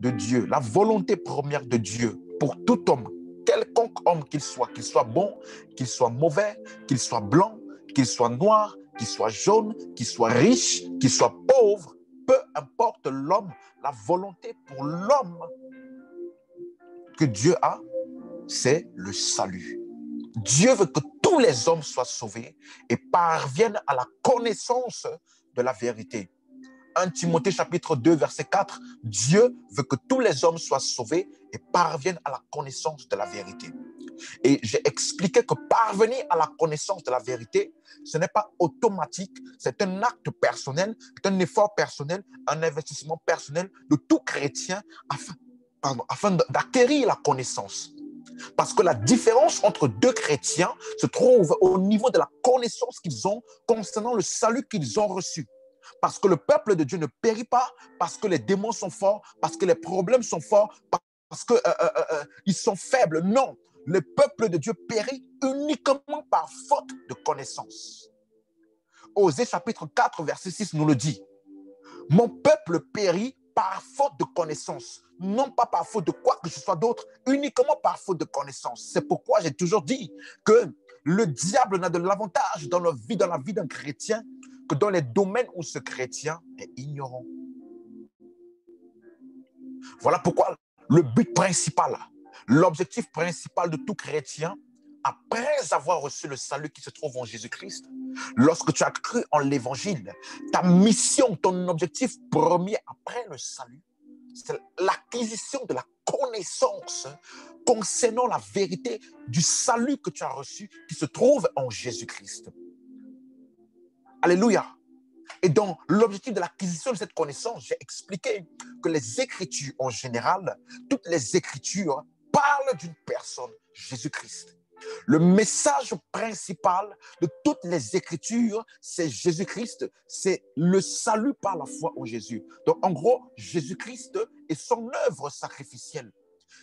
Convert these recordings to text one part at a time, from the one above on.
de Dieu, la volonté première de Dieu pour tout homme, quelconque homme qu'il soit bon, qu'il soit mauvais, qu'il soit blanc, qu'il soit noir, qu'il soit jaune, qu'il soit riche, qu'il soit pauvre, peu importe l'homme, la volonté pour l'homme que Dieu a, c'est le salut. Dieu veut que tous les hommes soient sauvés et parviennent à la connaissance de la vérité. 1 Timothée chapitre 2 verset 4, Dieu veut que tous les hommes soient sauvés et parviennent à la connaissance de la vérité. Et j'ai expliqué que parvenir à la connaissance de la vérité, ce n'est pas automatique, c'est un acte personnel, c'est un effort personnel, un investissement personnel de tout chrétien afin d'acquérir la connaissance. Parce que la différence entre deux chrétiens se trouve au niveau de la connaissance qu'ils ont concernant le salut qu'ils ont reçu. Parce que le peuple de Dieu ne périt pas, parce que les démons sont forts, parce que les problèmes sont forts, parce qu'ils sont faibles. Non, le peuple de Dieu périt uniquement par faute de connaissance. Osée chapitre 4, verset 6 nous le dit. Mon peuple périt par faute de connaissance, non pas par faute de quoi que ce soit d'autre, uniquement par faute de connaissance. C'est pourquoi j'ai toujours dit que le diable n'a de l'avantage dans la vie d'un chrétien que dans les domaines où ce chrétien est ignorant. Voilà pourquoi le but principal, l'objectif principal de tout chrétien, après avoir reçu le salut qui se trouve en Jésus-Christ, lorsque tu as cru en l'évangile, ta mission, ton objectif premier après le salut, c'est l'acquisition de la connaissance concernant la vérité du salut que tu as reçu qui se trouve en Jésus-Christ. Alléluia. Et dans l'objectif de l'acquisition de cette connaissance, j'ai expliqué que les Écritures en général, toutes les Écritures parlent d'une personne, Jésus-Christ. Le message principal de toutes les Écritures, c'est Jésus-Christ, c'est le salut par la foi en Jésus. Donc en gros, Jésus-Christ et son œuvre sacrificielle.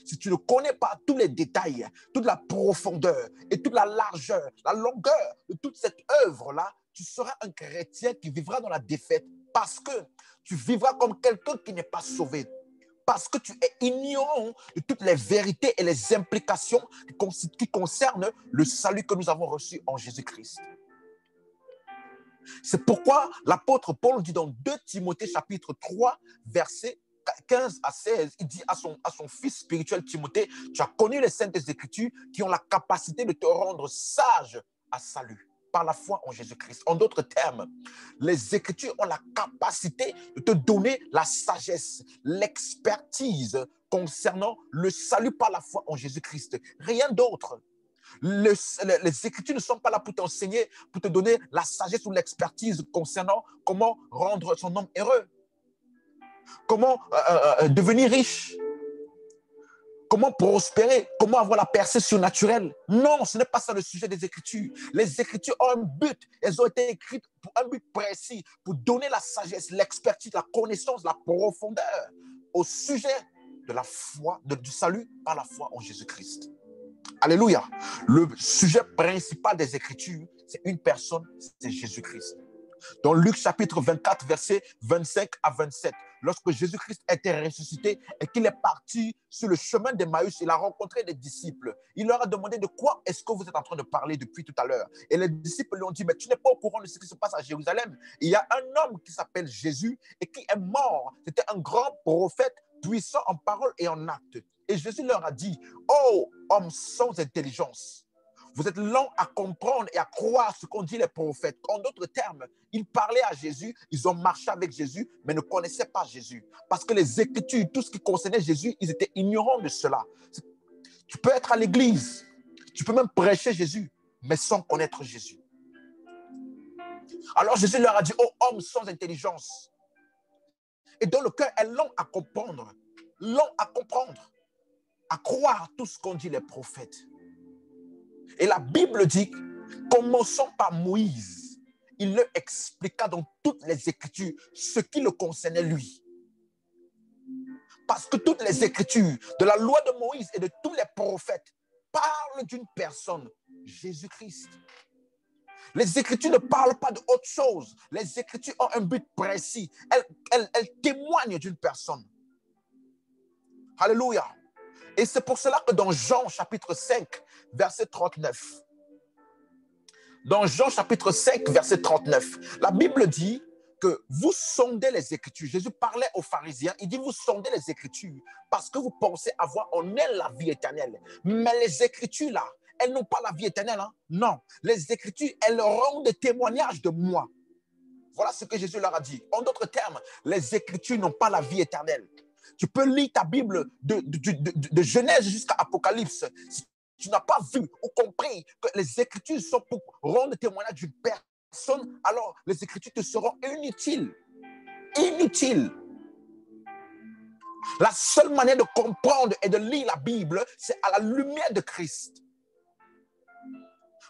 Si tu ne connais pas tous les détails, toute la profondeur et toute la largeur, la longueur de toute cette œuvre-là, tu seras un chrétien qui vivra dans la défaite parce que tu vivras comme quelqu'un qui n'est pas sauvé. Parce que tu es ignorant de toutes les vérités et les implications qui concernent le salut que nous avons reçu en Jésus-Christ. C'est pourquoi l'apôtre Paul dit dans 2 Timothée chapitre 3, verset 15 à 16, il dit à son fils spirituel Timothée, tu as connu les saintes écritures qui ont la capacité de te rendre sage à salut par la foi en Jésus-Christ. En d'autres termes, les Écritures ont la capacité de te donner la sagesse, l'expertise concernant le salut par la foi en Jésus-Christ. Rien d'autre. Les Écritures ne sont pas là pour t'enseigner, pour te donner la sagesse ou l'expertise concernant comment rendre son homme heureux, comment devenir riche, comment prospérer, comment avoir la percée surnaturelle. Non, ce n'est pas ça le sujet des Écritures. Les Écritures ont un but. Elles ont été écrites pour un but précis, pour donner la sagesse, l'expertise, la connaissance, la profondeur au sujet de la foi, du salut par la foi en Jésus-Christ. Alléluia. Le sujet principal des Écritures, c'est une personne, c'est Jésus-Christ. Dans Luc chapitre 24, versets 25 à 27, lorsque Jésus-Christ était ressuscité et qu'il est parti sur le chemin d'Emmaüs, il a rencontré des disciples. Il leur a demandé de quoi est-ce que vous êtes en train de parler depuis tout à l'heure. Et les disciples lui ont dit, mais tu n'es pas au courant de ce qui se passe à Jérusalem. Il y a un homme qui s'appelle Jésus et qui est mort. C'était un grand prophète puissant en parole et en acte. Et Jésus leur a dit, oh, homme sans intelligence, vous êtes lents à comprendre et à croire ce qu'ont dit les prophètes. En d'autres termes, ils parlaient à Jésus, ils ont marché avec Jésus, mais ne connaissaient pas Jésus. Parce que les Écritures, tout ce qui concernait Jésus, ils étaient ignorants de cela. Tu peux être à l'église, tu peux même prêcher Jésus, mais sans connaître Jésus. Alors Jésus leur a dit, oh homme sans intelligence, et dont le cœur est lent à comprendre, à croire tout ce qu'ont dit les prophètes. Et la Bible dit, commençons par Moïse. Il leur expliqua dans toutes les Écritures ce qui le concernait lui. Parce que toutes les Écritures, de la loi de Moïse et de tous les prophètes, parlent d'une personne, Jésus-Christ. Les Écritures ne parlent pas d'autre chose. Les Écritures ont un but précis. Elles témoignent d'une personne. Alléluia. Et c'est pour cela que dans Jean chapitre 5, verset 39, dans Jean chapitre 5, verset 39, la Bible dit que vous sondez les Écritures. Jésus parlait aux pharisiens, il dit vous sondez les Écritures parce que vous pensez avoir en elles la vie éternelle. Mais les Écritures là, elles n'ont pas la vie éternelle. Hein? Non, les Écritures, elles rendent des témoignages de moi. Voilà ce que Jésus leur a dit. En d'autres termes, les Écritures n'ont pas la vie éternelle. Tu peux lire ta Bible de Genèse jusqu'à Apocalypse. Si tu n'as pas vu ou compris que les Écritures sont pour rendre témoignage d'une personne, alors les Écritures te seront inutiles. Inutiles. La seule manière de comprendre et de lire la Bible, c'est à la lumière de Christ.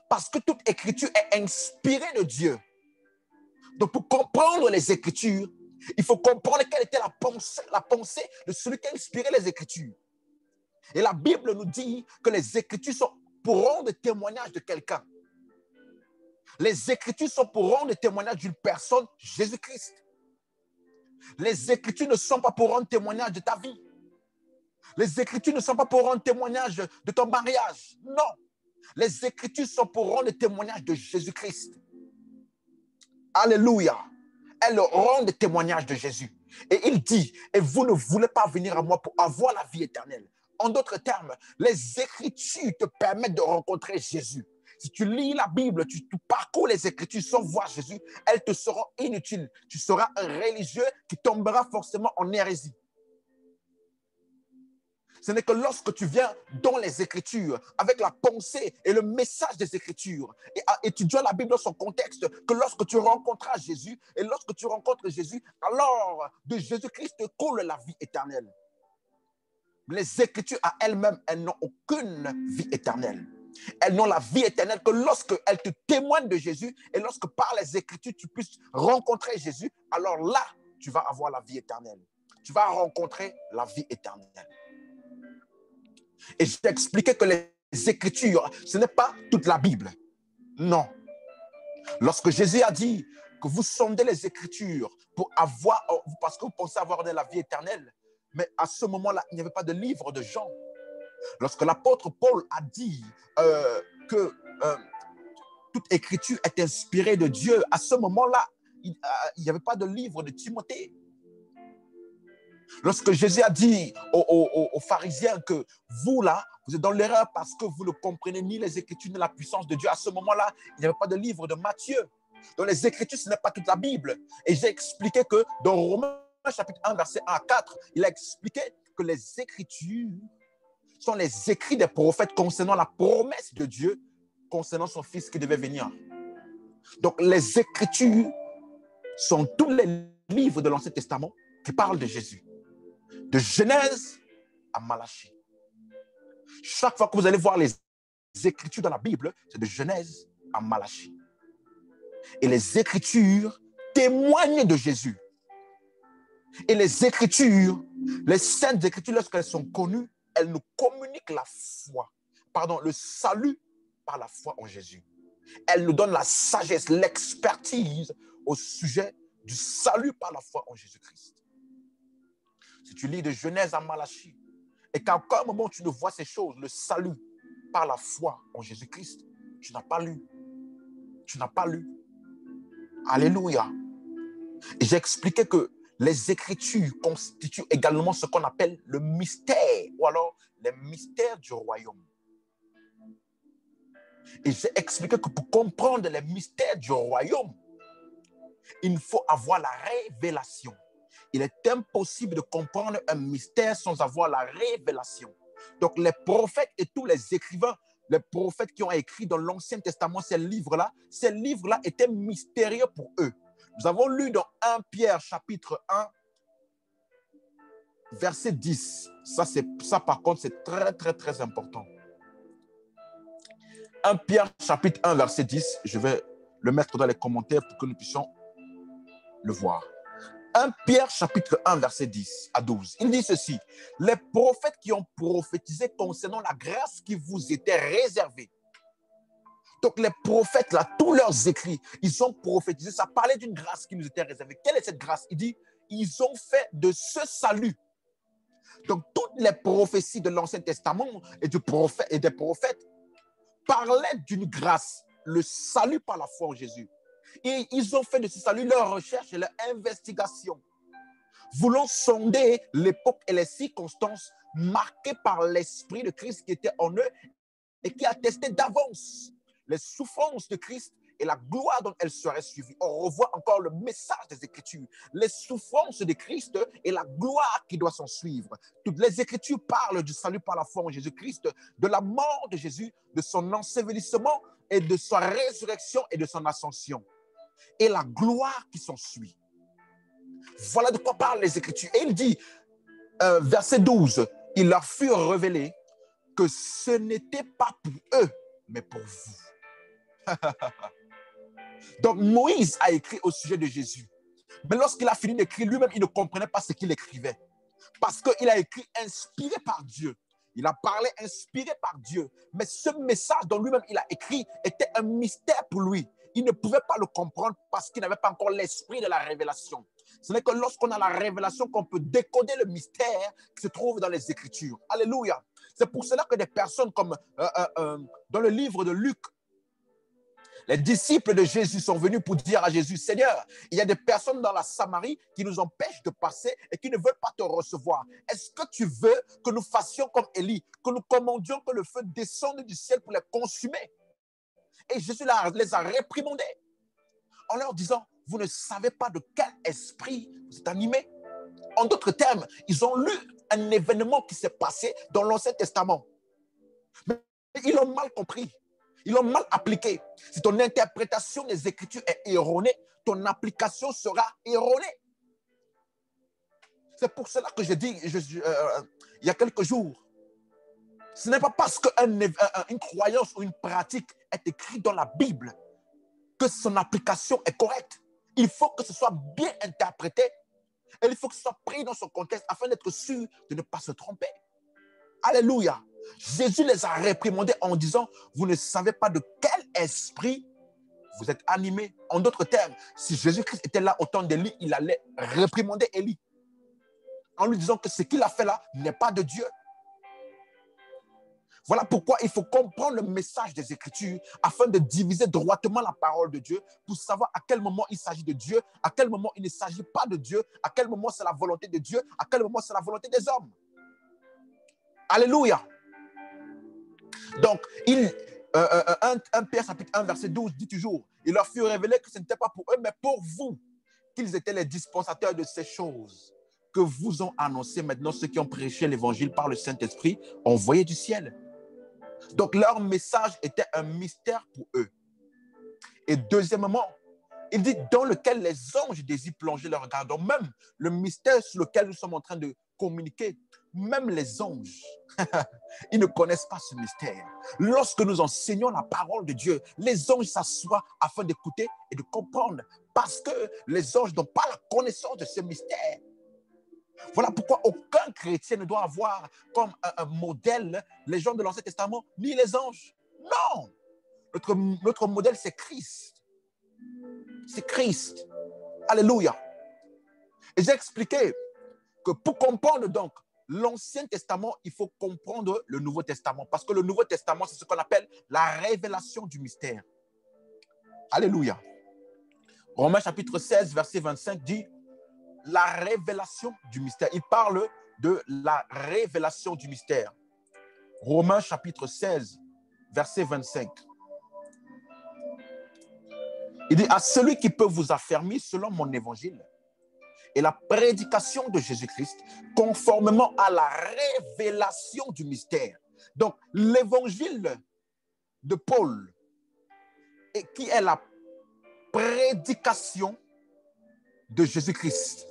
Parce que toute Écriture est inspirée de Dieu. Donc, pour comprendre les Écritures, il faut comprendre quelle était la pensée de celui qui a inspiré les Écritures. Et la Bible nous dit que les Écritures sont pour rendre témoignage de quelqu'un. Les Écritures sont pour rendre témoignage d'une personne, Jésus-Christ. Les Écritures ne sont pas pour rendre témoignage de ta vie. Les Écritures ne sont pas pour rendre témoignage de ton mariage. Non. Les Écritures sont pour rendre témoignage de Jésus-Christ. Alléluia. Elles rendent témoignage de Jésus. Et il dit, et vous ne voulez pas venir à moi pour avoir la vie éternelle. En d'autres termes, les Écritures te permettent de rencontrer Jésus. Si tu lis la Bible, tu parcours les Écritures sans voir Jésus, elles te seront inutiles. Tu seras un religieux qui tombera forcément en hérésie. Ce n'est que lorsque tu viens dans les Écritures, avec la pensée et le message des Écritures, et étudiant la Bible dans son contexte, que lorsque tu rencontreras Jésus, et lorsque tu rencontres Jésus, alors de Jésus-Christ coule la vie éternelle. Les Écritures à elles-mêmes, elles n'ont aucune vie éternelle. Elles n'ont la vie éternelle que lorsqu'elles te témoignent de Jésus, et lorsque par les Écritures, tu puisses rencontrer Jésus, alors là, tu vas avoir la vie éternelle. Tu vas rencontrer la vie éternelle. Et je t'ai expliqué que les Écritures, ce n'est pas toute la Bible. Non. Lorsque Jésus a dit que vous sondez les Écritures pour avoir, parce que vous pensez avoir de la vie éternelle, mais à ce moment-là, il n'y avait pas de livre de Jean. Lorsque l'apôtre Paul a dit que toute Écriture est inspirée de Dieu, à ce moment-là, il n'y avait pas de livre de Timothée. Lorsque Jésus a dit aux pharisiens que vous là, vous êtes dans l'erreur parce que vous ne comprenez ni les Écritures ni la puissance de Dieu, à ce moment-là, il n'y avait pas de livre de Matthieu. Dans les Écritures, ce n'est pas toute la Bible. Et j'ai expliqué que dans Romains chapitre 1, verset 1 à 4, il a expliqué que les Écritures sont les écrits des prophètes concernant la promesse de Dieu, concernant son Fils qui devait venir. Donc les Écritures sont tous les livres de l'Ancien Testament qui parlent de Jésus. De Genèse à Malachie. Chaque fois que vous allez voir les Écritures dans la Bible, c'est de Genèse à Malachie. Et les Écritures témoignent de Jésus. Et les Écritures, les saintes Écritures, lorsqu'elles sont connues, elles nous communiquent le salut par la foi en Jésus. Elles nous donnent la sagesse, l'expertise au sujet du salut par la foi en Jésus-Christ. Si tu lis de Genèse à Malachie, et qu'à aucun moment tu ne vois ces choses, le salut par la foi en Jésus-Christ, tu n'as pas lu. Tu n'as pas lu. Alléluia. Et j'ai expliqué que les Écritures constituent également ce qu'on appelle le mystère, ou alors les mystères du royaume. Et j'ai expliqué que pour comprendre les mystères du royaume, il faut avoir la révélation. Il est impossible de comprendre un mystère sans avoir la révélation. Donc les prophètes et tous les écrivains, les prophètes qui ont écrit dans l'Ancien Testament ces livres-là étaient mystérieux pour eux. Nous avons lu dans 1 Pierre chapitre 1, verset 10. Ça par contre, c'est très, très, très important. 1 Pierre chapitre 1, verset 10. Je vais le mettre dans les commentaires pour que nous puissions le voir. 1 Pierre chapitre 1, verset 10 à 12. Il dit ceci. Les prophètes qui ont prophétisé concernant la grâce qui vous était réservée. Donc les prophètes, là, tous leurs écrits, ils ont prophétisé. Ça parlait d'une grâce qui nous était réservée. Quelle est cette grâce? Il dit, ils ont fait de ce salut. Donc, toutes les prophéties de l'Ancien Testament et des prophètes parlaient d'une grâce, le salut par la foi en Jésus. Et ils ont fait de ce salut leur recherche et leur investigation, voulant sonder l'époque et les circonstances marquées par l'Esprit de Christ qui était en eux et qui attestait d'avance les souffrances de Christ et la gloire dont elles seraient suivies. On revoit encore le message des Écritures, les souffrances de Christ et la gloire qui doit s'en suivre. Toutes les Écritures parlent du salut par la foi en Jésus-Christ, de la mort de Jésus, de son ensevelissement et de sa résurrection et de son ascension. Et la gloire qui s'en suit. Voilà de quoi parlent les Écritures. Et il dit, verset 12, il leur fut révélé que ce n'était pas pour eux, mais pour vous. Donc Moïse a écrit au sujet de Jésus. Mais lorsqu'il a fini d'écrire, lui-même, il ne comprenait pas ce qu'il écrivait. Parce qu'il a écrit inspiré par Dieu. Il a parlé inspiré par Dieu. Mais ce message dont lui-même il a écrit était un mystère pour lui. Il ne pouvait pas le comprendre parce qu'il n'avait pas encore l'esprit de la révélation. Ce n'est que lorsqu'on a la révélation qu'on peut décoder le mystère qui se trouve dans les Écritures. Alléluia. C'est pour cela que des personnes comme dans le livre de Luc, les disciples de Jésus sont venus pour dire à Jésus, Seigneur, il y a des personnes dans la Samarie qui nous empêchent de passer et qui ne veulent pas te recevoir. Est-ce que tu veux que nous fassions comme Élie, que nous commandions que le feu descende du ciel pour les consumer? Et Jésus les a réprimandés en leur disant, vous ne savez pas de quel esprit vous êtes animés. En d'autres termes, ils ont lu un événement qui s'est passé dans l'Ancien Testament. Mais ils l'ont mal compris. Ils l'ont mal appliqué. Si ton interprétation des Écritures est erronée, ton application sera erronée. C'est pour cela que je dis, il y a quelques jours, ce n'est pas parce qu'une croyance ou une pratique est écrite dans la Bible que son application est correcte. Il faut que ce soit bien interprété et il faut que ce soit pris dans son contexte afin d'être sûr de ne pas se tromper. Alléluia. Jésus les a réprimandés en disant, vous ne savez pas de quel esprit vous êtes animés. En d'autres termes, si Jésus-Christ était là au temps d'Élie, il allait réprimander Élie en lui disant que ce qu'il a fait là n'est pas de Dieu. Voilà pourquoi il faut comprendre le message des Écritures afin de diviser droitement la parole de Dieu pour savoir à quel moment il s'agit de Dieu, à quel moment il ne s'agit pas de Dieu, à quel moment c'est la volonté de Dieu, à quel moment c'est la volonté des hommes. Alléluia. Donc, 1 Pierre chapitre 1 verset 12 dit toujours, il leur fut révélé que ce n'était pas pour eux, mais pour vous, qu'ils étaient les dispensateurs de ces choses que vous ont annoncé maintenant ceux qui ont prêché l'évangile par le Saint-Esprit envoyé du ciel. Donc, leur message était un mystère pour eux. Et deuxièmement, il dit dans lequel les anges désirent plonger leur regard. Donc, même le mystère sur lequel nous sommes en train de communiquer, même les anges, ils ne connaissent pas ce mystère. Lorsque nous enseignons la parole de Dieu, les anges s'assoient afin d'écouter et de comprendre parce que les anges n'ont pas la connaissance de ce mystère. Voilà pourquoi aucun chrétien ne doit avoir comme un modèle les gens de l'Ancien Testament, ni les anges. Non! Notre modèle, c'est Christ. C'est Christ. Alléluia. Et j'ai expliqué que pour comprendre donc l'Ancien Testament, il faut comprendre le Nouveau Testament. Parce que le Nouveau Testament, c'est ce qu'on appelle la révélation du mystère. Alléluia. Romains chapitre 16, verset 25 dit la révélation du mystère. Il parle de la révélation du mystère. Romains chapitre 16, verset 25. Il dit, à celui qui peut vous affermir selon mon évangile et la prédication de Jésus-Christ, conformément à la révélation du mystère. Donc, l'évangile de Paul, et qui est la prédication de Jésus-Christ.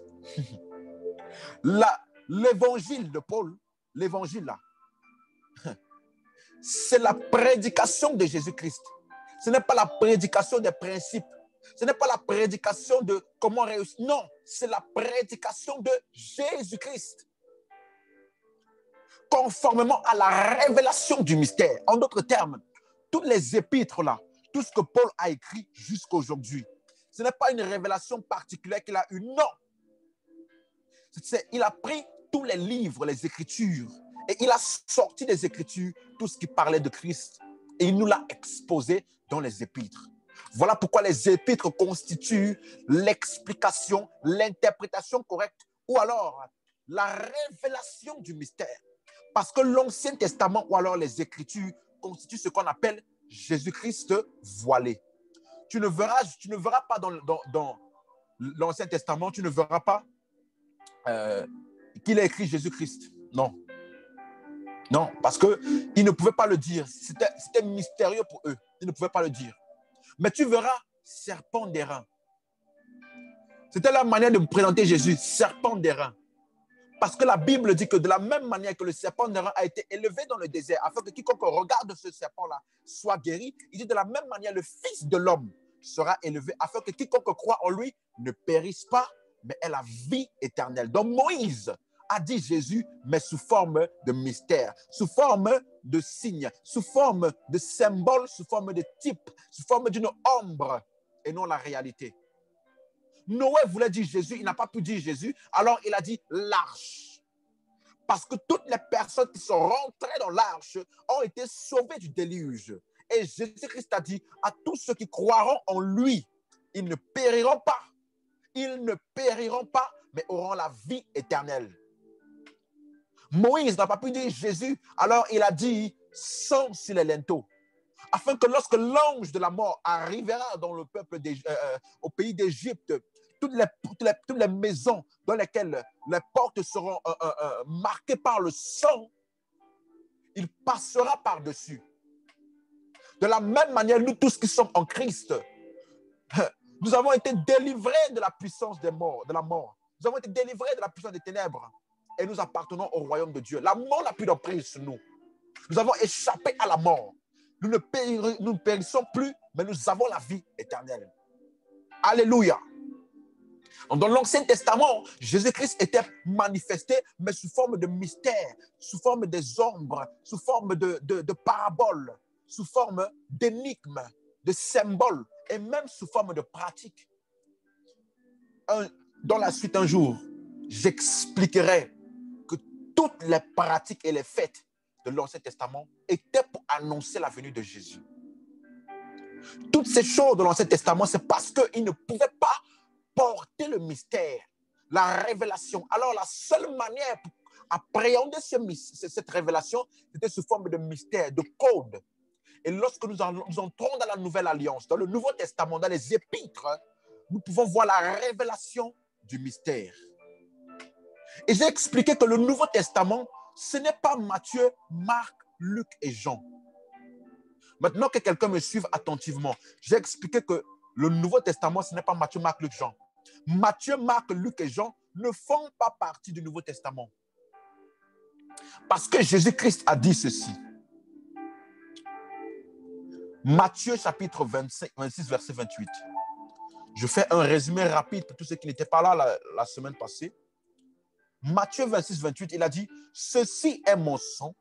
L'évangile de Paul, l'évangile là, c'est la prédication de Jésus-Christ. Ce n'est pas la prédication des principes. Ce n'est pas la prédication de comment réussir. Non, c'est la prédication de Jésus-Christ. Conformément à la révélation du mystère. En d'autres termes, toutes les épîtres là, tout ce que Paul a écrit jusqu'à aujourd'hui, ce n'est pas une révélation particulière qu'il a eue. Non. Il a pris tous les livres, les Écritures. Et il a sorti des Écritures tout ce qui parlait de Christ. Et il nous l'a exposé dans les Épîtres. Voilà pourquoi les Épîtres constituent l'explication, l'interprétation correcte ou alors la révélation du mystère. Parce que l'Ancien Testament ou alors les Écritures constituent ce qu'on appelle Jésus-Christ voilé. Tu ne verras pas dans l'Ancien Testament, tu ne verras pas qu'il a écrit Jésus-Christ. Non. Non, parce qu'ils ne pouvaient pas le dire. C'était mystérieux pour eux. Ils ne pouvaient pas le dire. Mais tu verras serpent d'airain. C'était la manière de présenter Jésus, serpent d'airain. Parce que la Bible dit que de la même manière que le serpent d'airain a été élevé dans le désert, afin que quiconque regarde ce serpent-là soit guéri, il dit de la même manière, le Fils de l'homme sera élevé, afin que quiconque croit en lui ne périsse pas, mais ait la vie éternelle. Donc Moïse a dit Jésus, mais sous forme de mystère, sous forme de signe, sous forme de symbole, sous forme de type, sous forme d'une ombre, et non la réalité. Noé voulait dire Jésus, il n'a pas pu dire Jésus, alors il a dit l'arche. Parce que toutes les personnes qui sont rentrées dans l'arche ont été sauvées du déluge. Et Jésus-Christ a dit à tous ceux qui croiront en lui, ils ne périront pas. Ils ne périront pas, mais auront la vie éternelle. Moïse n'a pas pu dire Jésus, alors il a dit sang sur les linteaux. Afin que lorsque l'ange de la mort arrivera dans le peuple au pays d'Égypte, toutes les maisons dans lesquelles les portes seront marquées par le sang, il passera par-dessus. De la même manière, nous tous qui sommes en Christ, nous avons été délivrés de la puissance de la mort. Nous avons été délivrés de la puissance des ténèbres et nous appartenons au royaume de Dieu. La mort n'a plus d'emprise sur nous. Nous avons échappé à la mort. Nous ne périssons plus, mais nous avons la vie éternelle. Alléluia. Dans l'Ancien Testament, Jésus-Christ était manifesté, mais sous forme de mystère, sous forme des ombres, sous forme de paraboles, sous forme d'énigmes, de symboles, et même sous forme de pratiques. Dans la suite, un jour, j'expliquerai que toutes les pratiques et les fêtes de l'Ancien Testament étaient pour annoncer la venue de Jésus. Toutes ces choses de l'Ancien Testament, c'est parce qu'ils ne pouvaient pas porter le mystère, la révélation. Alors, la seule manière pour appréhender cette révélation, c'était sous forme de mystère, de code. Et lorsque nous entrons dans la Nouvelle Alliance, dans le Nouveau Testament, dans les Épîtres, nous pouvons voir la révélation du mystère. Et j'ai expliqué que le Nouveau Testament, ce n'est pas Matthieu, Marc, Luc et Jean. Maintenant que quelqu'un me suive attentivement, j'ai expliqué que le Nouveau Testament, ce n'est pas Matthieu, Marc, Luc, Jean. Matthieu, Marc, Luc et Jean ne font pas partie du Nouveau Testament. Parce que Jésus-Christ a dit ceci. Matthieu chapitre 26, verset 28. Je fais un résumé rapide pour tous ceux qui n'étaient pas là la semaine passée. Matthieu 26, 28, il a dit, « Ceci est mon sang,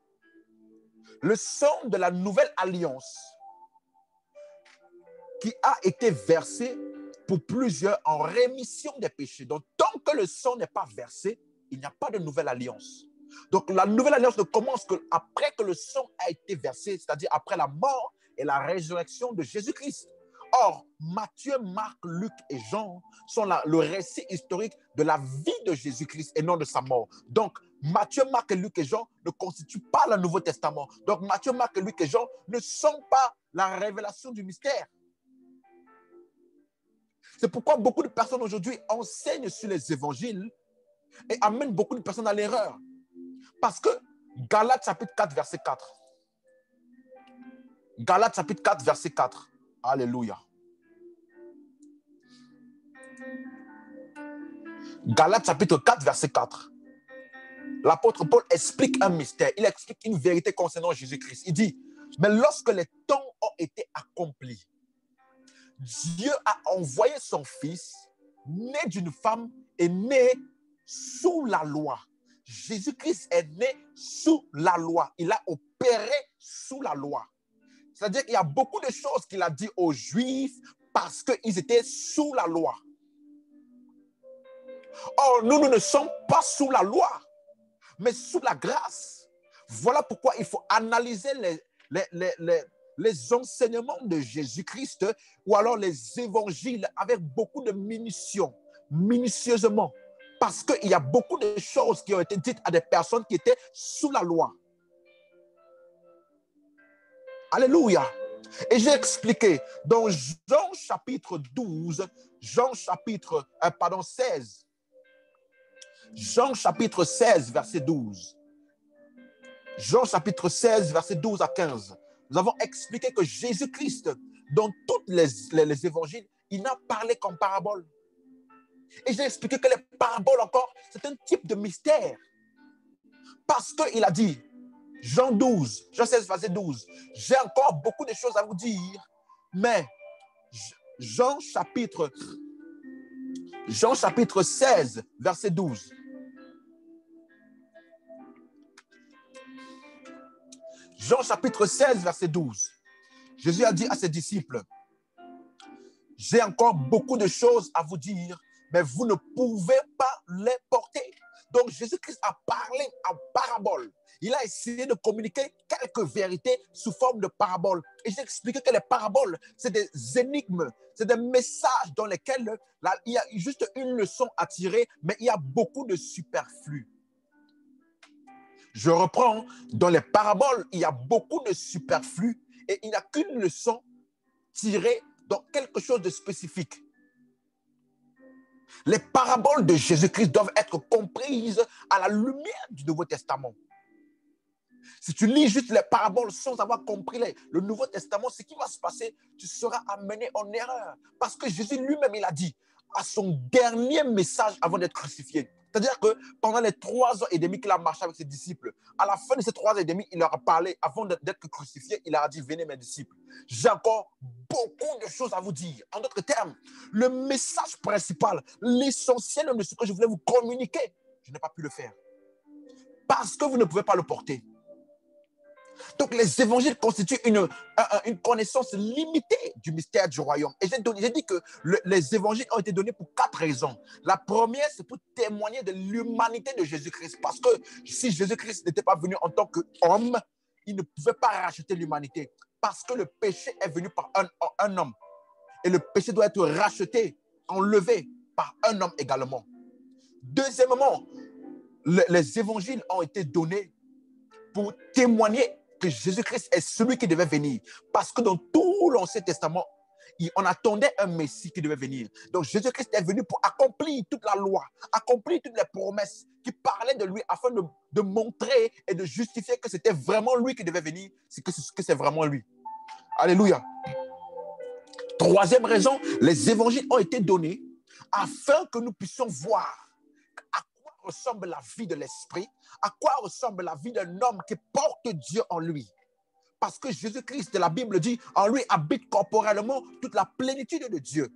le sang de la nouvelle alliance qui a été versé pour plusieurs en rémission des péchés. » Donc, tant que le sang n'est pas versé, il n'y a pas de nouvelle alliance. Donc, la nouvelle alliance ne commence qu'après que le sang a été versé, c'est-à-dire après la mort et la résurrection de Jésus-Christ. Or, Matthieu, Marc, Luc et Jean sont le récit historique de la vie de Jésus-Christ et non de sa mort. Donc, Matthieu, Marc, Luc et Jean ne constituent pas le Nouveau Testament. Donc, Matthieu, Marc, Luc et Jean ne sont pas la révélation du mystère. C'est pourquoi beaucoup de personnes aujourd'hui enseignent sur les évangiles et amènent beaucoup de personnes à l'erreur. Parce que Galates chapitre 4, verset 4. Galates chapitre 4, verset 4. Alléluia. Galates chapitre 4, verset 4. L'apôtre Paul explique un mystère. Il explique une vérité concernant Jésus-Christ. Il dit, mais lorsque les temps ont été accomplis, Dieu a envoyé son fils, né d'une femme et né sous la loi. Jésus-Christ est né sous la loi. Il a opéré sous la loi. C'est-à-dire qu'il y a beaucoup de choses qu'il a dit aux Juifs parce qu'ils étaient sous la loi. Or, nous ne sommes pas sous la loi. mais sous la grâce. Voilà pourquoi il faut analyser les enseignements de Jésus-Christ ou alors les évangiles avec beaucoup de minutieusement. Parce qu'il y a beaucoup de choses qui ont été dites à des personnes qui étaient sous la loi. Alléluia. Et j'ai expliqué dans Jean chapitre 12, Jean chapitre 16. Jean chapitre 16, verset 12. Jean chapitre 16, verset 12 à 15. Nous avons expliqué que Jésus-Christ, dans tous les évangiles, il n'a parlé qu'en parabole. Et j'ai expliqué que les paraboles encore, c'est un type de mystère. Parce qu'il a dit, Jean 16, verset 12, j'ai encore beaucoup de choses à vous dire, mais Jean chapitre 16, verset 12. Jean chapitre 16, verset 12. Jésus a dit à ses disciples, j'ai encore beaucoup de choses à vous dire, mais vous ne pouvez pas les porter. Donc Jésus-Christ a parlé en parabole. Il a essayé de communiquer quelques vérités sous forme de paraboles. Et j'ai expliqué que les paraboles, c'est des énigmes, c'est des messages dans lesquels il y a juste une leçon à tirer, mais il y a beaucoup de superflu. Je reprends, dans les paraboles, il y a beaucoup de superflu et il n'y a qu'une leçon tirée dans quelque chose de spécifique. Les paraboles de Jésus-Christ doivent être comprises à la lumière du Nouveau Testament. Si tu lis juste les paraboles sans avoir compris le Nouveau Testament, ce qui va se passer, tu seras amené en erreur. Parce que Jésus lui-même, il a dit à son dernier message avant d'être crucifié. C'est-à-dire que pendant les 3 ans et demi qu'il a marché avec ses disciples, à la fin de ces 3 ans et demi, il leur a parlé, avant d'être crucifié, il leur a dit, venez mes disciples, j'ai encore beaucoup de choses à vous dire. En d'autres termes, le message principal, l'essentiel de ce que je voulais vous communiquer, je n'ai pas pu le faire. Parce que vous ne pouvez pas le porter. Donc, les évangiles constituent une connaissance limitée du mystère du royaume. Et j'ai dit que les évangiles ont été donnés pour 4 raisons. La première, c'est pour témoigner de l'humanité de Jésus-Christ. Parce que si Jésus-Christ n'était pas venu en tant qu'homme, il ne pouvait pas racheter l'humanité. Parce que le péché est venu par un homme. Et le péché doit être racheté, enlevé par un homme également. Deuxièmement, les évangiles ont été donnés pour témoigner que Jésus-Christ est celui qui devait venir. Parce que dans tout l'Ancien Testament, on attendait un Messie qui devait venir. Donc Jésus-Christ est venu pour accomplir toute la loi, accomplir toutes les promesses qui parlaient de lui afin de montrer et de justifier que c'était vraiment lui qui devait venir, que c'est vraiment lui. Alléluia. Troisième raison, les évangiles ont été donnés afin que nous puissions voir à quoi ressemble la vie de l'esprit, à quoi ressemble la vie d'un homme qui porte Dieu en lui. Parce que Jésus-Christ, la Bible dit, en lui habite corporellement toute la plénitude de Dieu.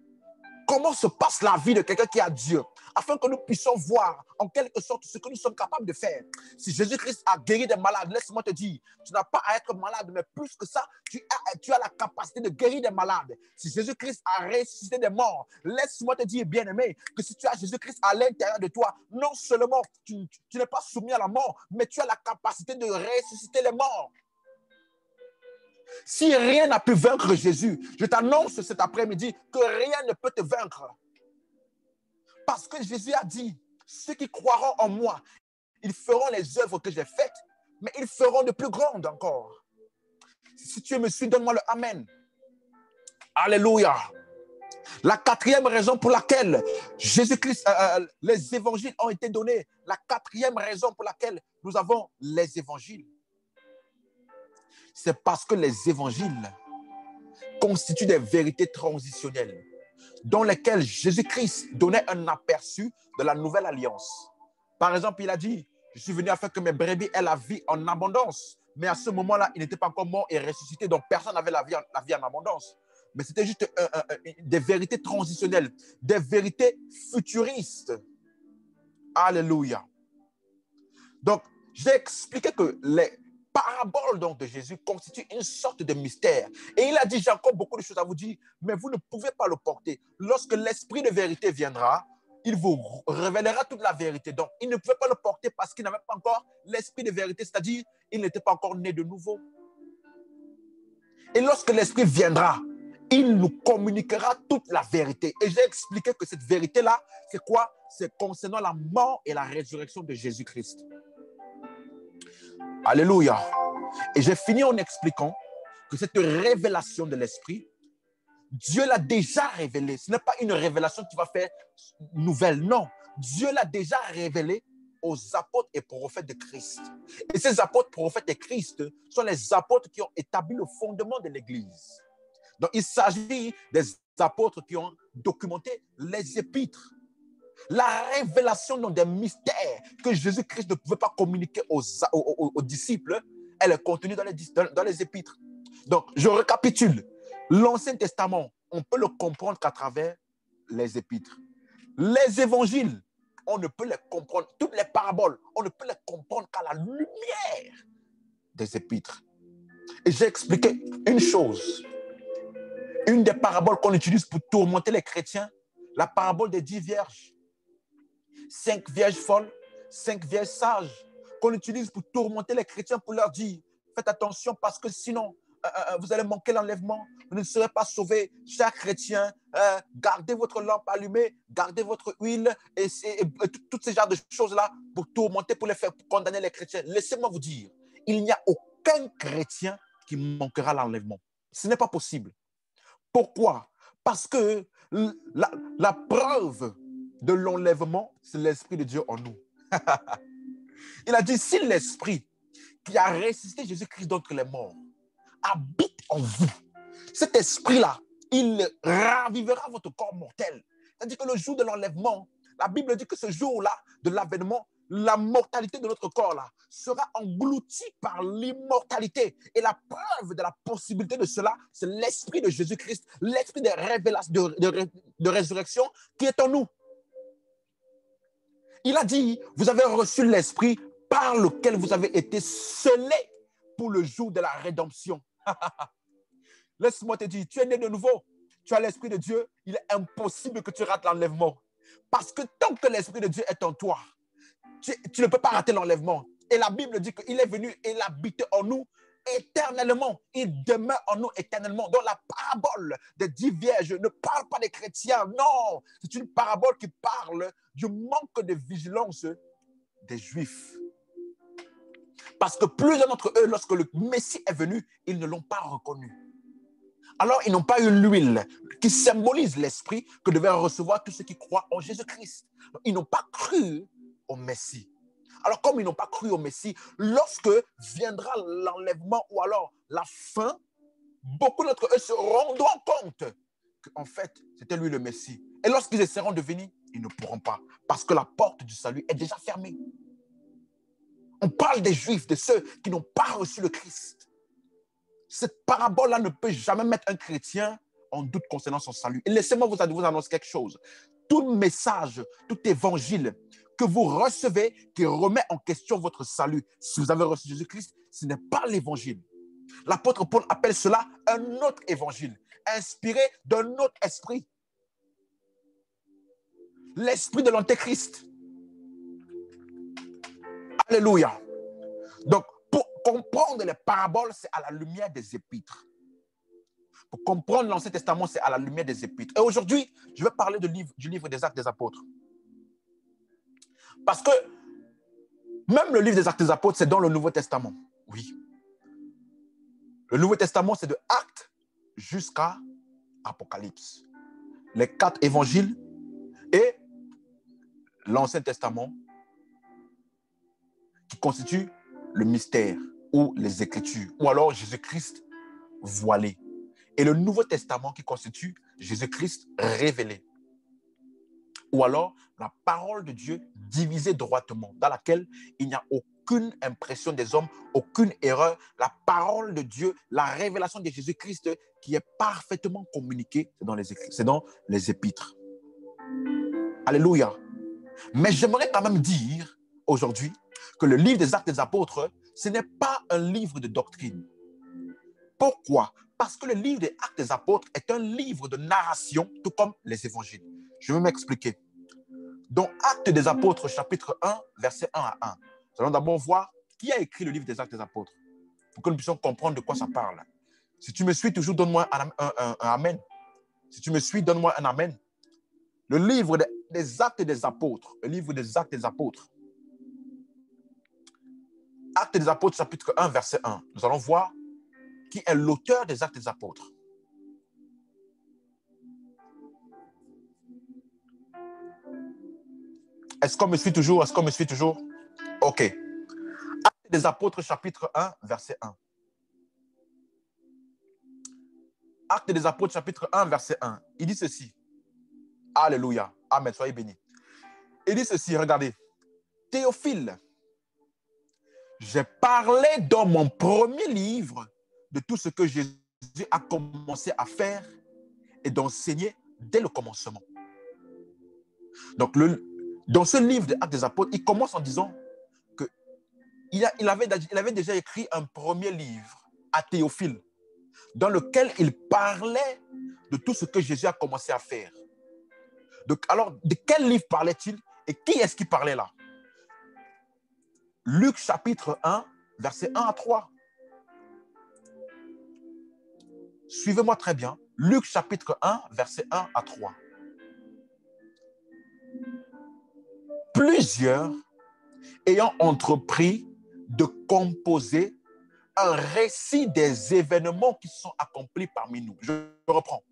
Comment se passe la vie de quelqu'un qui a Dieu, afin que nous puissions voir en quelque sorte ce que nous sommes capables de faire. Si Jésus-Christ a guéri des malades, laisse-moi te dire, tu n'as pas à être malade, mais plus que ça, tu as la capacité de guérir des malades. Si Jésus-Christ a ressuscité des morts, laisse-moi te dire, bien-aimé, que si tu as Jésus-Christ à l'intérieur de toi, non seulement tu n'es pas soumis à la mort, mais tu as la capacité de ressusciter les morts. Si rien n'a pu vaincre Jésus, je t'annonce cet après-midi que rien ne peut te vaincre. Parce que Jésus a dit, ceux qui croiront en moi, ils feront les œuvres que j'ai faites, mais ils feront de plus grandes encore. Si tu me suis, donne-moi le Amen. Alléluia. La quatrième raison pour laquelle Jésus-Christ, les évangiles ont été donnés, la quatrième raison pour laquelle nous avons les évangiles, c'est parce que les évangiles constituent des vérités transitionnelles dans lesquelles Jésus-Christ donnait un aperçu de la nouvelle alliance. Par exemple, il a dit, je suis venu afin que mes brebis aient la vie en abondance. Mais à ce moment-là, il n'était pas encore mort et ressuscité, donc personne n'avait la vie en abondance. Mais c'était juste des vérités transitionnelles, des vérités futuristes. Alléluia. Donc, j'ai expliqué que les paraboles donc, de Jésus constituent une sorte de mystère. Et il a dit, j'ai encore beaucoup de choses à vous dire, mais vous ne pouvez pas le porter. Lorsque l'esprit de vérité viendra, il vous révélera toute la vérité. Donc, il ne pouvait pas le porter parce qu'il n'avait pas encore l'esprit de vérité, c'est-à-dire il n'était pas encore né de nouveau. Et lorsque l'esprit viendra, il nous communiquera toute la vérité. Et j'ai expliqué que cette vérité-là, c'est quoi? C'est concernant la mort et la résurrection de Jésus-Christ. Alléluia. Et j'ai fini en expliquant que cette révélation de l'esprit, Dieu l'a déjà révélée. Ce n'est pas une révélation qui va faire nouvelle. Non, Dieu l'a déjà révélée aux apôtres et prophètes de Christ. Et ces apôtres, prophètes de Christ sont les apôtres qui ont établi le fondement de l'Église. Donc, il s'agit des apôtres qui ont documenté les épîtres. La révélation dans des mystères que Jésus-Christ ne pouvait pas communiquer aux disciples, elle est contenue dans les épîtres. Donc, je récapitule. L'Ancien Testament, on peut le comprendre qu'à travers les épîtres. Les évangiles, on ne peut les comprendre. Toutes les paraboles, on ne peut les comprendre qu'à la lumière des épîtres. Et j'ai expliqué une chose. Une des paraboles qu'on utilise pour tourmenter les chrétiens, la parabole des 10 vierges. 5 vierges folles, 5 vierges sages, qu'on utilise pour tourmenter les chrétiens, pour leur dire, faites attention parce que sinon, vous allez manquer l'enlèvement, vous ne serez pas sauvés. Chers chrétiens, gardez votre lampe allumée, gardez votre huile et toutes ces genres de choses-là pour tourmenter, pour les faire pour condamner les chrétiens. Laissez-moi vous dire, il n'y a aucun chrétien qui manquera l'enlèvement. Ce n'est pas possible. Pourquoi? Parce que la preuve de l'enlèvement, c'est l'Esprit de Dieu en nous. Il a dit, si l'Esprit qui a ressuscité Jésus-Christ d'entre les morts habite en vous, cet esprit-là, il ravivera votre corps mortel. C'est-à-dire que le jour de l'enlèvement, la Bible dit que ce jour-là, de l'avènement, la mortalité de notre corps-là sera engloutie par l'immortalité. Et la preuve de la possibilité de cela, c'est l'esprit de Jésus-Christ, l'esprit de révélation, de résurrection qui est en nous. Il a dit, vous avez reçu l'esprit par lequel vous avez été scellés pour le jour de la rédemption. Laisse-moi te dire, tu es né de nouveau, tu as l'Esprit de Dieu, il est impossible que tu rates l'enlèvement. Parce que tant que l'Esprit de Dieu est en toi, tu ne peux pas rater l'enlèvement. Et la Bible dit qu'il est venu et il habite en nous éternellement. Il demeure en nous éternellement. Donc la parabole des 10 vierges ne parle pas des chrétiens, non. C'est une parabole qui parle du manque de vigilance des Juifs. Parce que plusieurs d'entre eux, lorsque le Messie est venu, ils ne l'ont pas reconnu. Alors, ils n'ont pas eu l'huile qui symbolise l'esprit que devaient recevoir tous ceux qui croient en Jésus-Christ. Ils n'ont pas cru au Messie. Alors, comme ils n'ont pas cru au Messie, lorsque viendra l'enlèvement ou alors la fin, beaucoup d'entre eux se rendront compte qu'en fait, c'était lui le Messie. Et lorsqu'ils essaieront de venir, ils ne pourront pas parce que la porte du salut est déjà fermée. On parle des Juifs, de ceux qui n'ont pas reçu le Christ. Cette parabole-là ne peut jamais mettre un chrétien en doute concernant son salut. Et laissez-moi vous annoncer quelque chose. Tout message, tout évangile que vous recevez qui remet en question votre salut, si vous avez reçu Jésus-Christ, ce n'est pas l'évangile. L'apôtre Paul appelle cela un autre évangile, inspiré d'un autre esprit. L'esprit de l'antéchrist. Alléluia. Donc, pour comprendre les paraboles, c'est à la lumière des épîtres. Pour comprendre l'Ancien Testament, c'est à la lumière des épîtres. Et aujourd'hui, je vais parler du livre des Actes des Apôtres. Parce que même le livre des Actes des Apôtres, c'est dans le Nouveau Testament. Oui. Le Nouveau Testament, c'est de Actes jusqu'à Apocalypse. Les 4 évangiles et l'Ancien Testament qui constituent le mystère ou les Écritures, ou alors Jésus-Christ voilé. Et le Nouveau Testament qui constitue Jésus-Christ révélé. Ou alors la parole de Dieu divisée droitement, dans laquelle il n'y a aucune impression des hommes, aucune erreur. La parole de Dieu, la révélation de Jésus-Christ qui est parfaitement communiquée, c'est dans les épîtres. Alléluia. Mais j'aimerais quand même dire aujourd'hui que le livre des Actes des Apôtres, ce n'est pas un livre de doctrine. Pourquoi? Parce que le livre des Actes des Apôtres est un livre de narration, tout comme les évangiles. Je vais m'expliquer. Dans Actes des Apôtres, chapitre 1, verset 1 à 1. Nous allons d'abord voir qui a écrit le livre des Actes des Apôtres pour que nous puissions comprendre de quoi ça parle. Si tu me suis toujours, donne-moi un Amen. Si tu me suis, donne-moi un Amen. Le livre des Actes des Apôtres. Le livre des Actes des Apôtres. Actes des Apôtres, chapitre 1, verset 1. Nous allons voir qui est l'auteur des Actes des Apôtres. Est-ce qu'on me suit toujours? Est-ce qu'on me suit toujours? OK. Actes des Apôtres, chapitre 1, verset 1. Actes des Apôtres, chapitre 1, verset 1. Il dit ceci. Alléluia. Amen. Soyez bénis. Il dit ceci, regardez. Théophile, j'ai parlé dans mon premier livre de tout ce que Jésus a commencé à faire et d'enseigner dès le commencement. Donc, dans ce livre des Actes des Apôtres, il commence en disant qu'il avait déjà écrit un premier livre à Théophile dans lequel il parlait de tout ce que Jésus a commencé à faire. Donc, alors, de quel livre parlait-il et qui est-ce qui parlait là? Luc chapitre 1, verset 1 à 3. Suivez-moi très bien. Luc chapitre 1, verset 1 à 3. Plusieurs ayant entrepris de composer un récit des événements qui sont accomplis parmi nous. Je reprends.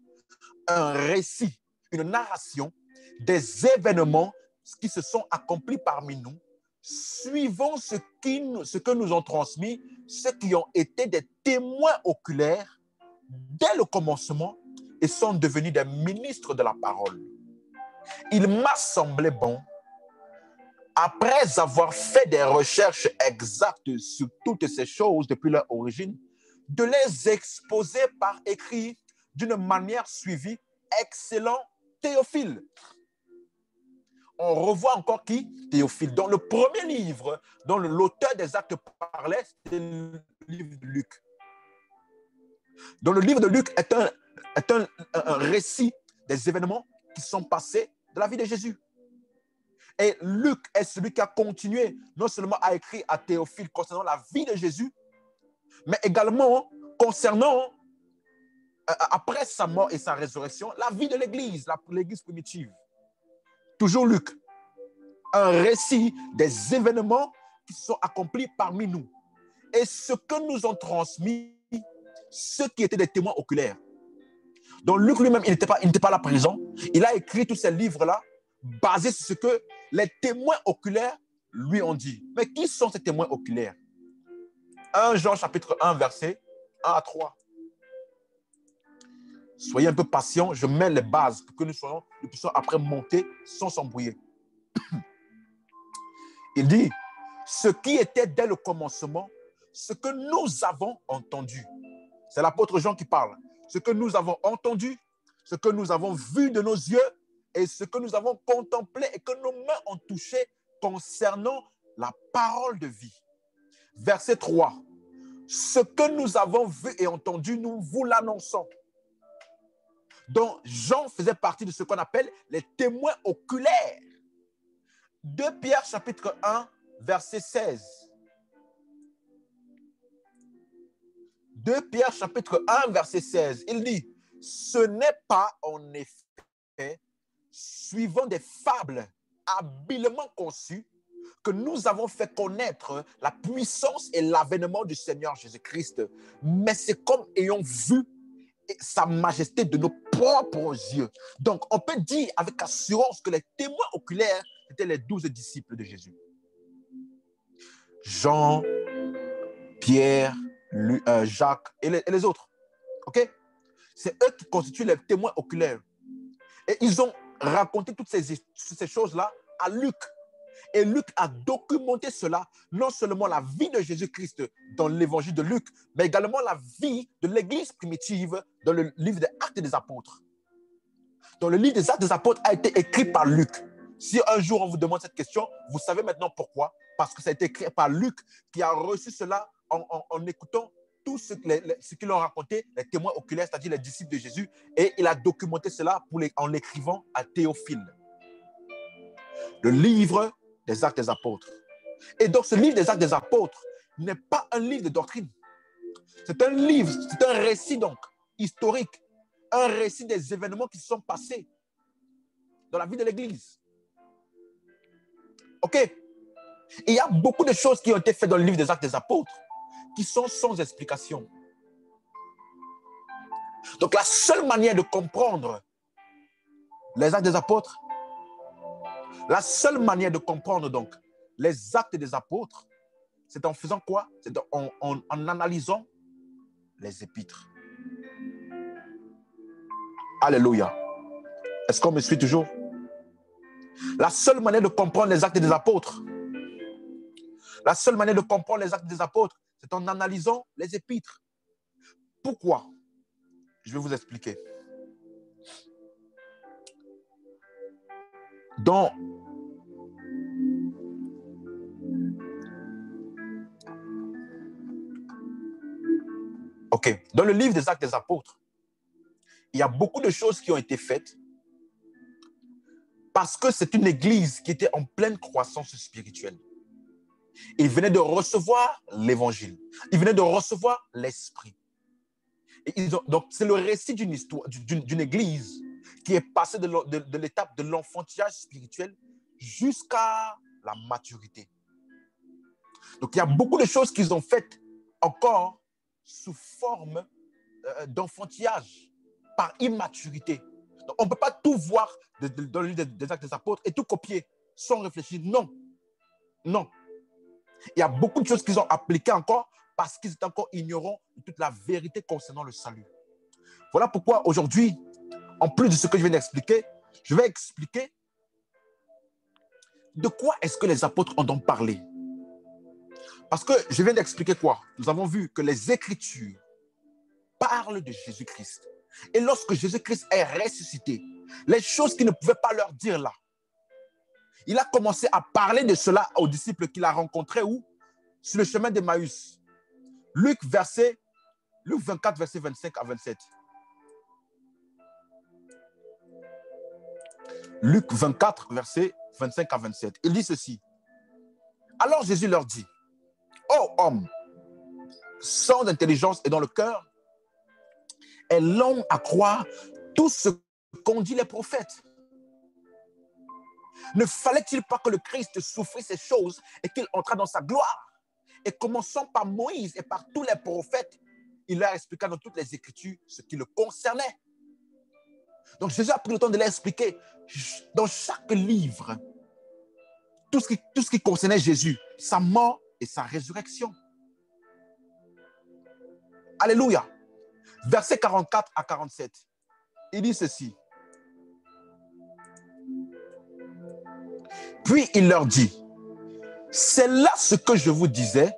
Un récit, une narration des événements qui se sont accomplis parmi nous, suivant ce que nous ont transmis ceux qui ont été des témoins oculaires dès le commencement et sont devenus des ministres de la parole. Il m'a semblé bon, après avoir fait des recherches exactes sur toutes ces choses depuis leur origine, de les exposer par écrit d'une manière suivie. Excellent Théophile. On revoit encore qui? Théophile. Dans le premier livre, dont l'auteur des Actes parlait, c'est le livre de Luc. Dans le livre de Luc est un récit des événements qui sont passés de la vie de Jésus. Et Luc est celui qui a continué non seulement à écrire à Théophile concernant la vie de Jésus, mais également concernant, après sa mort et sa résurrection, la vie de l'Église, l'Église primitive. Toujours Luc, un récit des événements qui sont accomplis parmi nous. Et ce que nous ont transmis ceux qui étaient des témoins oculaires. Donc Luc lui-même, il n'était pas là présent. Il a écrit tous ces livres-là basés sur ce que les témoins oculaires lui ont dit. Mais qui sont ces témoins oculaires? 1 Jean chapitre 1, verset 1 à 3. Soyez un peu patients, je mets les bases pour que nous puissions après monter sans s'embrouiller. Il dit, ce qui était dès le commencement, ce que nous avons entendu. C'est l'apôtre Jean qui parle. Ce que nous avons entendu, ce que nous avons vu de nos yeux et ce que nous avons contemplé et que nos mains ont touché concernant la parole de vie. Verset 3. Ce que nous avons vu et entendu, nous vous l'annonçons. Donc, Jean faisait partie de ce qu'on appelle les témoins oculaires. 2 Pierre chapitre 1, verset 16. 2 Pierre chapitre 1, verset 16. Il dit, ce n'est pas en effet suivant des fables habilement conçues que nous avons fait connaître la puissance et l'avènement du Seigneur Jésus-Christ, mais c'est comme ayant vu sa majesté de nos propres yeux. Donc, on peut dire avec assurance que les témoins oculaires étaient les 12 disciples de Jésus. Jean, Pierre, Jacques et les autres. OK? C'est eux qui constituent les témoins oculaires. Et ils ont raconté toutes ces choses-là à Luc. Et Luc a documenté cela, non seulement la vie de Jésus-Christ dans l'évangile de Luc, mais également la vie de l'Église primitive dans le livre des Actes des Apôtres. Donc le livre des Actes des Apôtres a été écrit par Luc. Si un jour on vous demande cette question, vous savez maintenant pourquoi. Parce que ça a été écrit par Luc qui a reçu cela en écoutant tout ce qu'ils ont raconté, les témoins oculaires, c'est-à-dire les disciples de Jésus, et il a documenté cela en l'écrivant à Théophile. le livre des Actes des Apôtres. Et donc, ce livre des Actes des Apôtres n'est pas un livre de doctrine. C'est un livre, c'est un récit donc historique, un récit des événements qui se sont passés dans la vie de l'Église. OK? Et il y a beaucoup de choses qui ont été faites dans le livre des Actes des Apôtres qui sont sans explication. Donc, la seule manière de comprendre les Actes des Apôtres, la seule manière de comprendre donc les Actes des Apôtres, c'est en faisant quoi? C'est en analysant les épîtres. Alléluia. Est-ce qu'on me suit toujours? La seule manière de comprendre les Actes des Apôtres, la seule manière de comprendre les Actes des Apôtres, c'est en analysant les épîtres. Pourquoi? Je vais vous expliquer. Dans le livre des Actes des Apôtres, il y a beaucoup de choses qui ont été faites parce que c'est une église qui était en pleine croissance spirituelle. Ils venaient de recevoir l'évangile. Ils venaient de recevoir l'esprit. Donc, c'est le récit d'une histoire, d'une église qui est passée de l'étape de l'enfantillage spirituel jusqu'à la maturité. Donc, il y a beaucoup de choses qu'ils ont faites encore sous forme d'enfantillage, par immaturité. Donc, on ne peut pas tout voir dans le livre des Actes des Apôtres et tout copier sans réfléchir. Non. Non. Il y a beaucoup de choses qu'ils ont appliquées encore parce qu'ils étaient encore ignorants de toute la vérité concernant le salut. Voilà pourquoi aujourd'hui, en plus de ce que je viens d'expliquer, je vais expliquer de quoi est-ce que les apôtres en ont parlé. Parce que je viens d'expliquer quoi? Nous avons vu que les Écritures parlent de Jésus-Christ. Et lorsque Jésus-Christ est ressuscité, les choses qu'il ne pouvait pas leur dire là, il a commencé à parler de cela aux disciples qu'il a rencontrés où? Sur le chemin d'Emmaüs. Luc 24, verset 25 à 27. Luc 24, verset 25 à 27. Il dit ceci. Alors Jésus leur dit, ô homme, sans intelligence et dans le cœur, est long à croire tout ce qu'ont dit les prophètes. Ne fallait-il pas que le Christ souffrisse ces choses et qu'il entrât dans sa gloire? Et commençant par Moïse et par tous les prophètes, il leur expliqua dans toutes les Écritures ce qui le concernait. Donc Jésus a pris le temps de leur expliquer dans chaque livre tout ce qui concernait Jésus, sa mort et sa résurrection. Alléluia. Versets 44 à 47. Il dit ceci. Puis il leur dit, c'est là ce que je vous disais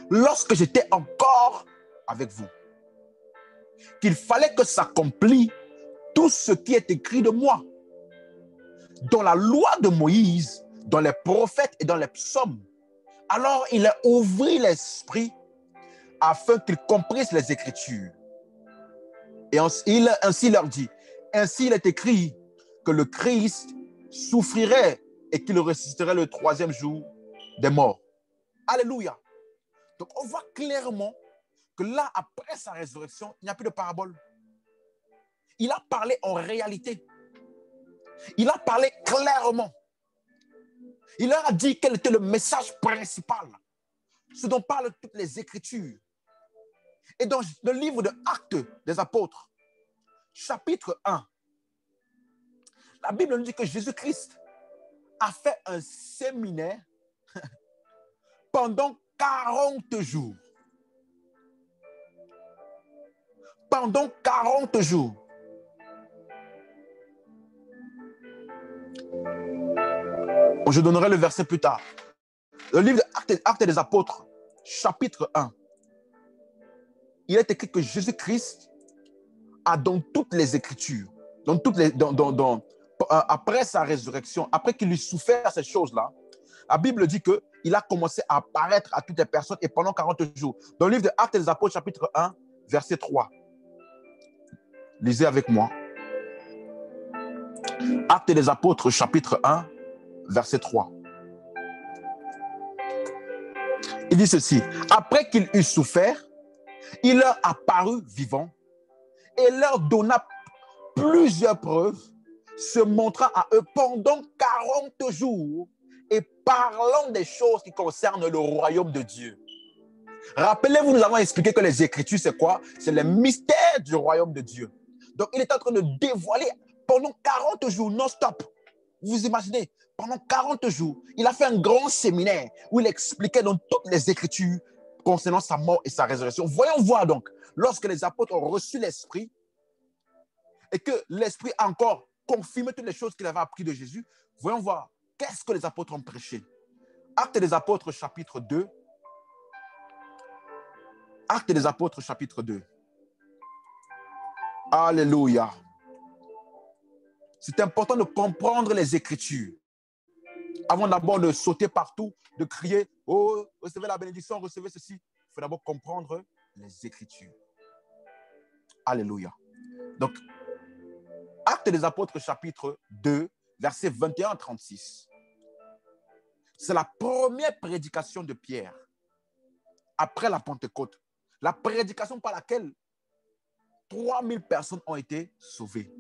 lorsque j'étais encore avec vous, qu'il fallait que s'accomplisse tout ce qui est écrit de moi, dans la loi de Moïse, dans les prophètes et dans les psaumes. Alors il a ouvert l'esprit afin qu'ils comprissent les Écritures. Et ainsi leur dit, ainsi il est écrit que le Christ souffrirait et qu'il ressusciterait le 3e jour des morts. Alléluia. Donc on voit clairement que là, après sa résurrection, il n'y a plus de parabole. Il a parlé en réalité. Il a parlé clairement. Il leur a dit quel était le message principal, ce dont parlent toutes les Écritures. Et dans le livre de Actes des Apôtres, chapitre 1, la Bible nous dit que Jésus-Christ a fait un séminaire pendant 40 jours. Pendant 40 jours. Je donnerai le verset plus tard. Le livre de Actes des Apôtres, chapitre 1. Il est écrit que Jésus-Christ a dans toutes les Écritures, après sa résurrection, après qu'il lui souffert ces choses-là, la Bible dit qu'il a commencé à apparaître à toutes les personnes et pendant 40 jours. Dans le livre de Actes des Apôtres, chapitre 1, verset 3. Lisez avec moi. Actes des Apôtres, chapitre 1, verset 3. Il dit ceci. Après qu'il eut souffert, il leur apparut vivant et leur donna plusieurs preuves, se montrant à eux pendant 40 jours et parlant des choses qui concernent le royaume de Dieu. Rappelez-vous, nous avons expliqué que les Écritures, c'est quoi? C'est le mystère du royaume de Dieu. Donc, il est en train de dévoiler pendant 40 jours non-stop. Vous imaginez, pendant 40 jours, il a fait un grand séminaire où il expliquait dans toutes les Écritures concernant sa mort et sa résurrection. Voyons voir donc, lorsque les apôtres ont reçu l'Esprit et que l'Esprit a encore confirmé toutes les choses qu'il avait apprises de Jésus, voyons voir qu'est-ce que les apôtres ont prêché. Actes des apôtres, chapitre 2. Actes des apôtres, chapitre 2. Alléluia. C'est important de comprendre les Écritures. Avant d'abord de sauter partout, de crier, oh, recevez la bénédiction, recevez ceci. Il faut d'abord comprendre les Écritures. Alléluia. Donc, Actes des apôtres, chapitre 2, versets 21 à 36. C'est la première prédication de Pierre après la Pentecôte. La prédication par laquelle 3000 personnes ont été sauvées.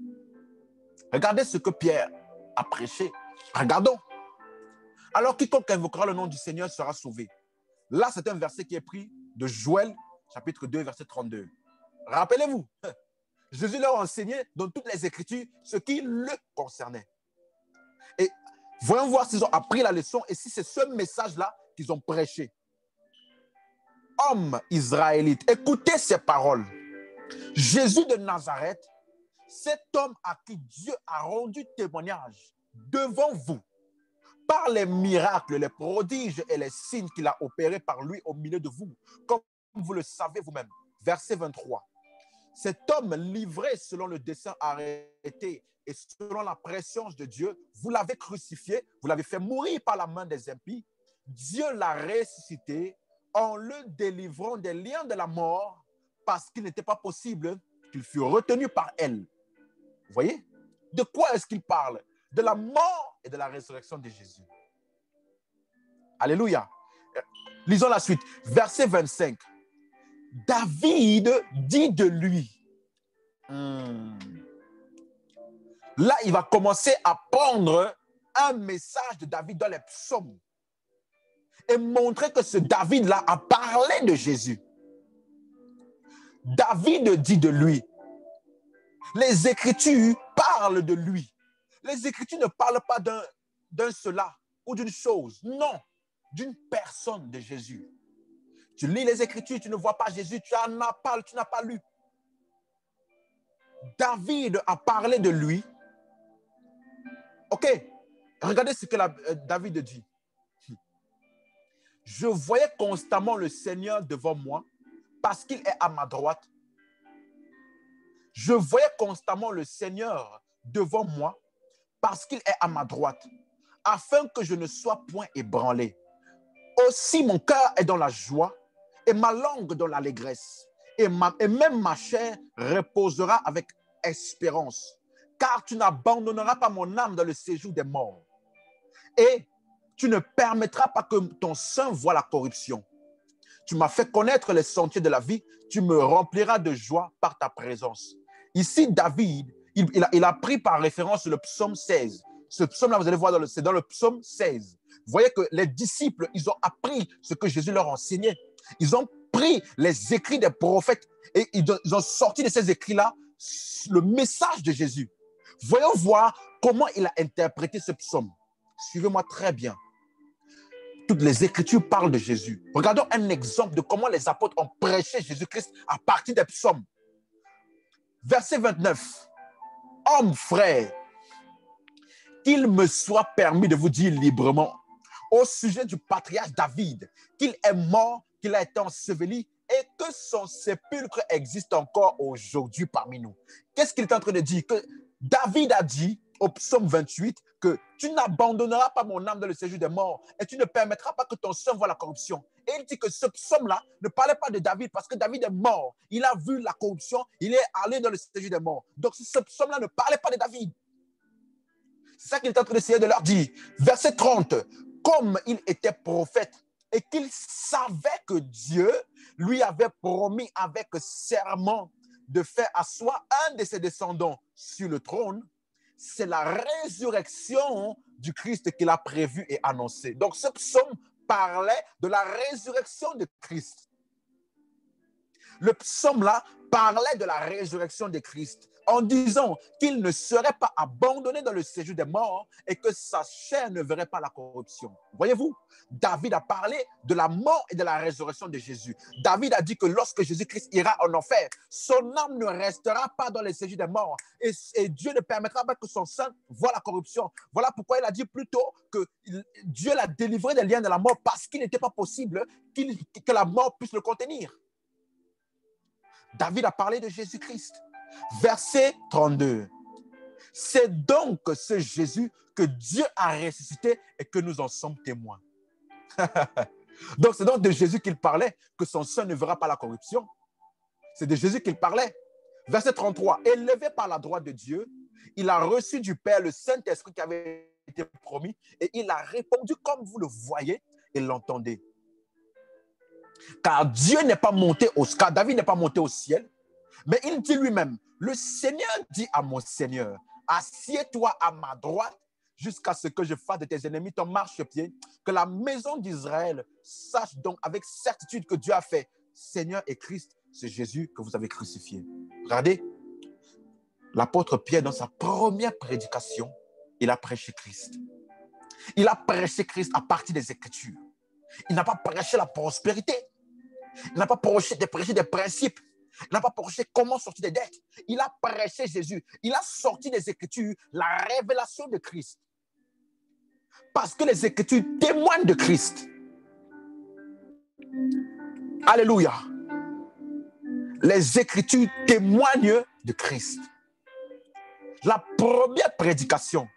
Regardez ce que Pierre a prêché. Regardons. Alors, quiconque invoquera le nom du Seigneur sera sauvé. Là, c'est un verset qui est pris de Joël, chapitre 2, verset 32. Rappelez-vous, Jésus leur a enseigné dans toutes les Écritures ce qui le concernait. Et voyons voir s'ils ont appris la leçon et si c'est ce message-là qu'ils ont prêché. Hommes israélites, écoutez ces paroles. Jésus de Nazareth, cet homme à qui Dieu a rendu témoignage devant vous, par les miracles, les prodiges et les signes qu'il a opérés par lui au milieu de vous, comme vous le savez vous-même. Verset 23. Cet homme livré selon le dessein arrêté et selon la préscience de Dieu, vous l'avez crucifié, vous l'avez fait mourir par la main des impies. Dieu l'a ressuscité en le délivrant des liens de la mort parce qu'il n'était pas possible qu'il fût retenu par elle. Vous voyez? De quoi est-ce qu'il parle? De la mort et de la résurrection de Jésus. Alléluia. Lisons la suite. Verset 25. David dit de lui. Là, il va commencer à prendre un message de David dans les psaumes et montrer que ce David-là a parlé de Jésus. David dit de lui. Les Écritures parlent de lui. Les Écritures ne parlent pas d'un cela ou d'une chose. Non, d'une personne de Jésus. Tu lis les Écritures, tu ne vois pas Jésus, tu n'as pas lu. David a parlé de lui. Ok, regardez ce que David dit. Je voyais constamment le Seigneur devant moi parce qu'il est à ma droite. Je voyais constamment le Seigneur devant moi parce qu'il est à ma droite, afin que je ne sois point ébranlé. Aussi mon cœur est dans la joie et ma langue dans l'allégresse. Et même ma chair reposera avec espérance, car tu n'abandonneras pas mon âme dans le séjour des morts. Et tu ne permettras pas que ton sein voie la corruption. Tu m'as fait connaître les sentiers de la vie, tu me rempliras de joie par ta présence. Ici, David, il a pris par référence le psaume 16. Ce psaume-là, vous allez voir, c'est dans le psaume 16. Vous voyez que les disciples, ils ont appris ce que Jésus leur enseignait. Ils ont pris les écrits des prophètes et ils ont sorti de ces écrits-là le message de Jésus. Voyons voir comment il a interprété ce psaume. Suivez-moi très bien. Toutes les Écritures parlent de Jésus. Regardons un exemple de comment les apôtres ont prêché Jésus-Christ à partir des psaumes. Verset 29. Hommes, frères, qu'il me soit permis de vous dire librement au sujet du patriarche David, qu'il est mort, qu'il a été enseveli et que son sépulcre existe encore aujourd'hui parmi nous. Qu'est-ce qu'il est en train de dire? Que David a dit au psaume 28 que tu n'abandonneras pas mon âme dans le séjour des morts et tu ne permettras pas que ton sang voie la corruption. Et il dit que ce psaume-là ne parlait pas de David parce que David est mort. Il a vu la corruption, il est allé dans le séjour des morts. Donc ce psaume-là ne parlait pas de David. C'est ça qu'il est en train d'essayer de leur dire. Verset 30. Comme il était prophète et qu'il savait que Dieu lui avait promis avec serment de faire asseoir un de ses descendants sur le trône, c'est la résurrection du Christ qu'il a prévu et annoncé. Donc ce psaume parlait de la résurrection de Christ. Le psaume-là parlait de la résurrection de Christ en disant qu'il ne serait pas abandonné dans le séjour des morts et que sa chair ne verrait pas la corruption. Voyez-vous, David a parlé de la mort et de la résurrection de Jésus. David a dit que lorsque Jésus-Christ ira en enfer, son âme ne restera pas dans le séjour des morts et Dieu ne permettra pas que son sang voie la corruption. Voilà pourquoi il a dit plutôt que Dieu l'a délivré des liens de la mort parce qu'il n'était pas possible que la mort puisse le contenir. David a parlé de Jésus-Christ. Verset 32. C'est donc ce Jésus que Dieu a ressuscité et que nous en sommes témoins. Donc c'est donc de Jésus qu'il parlait, que son sang ne verra pas la corruption. C'est de Jésus qu'il parlait. Verset 33. Élevé par la droite de Dieu, il a reçu du Père le Saint-Esprit qui avait été promis et il a répondu comme vous le voyez et l'entendez. Car Dieu n'est pas monté car David n'est pas monté au ciel, mais il dit lui-même, le Seigneur dit à mon Seigneur, assieds-toi à ma droite jusqu'à ce que je fasse de tes ennemis ton marchepied, que la maison d'Israël sache donc avec certitude que Dieu a fait Seigneur et Christ, c'est Jésus que vous avez crucifié. Regardez, l'apôtre Pierre, dans sa première prédication, il a prêché Christ. Il a prêché Christ à partir des Écritures. Il n'a pas prêché la prospérité. Il n'a pas prêché des principes. Il n'a pas prêché comment sortir des dettes. Il a prêché Jésus. Il a sorti des Écritures la révélation de Christ. Parce que les Écritures témoignent de Christ. Alléluia. Les Écritures témoignent de Christ. La première prédication,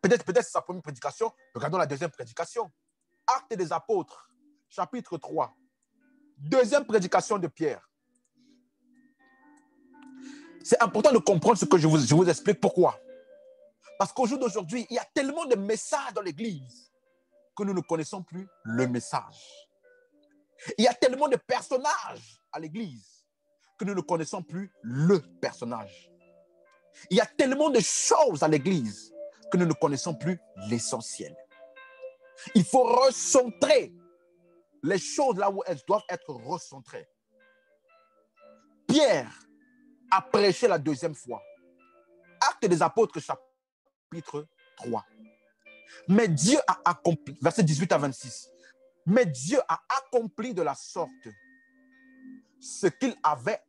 peut-être c'est sa première prédication, regardons la deuxième prédication. Actes des Apôtres, chapitre 3. Deuxième prédication de Pierre. C'est important de comprendre ce que je vous explique. Pourquoi? Parce qu'au jour d'aujourd'hui, il y a tellement de messages dans l'Église que nous ne connaissons plus le message. Il y a tellement de personnages à l'Église que nous ne connaissons plus le personnage. Il y a tellement de choses à l'Église que nous ne connaissons plus l'essentiel. Il faut recentrer les choses là où elles doivent être recentrées. Pierre a prêché la deuxième fois. Actes des Apôtres, chapitre 3. Mais Dieu a accompli, verset 18 à 26, mais Dieu a accompli de la sorte ce qu'il avait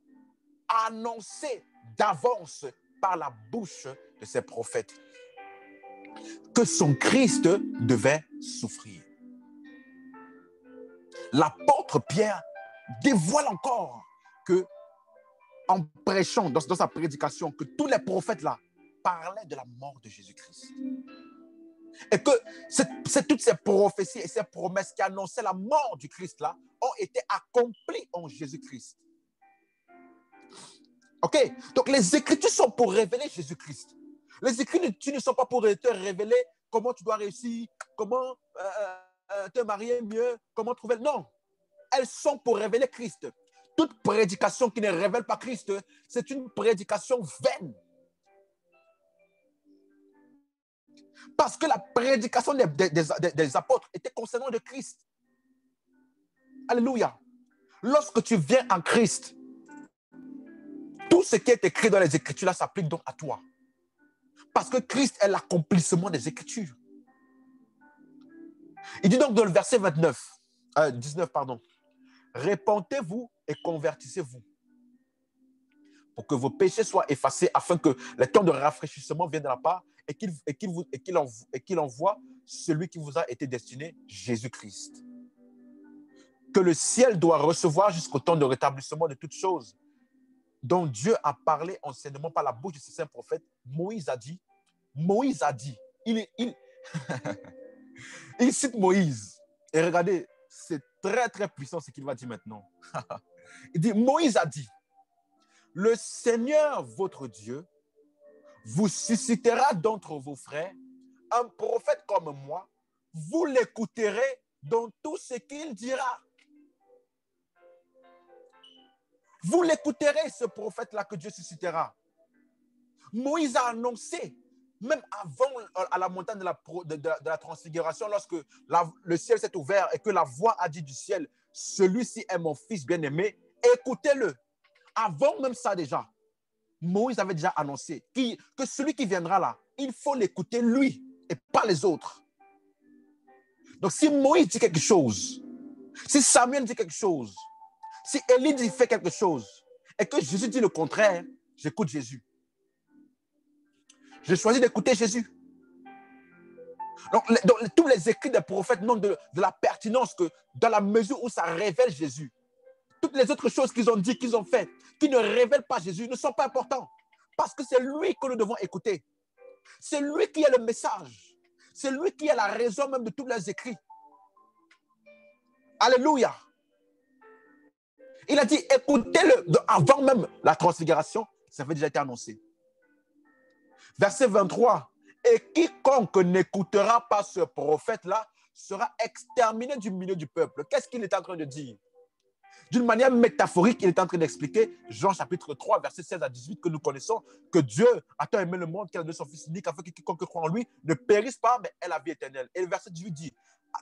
annoncé d'avance par la bouche de ses prophètes, que son Christ devait souffrir. L'apôtre Pierre dévoile encore que, en prêchant dans sa prédication, que tous les prophètes là parlaient de la mort de Jésus-Christ. Et que c'est toutes ces prophéties et ces promesses qui annonçaient la mort du Christ là ont été accomplies en Jésus-Christ. Ok? Donc les Écritures sont pour révéler Jésus-Christ. Les Écritures ne sont pas pour te révéler comment tu dois réussir, comment te marier mieux, comment trouver... Non, elles sont pour révéler Christ. Toute prédication qui ne révèle pas Christ, c'est une prédication vaine. Parce que la prédication des apôtres était concernant de Christ. Alléluia. Lorsque tu viens en Christ, tout ce qui est écrit dans les Écritures là s'applique donc à toi. Parce que Christ est l'accomplissement des Écritures. Il dit donc dans le verset 19, répentez-vous et convertissez-vous pour que vos péchés soient effacés afin que le temps de rafraîchissement vienne de la part et qu'il envoie celui qui vous a été destiné, Jésus-Christ. Que le ciel doit recevoir jusqu'au temps de rétablissement de toutes choses dont Dieu a parlé anciennement par la bouche de ses saints prophètes. Moïse a dit, il cite Moïse. Et regardez, c'est très très puissant ce qu'il va dire maintenant. Il dit, Moïse a dit, le Seigneur votre Dieu vous suscitera d'entre vos frères un prophète comme moi, vous l'écouterez dans tout ce qu'il dira. Vous l'écouterez, ce prophète-là que Dieu suscitera. Moïse a annoncé, même avant à la montagne de la transfiguration, lorsque le ciel s'est ouvert et que la voix a dit du ciel, celui-ci est mon fils bien-aimé, écoutez-le. Avant même ça déjà, Moïse avait déjà annoncé que celui qui viendra là, il faut l'écouter lui et pas les autres. Donc si Moïse dit quelque chose, si Samuel dit quelque chose, si Élie fait quelque chose et que Jésus dit le contraire, j'écoute Jésus. J'ai choisi d'écouter Jésus. Donc, tous les écrits des prophètes n'ont de la pertinence que dans la mesure où ça révèle Jésus. Toutes les autres choses qu'ils ont dit, qu'ils ont fait, qui ne révèlent pas Jésus, ne sont pas importantes. Parce que c'est lui que nous devons écouter. C'est lui qui est le message. C'est lui qui est la raison même de tous les écrits. Alléluia. Il a dit, écoutez-le avant même la transfiguration, ça avait déjà été annoncé. Verset 23. Et quiconque n'écoutera pas ce prophète-là sera exterminé du milieu du peuple. Qu'est-ce qu'il est en train de dire? D'une manière métaphorique, il est en train d'expliquer, Jean chapitre 3, verset 16 à 18, que nous connaissons, que Dieu a tant aimé le monde qu'il a donné son Fils unique, afin que quiconque croit en lui ne périsse pas, mais ait la vie éternelle. Et le verset 18 dit,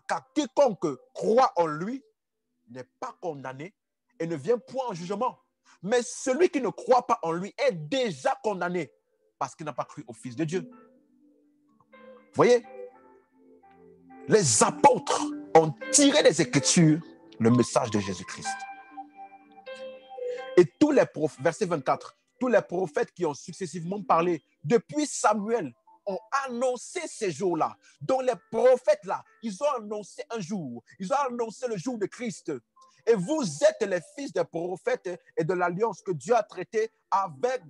car quiconque croit en lui n'est pas condamné et ne vient point en jugement. Mais celui qui ne croit pas en lui est déjà condamné parce qu'il n'a pas cru au Fils de Dieu. Vous voyez, les apôtres ont tiré des Écritures le message de Jésus-Christ. Et tous les prophètes, verset 24, tous les prophètes qui ont successivement parlé depuis Samuel ont annoncé ces jours-là. Donc les prophètes-là, ils ont annoncé un jour, ils ont annoncé le jour de Christ. Et vous êtes les fils des prophètes et de l'alliance que Dieu a traité avec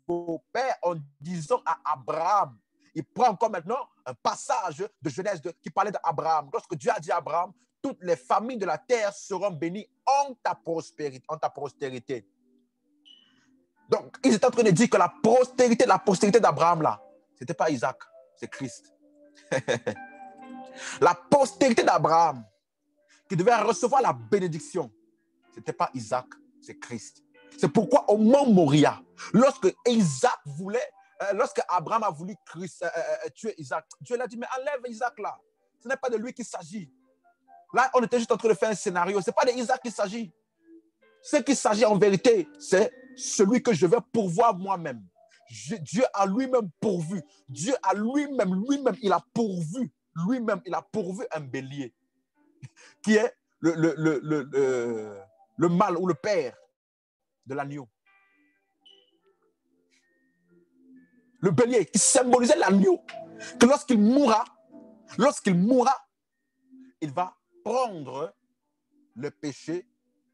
vos pères en disant à Abraham. Il prend encore maintenant un passage de Genèse qui parlait d'Abraham. Lorsque Dieu a dit à Abraham, toutes les familles de la terre seront bénies en ta postérité. Donc, ils étaient en train de dire que la postérité d'Abraham, là, ce n'était pas Isaac, c'est Christ. La postérité d'Abraham, qui devait recevoir la bénédiction, ce n'était pas Isaac, c'est Christ. C'est pourquoi au mont Moria, lorsque Abraham a voulu tuer Isaac, Dieu l'a dit, mais enlève Isaac là. Ce n'est pas de lui qu'il s'agit. Là, on était juste en train de faire un scénario. Ce n'est pas d'Isaac qu'il s'agit. Ce qu'il s'agit en vérité, c'est celui que je vais pourvoir moi-même. Dieu a lui-même pourvu. Dieu a lui-même, il a pourvu. Lui-même, il a pourvu un bélier qui est le mâle ou le père de l'agneau. Le bélier qui symbolisait l'agneau. Que lorsqu'il mourra, il va prendre le péché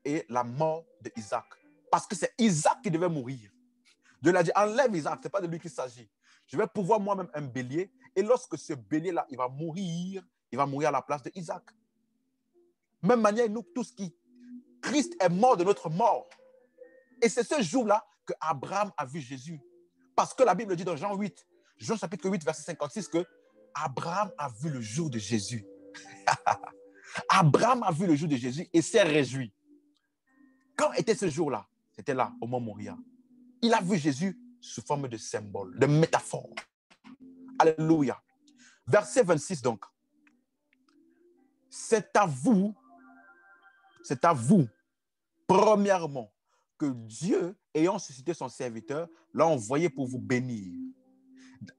et la mort d'Isaac. Parce que c'est Isaac qui devait mourir. Dieu l'a dit, enlève Isaac, ce n'est pas de lui qu'il s'agit. Je vais pouvoir moi-même un bélier. Et lorsque ce bélier-là, il va mourir à la place d'Isaac. Même manière, nous tous Christ est mort de notre mort. Et c'est ce jour-là que Abraham a vu Jésus. Parce que la Bible dit dans Jean chapitre 8, verset 56, que Abraham a vu le jour de Jésus. Abraham a vu le jour de Jésus et s'est réjoui. Quand était ce jour-là? C'était là, au mont Moria. Il a vu Jésus sous forme de symbole, de métaphore. Alléluia. Verset 26 donc. C'est à vous, premièrement, que Dieu, ayant suscité son serviteur, l'a envoyé pour vous bénir,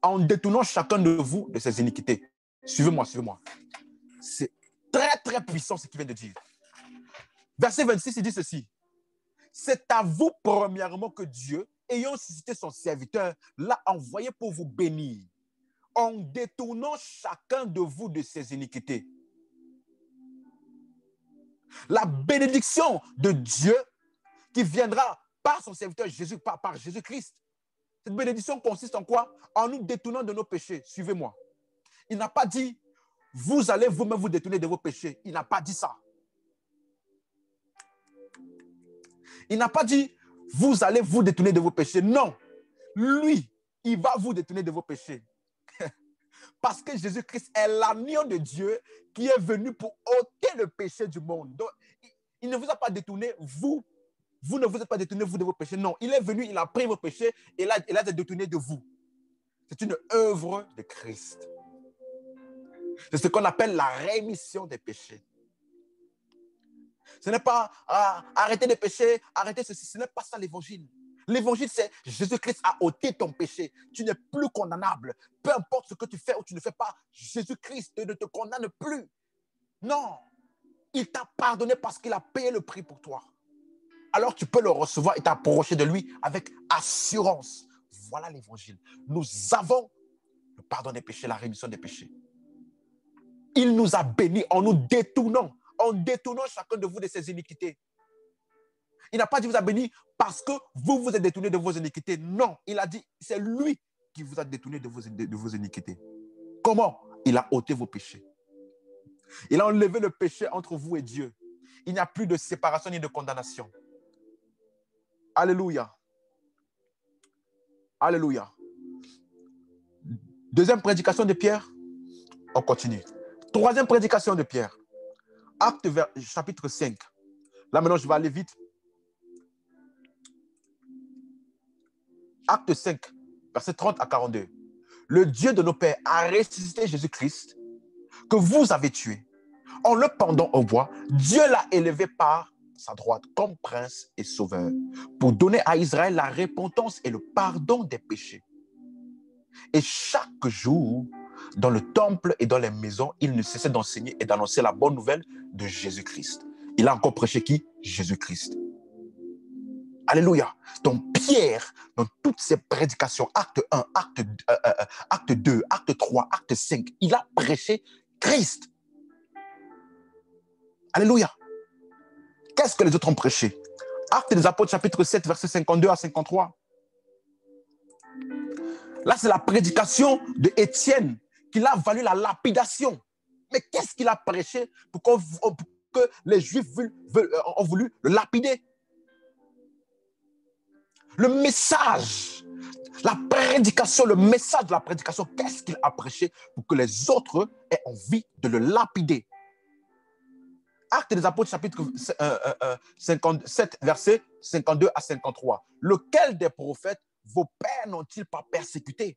en détournant chacun de vous de ses iniquités. Suivez-moi. C'est très, très puissant ce qu'il vient de dire. Verset 26, il dit ceci. C'est à vous, premièrement, que Dieu, ayant suscité son serviteur, l'a envoyé pour vous bénir, en détournant chacun de vous de ses iniquités. La bénédiction de Dieu qui viendra par son serviteur Jésus, par Jésus-Christ. Cette bénédiction consiste en quoi? En nous détournant de nos péchés. Suivez-moi. Il n'a pas dit, vous allez vous-même vous détourner de vos péchés. Il n'a pas dit ça. Il n'a pas dit, vous allez vous détourner de vos péchés. Non. Lui, il va vous détourner de vos péchés. Parce que Jésus-Christ est l'agneau de Dieu qui est venu pour ôter le péché du monde. Donc, il ne vous a pas détourné, vous ne vous êtes pas détourné, vous, de vos péchés. Non, il est venu, il a pris vos péchés et là, il a détourné de vous. C'est une œuvre de Christ. C'est ce qu'on appelle la rémission des péchés. Ce n'est pas arrêter de pécher, arrêter ceci. Ce n'est pas ça l'évangile. L'évangile, c'est Jésus-Christ a ôté ton péché. Tu n'es plus condamnable. Peu importe ce que tu fais ou tu ne fais pas, Jésus-Christ ne te condamne plus. Non. Il t'a pardonné parce qu'il a payé le prix pour toi. Alors tu peux le recevoir et t'approcher de lui avec assurance. Voilà l'évangile. Nous avons le pardon des péchés, la rémission des péchés. Il nous a bénis en nous détournant, chacun de vous de ses iniquités. Il n'a pas dit vous a béni parce que vous vous êtes détourné de vos iniquités. Non, il a dit c'est lui qui vous a détourné de vos iniquités. Comment? Il a ôté vos péchés. Il a enlevé le péché entre vous et Dieu. Il n'y a plus de séparation ni de condamnation. Alléluia. Alléluia. Deuxième prédication de Pierre. On continue. Troisième prédication de Pierre. Acte chapitre 5. Là maintenant, je vais aller vite. Acte 5, versets 30 à 42. Le Dieu de nos pères a ressuscité Jésus-Christ que vous avez tué. En le pendant au bois, Dieu l'a élevé par sa droite comme prince et sauveur pour donner à Israël la repentance et le pardon des péchés. Et chaque jour, dans le temple et dans les maisons, il ne cessait d'enseigner et d'annoncer la bonne nouvelle de Jésus-Christ. Il a encore prêché qui? Jésus-Christ. Alléluia. Donc Pierre, dans toutes ses prédications, acte 1, acte 2, acte 3, acte 5, il a prêché Christ. Alléluia. Qu'est-ce que les autres ont prêché? Acte des Apôtres, chapitre 7, versets 52 à 53. Là, c'est la prédication de Étienne qui l'a valu la lapidation. Mais qu'est-ce qu'il a prêché pour que les Juifs ont voulu le lapider? Le message, la prédication, le message de la prédication, qu'est-ce qu'il a prêché pour que les autres aient envie de le lapider? Acte des Apôtres, chapitre 57, versets 52 à 53. Lequel des prophètes vos pères n'ont-ils pas persécuté?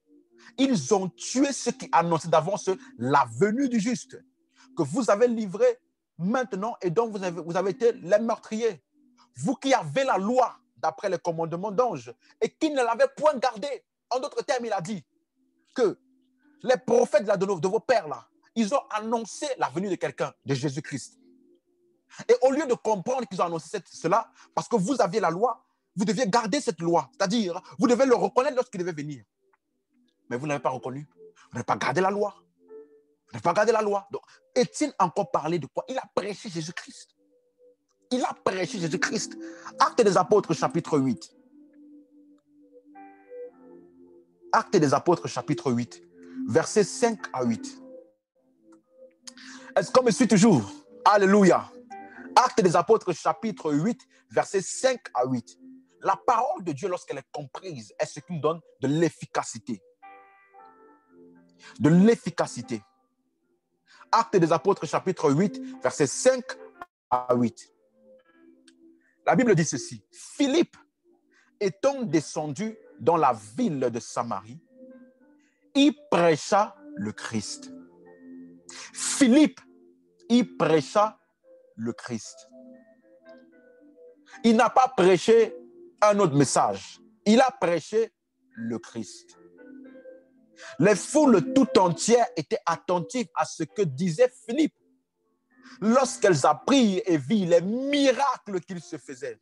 Ils ont tué ceux qui annonçaient d'avance la venue du juste, que vous avez livré maintenant et dont vous avez été les meurtriers. Vous qui avez la loi d'après les commandements d'anges et qui ne l'avez point gardée. En d'autres termes, il a dit que les prophètes de vos pères, là, ils ont annoncé la venue de quelqu'un, de Jésus-Christ. Et au lieu de comprendre qu'ils ont annoncé cela, parce que vous aviez la loi, vous deviez garder cette loi. C'est-à-dire, vous devez le reconnaître lorsqu'il devait venir. Mais vous n'avez pas reconnu. Vous n'avez pas gardé la loi. Vous n'avez pas gardé la loi. Donc, est-il encore parlé de quoi? Il a prêché Jésus-Christ. Il a prêché Jésus-Christ. Acte des Apôtres, chapitre 8. Acte des Apôtres, chapitre 8, versets 5 à 8. Est-ce qu'on me suit toujours? Alléluia. Acte des Apôtres, chapitre 8, versets 5 à 8. La parole de Dieu, lorsqu'elle est comprise, est ce qui nous donne de l'efficacité. De l'efficacité. Acte des Apôtres, chapitre 8, versets 5 à 8. La Bible dit ceci. Philippe, étant descendu dans la ville de Samarie, il prêcha le Christ. Philippe, il prêcha le Christ. Il n'a pas prêché un autre message. Il a prêché le Christ. Les foules tout entières étaient attentives à ce que disait Philippe lorsqu'elles apprirent et virent les miracles qu'il se faisait.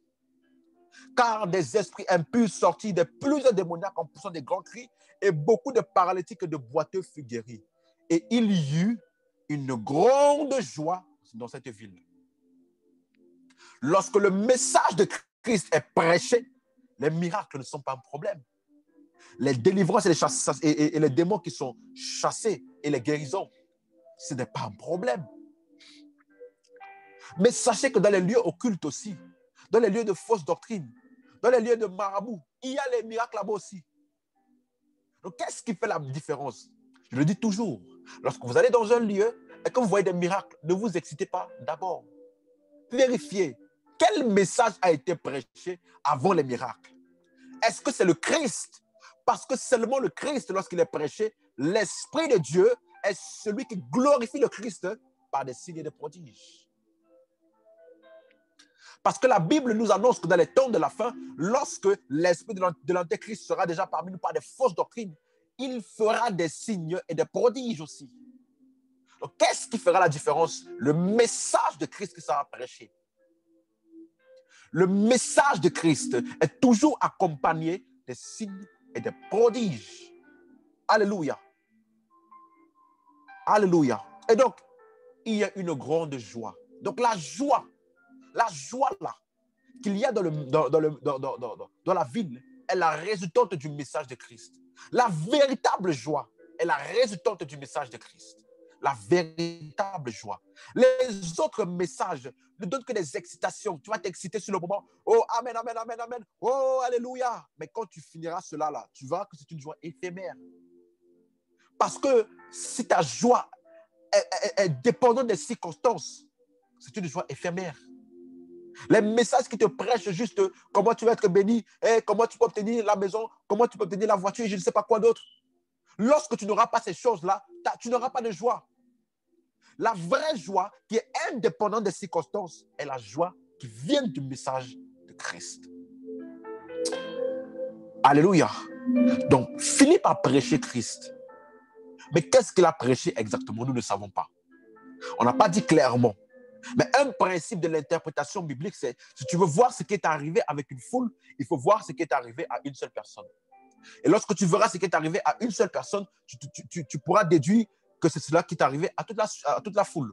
Car des esprits impurs sortis de plusieurs démoniaques en poussant des grands cris et beaucoup de paralytiques et de boiteux furent guéris. Et il y eut une grande joie dans cette ville. Lorsque le message de Christ est prêché, les miracles ne sont pas un problème. Les délivrances et les démons qui sont chassés et les guérisons, ce n'est pas un problème. Mais sachez que dans les lieux occultes aussi, dans les lieux de fausses doctrines, dans les lieux de marabouts, il y a les miracles là-bas aussi. Donc, qu'est-ce qui fait la différence? Je le dis toujours, lorsque vous allez dans un lieu et que vous voyez des miracles, ne vous excitez pas d'abord. Vérifiez quel message a été prêché avant les miracles. Est-ce que c'est le Christ? Parce que seulement le Christ, lorsqu'il est prêché, l'Esprit de Dieu est celui qui glorifie le Christ par des signes et des prodiges. Parce que la Bible nous annonce que dans les temps de la fin, lorsque l'esprit de l'Antéchrist sera déjà parmi nous par des fausses doctrines, il fera des signes et des prodiges aussi. Donc, qu'est-ce qui fera la différence? Le message de Christ qui sera prêché. Le message de Christ est toujours accompagné des signes et des prodiges. Alléluia. Alléluia. Et donc, il y a une grande joie. Donc, la joie là qu'il y a dans la ville est la résultante du message de Christ. La véritable joie est la résultante du message de Christ. La véritable joie. Les autres messages ne donnent que des excitations. Tu vas t'exciter sur le moment. Oh, amen, amen, amen, amen. Oh, alléluia. Mais quand tu finiras cela là, tu verras que c'est une joie éphémère. Parce que si ta joie est dépendante des circonstances, c'est une joie éphémère. Les messages qui te prêchent juste comment tu vas être béni, comment tu peux obtenir la maison, comment tu peux obtenir la voiture, je ne sais pas quoi d'autre. Lorsque tu n'auras pas ces choses-là, tu n'auras pas de joie. La vraie joie qui est indépendante des circonstances est la joie qui vient du message de Christ. Alléluia. Donc, Philippe a prêché Christ. Mais qu'est-ce qu'il a prêché exactement? Nous ne savons pas. On n'a pas dit clairement. Mais un principe de l'interprétation biblique, c'est si tu veux voir ce qui est arrivé avec une foule, il faut voir ce qui est arrivé à une seule personne. Et lorsque tu verras ce qui est arrivé à une seule personne, tu pourras déduire que c'est cela qui est arrivé à toute la foule.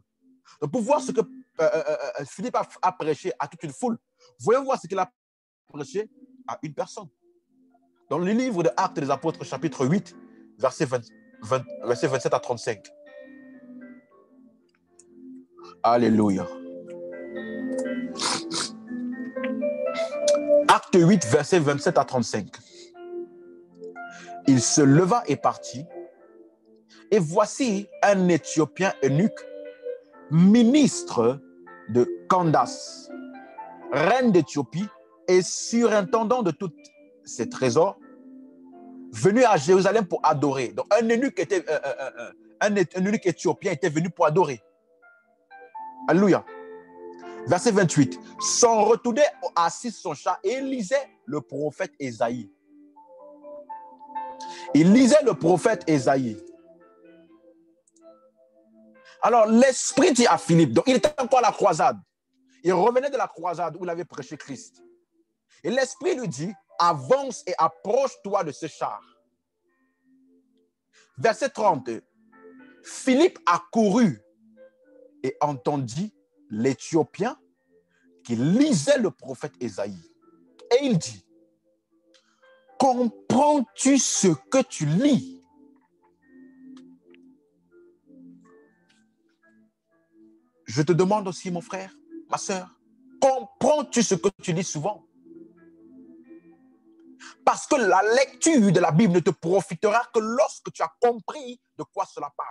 Donc, pour voir ce que Philippe a prêché à toute une foule, voyons voir ce qu'il a prêché à une personne. Dans le livre de Actes des Apôtres, chapitre 8, verset 27 à 35. Alléluia. Acte 8, verset 27 à 35. Il se leva et partit. Et voici un Éthiopien eunuque, ministre de Candace, reine d'Éthiopie et surintendant de tous ses trésors, venu à Jérusalem pour adorer. Donc un eunuque éthiopien était venu pour adorer. Alléluia. Verset 28. S'en retournait assis son chat et il lisait le prophète Ésaïe. Il lisait le prophète Ésaïe. Alors, l'Esprit dit à Philippe, donc il était encore à la croisade. Il revenait de la croisade où il avait prêché Christ. Et l'Esprit lui dit, avance et approche-toi de ce char. Verset 30. Philippe accourut et entendit l'Éthiopien qui lisait le prophète Ésaïe. Et il dit, comprends-tu ce que tu lis? Je te demande aussi, mon frère, ma soeur, comprends-tu ce que tu lis souvent? Parce que la lecture de la Bible ne te profitera que lorsque tu as compris de quoi cela parle.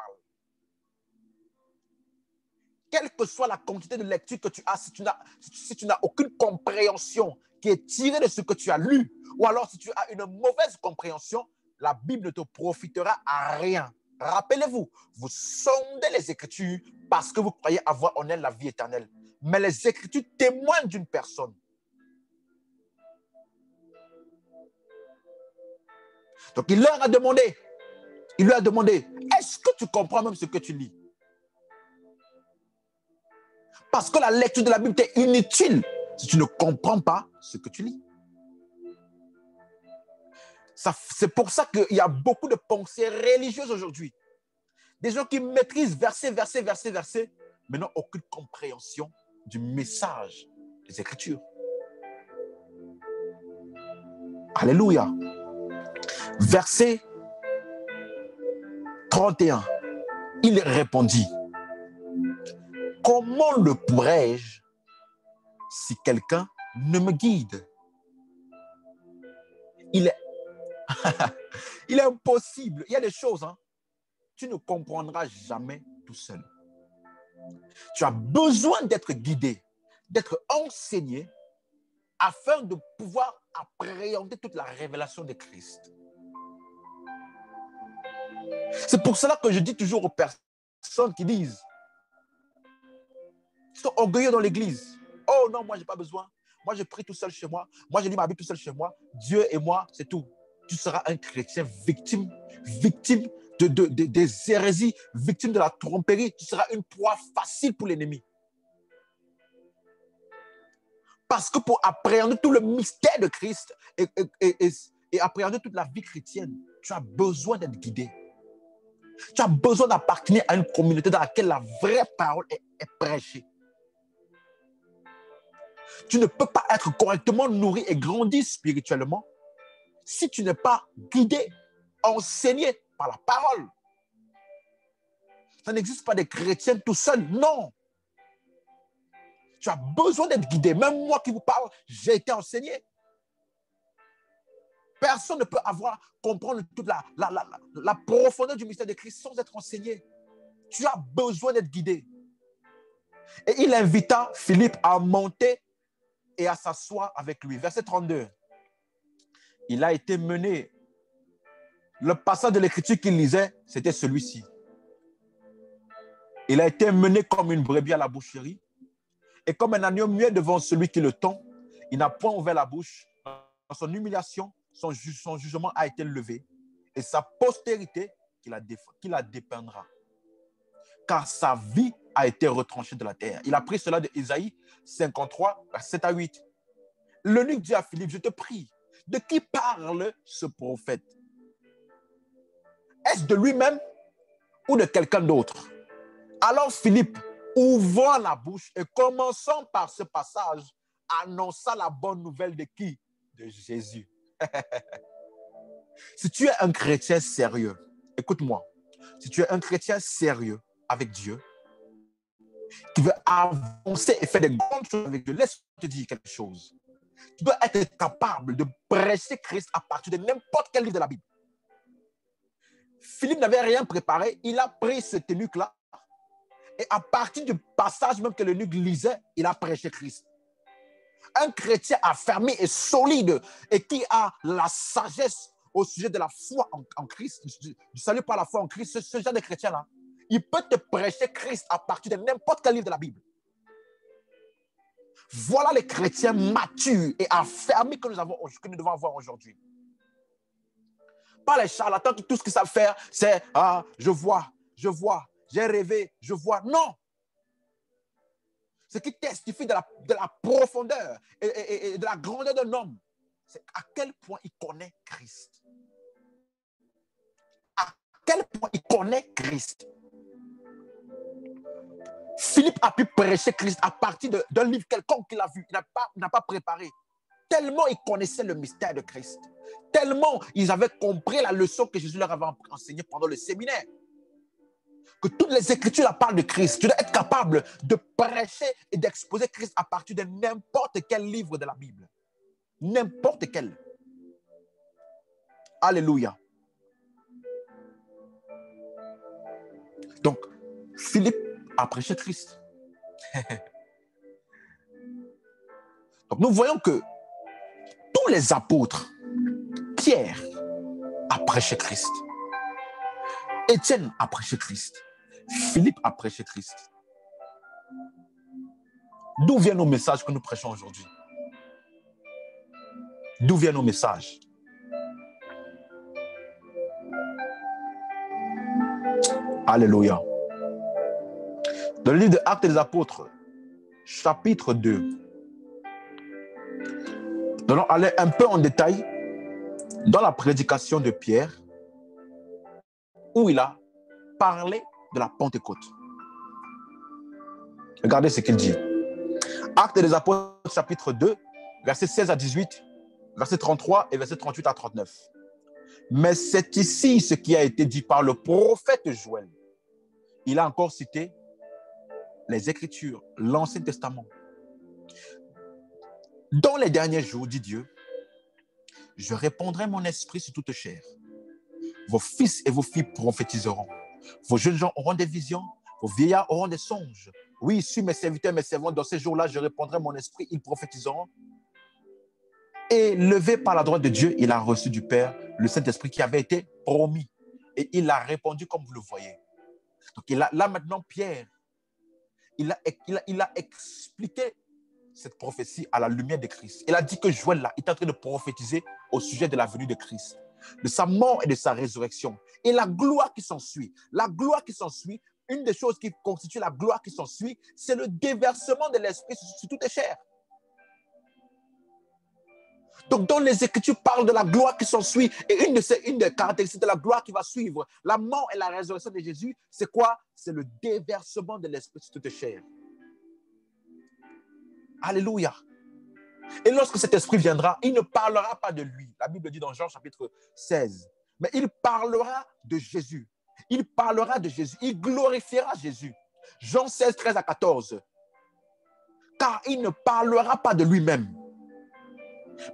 Quelle que soit la quantité de lecture que tu as, si tu n'as aucune compréhension qui est tirée de ce que tu as lu, ou alors si tu as une mauvaise compréhension, la Bible ne te profitera à rien. Rappelez-vous, vous sondez les Écritures parce que vous croyez avoir en elles la vie éternelle. Mais les Écritures témoignent d'une personne. Donc il lui a demandé, est-ce que tu comprends même ce que tu lis? Parce que la lecture de la Bible est inutile si tu ne comprends pas ce que tu lis. C'est pour ça qu'il y a beaucoup de pensées religieuses aujourd'hui. Des gens qui maîtrisent verset, mais n'ont aucune compréhension du message des Écritures. Alléluia. Verset 31. Il répondit, comment le pourrais-je si quelqu'un ne me guide? Il est impossible. Il y a des choses, hein, tu ne comprendras jamais tout seul. Tu as besoin d'être guidé, d'être enseigné afin de pouvoir appréhender toute la révélation de Christ. C'est pour cela que je dis toujours aux personnes qui disent, ils sont orgueilleux dans l'église. Oh non, moi, je n'ai pas besoin. Moi, je prie tout seul chez moi. Moi, je lis ma Bible tout seul chez moi. Dieu et moi, c'est tout. Tu seras un chrétien victime des hérésies, victime de la tromperie. Tu seras une proie facile pour l'ennemi. Parce que pour appréhender tout le mystère de Christ et appréhender toute la vie chrétienne, tu as besoin d'être guidé. Tu as besoin d'appartenir à une communauté dans laquelle la vraie parole est prêchée. Tu ne peux pas être correctement nourri et grandi spirituellement si tu n'es pas guidé, enseigné par la parole. Ça n'existe pas des chrétiens tout seuls, non. Tu as besoin d'être guidé. Même moi qui vous parle, j'ai été enseigné. Personne ne peut comprendre toute la profondeur du mystère de Christ sans être enseigné. Tu as besoin d'être guidé. Et il invita Philippe à monter et à s'asseoir avec lui. Verset 32. Il a été mené. Le passage de l'écriture qu'il lisait, c'était celui-ci. Il a été mené comme une brebis à la boucherie. Et comme un agneau muet devant celui qui le tond, il n'a point ouvert la bouche. Dans son humiliation, son jugement a été levé. Et sa postérité qu'il la dépeindra. Car sa vie a été retranchée de la terre. Il a pris cela de Isaïe 53, verset 7 à 8. L'eunuque dit à Philippe, je te prie, de qui parle ce prophète? Est-ce de lui-même ou de quelqu'un d'autre? Alors Philippe, ouvrant la bouche et commençant par ce passage, annonça la bonne nouvelle de qui? De Jésus. Si tu es un chrétien sérieux, écoute-moi, si tu es un chrétien sérieux avec Dieu, qui veut avancer et faire des grandes choses avec Dieu, laisse-moi te dire quelque chose. Tu dois être capable de prêcher Christ à partir de n'importe quel livre de la Bible. Philippe n'avait rien préparé, il a pris cet eunuque-là et à partir du passage même que l'eunuque lisait, il a prêché Christ. Un chrétien affermi et solide et qui a la sagesse au sujet de la foi en Christ, du salut par la foi en Christ, ce genre de chrétien-là, il peut te prêcher Christ à partir de n'importe quel livre de la Bible. Voilà les chrétiens matures et affermis que nous devons avoir aujourd'hui. Pas les charlatans qui tout ce qu'ils savent faire, c'est je vois, j'ai rêvé, je vois. Non! Ce qui testifie de la profondeur et de la grandeur d'un homme, c'est à quel point il connaît Christ. À quel point il connaît Christ. Philippe a pu prêcher Christ à partir d'un livre quelconque qu'il a vu. Il n'a pas préparé. Tellement ils connaissaient le mystère de Christ. Tellement ils avaient compris la leçon que Jésus leur avait enseignée pendant le séminaire. Que toutes les Écritures la parlent de Christ. Tu dois être capable de prêcher et d'exposer Christ à partir de n'importe quel livre de la Bible. N'importe quel. Alléluia. Donc, Philippe a prêché Christ. Donc, nous voyons que tous les apôtres, Pierre a prêché Christ. Étienne a prêché Christ. Philippe a prêché Christ. D'où viennent nos messages que nous prêchons aujourd'hui? D'où viennent nos messages? Alléluia. Dans le livre de Actes des Apôtres, chapitre 2, nous allons aller un peu en détail dans la prédication de Pierre, où il a parlé de la Pentecôte. Regardez ce qu'il dit. Actes des Apôtres, chapitre 2, versets 16 à 18, verset 33 et verset 38 à 39. Mais c'est ici ce qui a été dit par le prophète Joël. Il a encore cité les Écritures, l'Ancien Testament. Dans les derniers jours, dit Dieu, je répandrai mon esprit sur toute chair. Vos fils et vos filles prophétiseront. Vos jeunes gens auront des visions. Vos vieillards auront des songes. Oui, sur mes serviteurs, mes servantes, dans ces jours-là, je répandrai mon esprit, ils prophétiseront. Et levé par la droite de Dieu, il a reçu du Père le Saint-Esprit qui avait été promis. Et il a répondu comme vous le voyez. Donc là maintenant, Pierre, il a expliqué cette prophétie à la lumière de Christ. Il a dit que Joël là, est en train de prophétiser au sujet de la venue de Christ, de sa mort et de sa résurrection. Et la gloire qui s'ensuit, une des choses qui constitue la gloire qui s'ensuit, c'est le déversement de l'esprit sur toutes les chairs. Donc, dans les Écritures parlent de la gloire qui s'ensuit, et une des caractéristiques de la gloire qui va suivre la mort et la résurrection de Jésus, c'est quoi? C'est le déversement de l'esprit sur toutes les chairs. Alléluia. Et lorsque cet esprit viendra, il ne parlera pas de lui. La Bible dit dans Jean chapitre 16, mais il parlera de Jésus. Il parlera de Jésus. Il glorifiera Jésus. Jean 16, 13 à 14. Car il ne parlera pas de lui-même,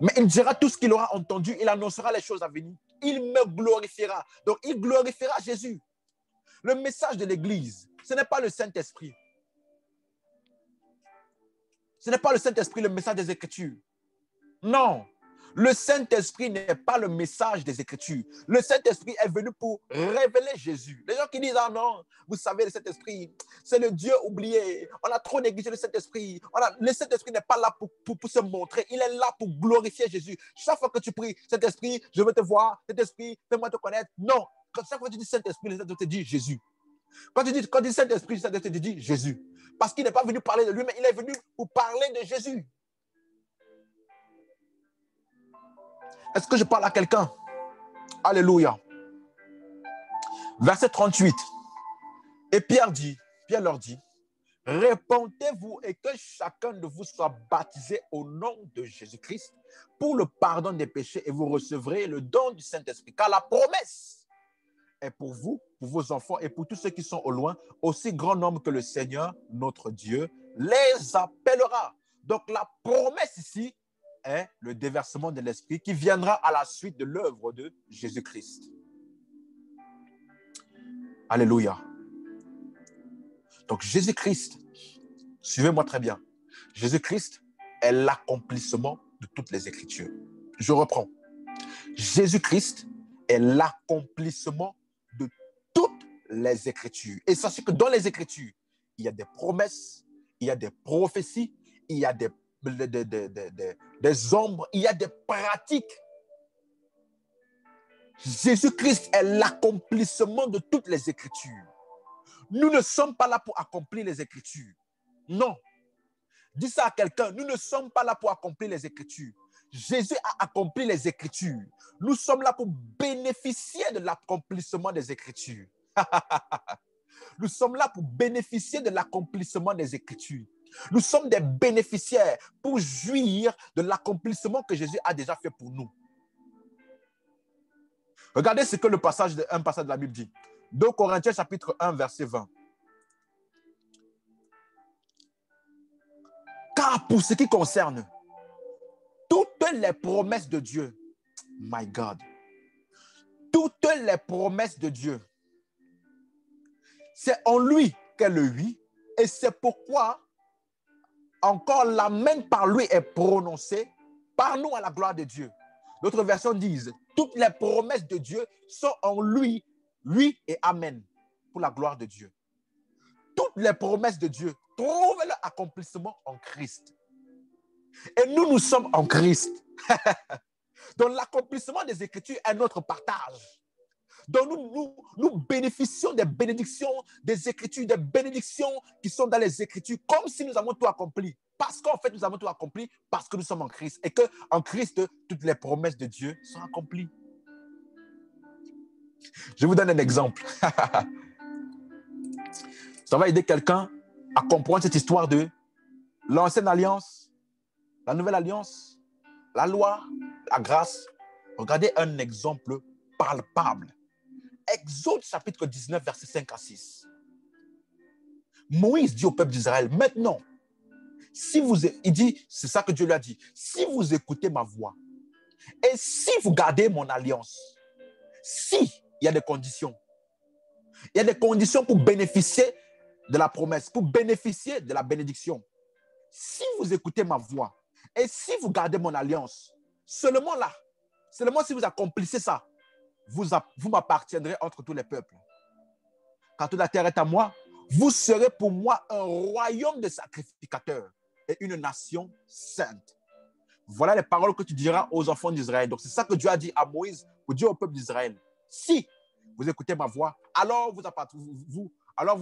mais il dira tout ce qu'il aura entendu. Il annoncera les choses à venir. Il me glorifiera. Donc, il glorifiera Jésus. Le message de l'Église, ce n'est pas le Saint-Esprit. Ce n'est pas le Saint-Esprit, le message des Écritures. Non. Le Saint-Esprit n'est pas le message des Écritures. Le Saint-Esprit est venu pour révéler Jésus. Les gens qui disent, ah non, vous savez, le Saint-Esprit, c'est le Dieu oublié. On a trop négligé le Saint-Esprit. Le Saint-Esprit n'est pas là pour se montrer. Il est là pour glorifier Jésus. Chaque fois que tu pries, Saint-Esprit, je veux te voir. Saint-Esprit, fais-moi te connaître. Non. Chaque fois que tu dis Saint-Esprit, le Saint-Esprit te dit Jésus. Quand tu dis Saint-Esprit, le Saint-Esprit te dit Jésus. Parce qu'il n'est pas venu parler de lui, mais il est venu pour parler de Jésus. Est-ce que je parle à quelqu'un? Alléluia. Verset 38. Et Pierre leur dit, répentez-vous et que chacun de vous soit baptisé au nom de Jésus-Christ pour le pardon des péchés et vous recevrez le don du Saint-Esprit. Car la promesse est pour vous, pour vos enfants et pour tous ceux qui sont au loin, aussi grand nombre que le Seigneur, notre Dieu, les appellera. Donc la promesse ici est le déversement de l'Esprit qui viendra à la suite de l'œuvre de Jésus-Christ. Alléluia. Donc Jésus-Christ, suivez-moi très bien, Jésus-Christ est l'accomplissement de toutes les Écritures. Je reprends. Jésus-Christ est l'accomplissement de toutes les Écritures. Et sachez que dans les Écritures, il y a des promesses, il y a des prophéties, il y a des ombres, il y a des pratiques. Jésus-Christ est l'accomplissement de toutes les Écritures. Nous ne sommes pas là pour accomplir les Écritures. Non. Dis ça à quelqu'un. Nous ne sommes pas là pour accomplir les Écritures. Jésus a accompli les Écritures. Nous sommes là pour bénéficier de l'accomplissement des Écritures. Nous sommes là pour bénéficier de l'accomplissement des Écritures. Nous sommes des bénéficiaires pour jouir de l'accomplissement que Jésus a déjà fait pour nous. Regardez ce que un passage de la Bible dit. 2 Corinthiens chapitre 1, verset 20. Car pour ce qui concerne toutes les promesses de Dieu, my God, toutes les promesses de Dieu, c'est en lui qu'est le oui, et c'est pourquoi encore l'amen par lui est prononcé par nous à la gloire de Dieu. D'autres versions disent, toutes les promesses de Dieu sont en lui, oui et amen, pour la gloire de Dieu. Toutes les promesses de Dieu trouvent leur accomplissement en Christ. Et nous sommes en Christ. Donc l'accomplissement des Écritures est notre partage. Donc nous bénéficions des bénédictions des Écritures, des bénédictions qui sont dans les Écritures, comme si nous avons tout accompli. Parce qu'en fait, nous avons tout accompli parce que nous sommes en Christ. Et qu'en Christ, toutes les promesses de Dieu sont accomplies. Je vous donne un exemple. Ça va aider quelqu'un à comprendre cette histoire de l'ancienne alliance, la nouvelle alliance, la loi, la grâce. Regardez un exemple palpable. Exode chapitre 19, versets 5 à 6. Moïse dit au peuple d'Israël, maintenant, il dit, c'est ça que Dieu lui a dit, si vous écoutez ma voix Et si vous gardez mon alliance, si il y a des conditions, il y a des conditions pour bénéficier de la promesse, pour bénéficier de la bénédiction. Si vous écoutez ma voix et si vous gardez mon alliance, seulement là, seulement si vous accomplissez ça, vous m'appartiendrez entre tous les peuples. Quand toute la terre est à moi, vous serez pour moi un royaume de sacrificateurs et une nation sainte. Voilà les paroles que tu diras aux enfants d'Israël. Donc, c'est ça que Dieu a dit à Moïse pour dire au peuple d'Israël. Si vous écoutez ma voix, alors vous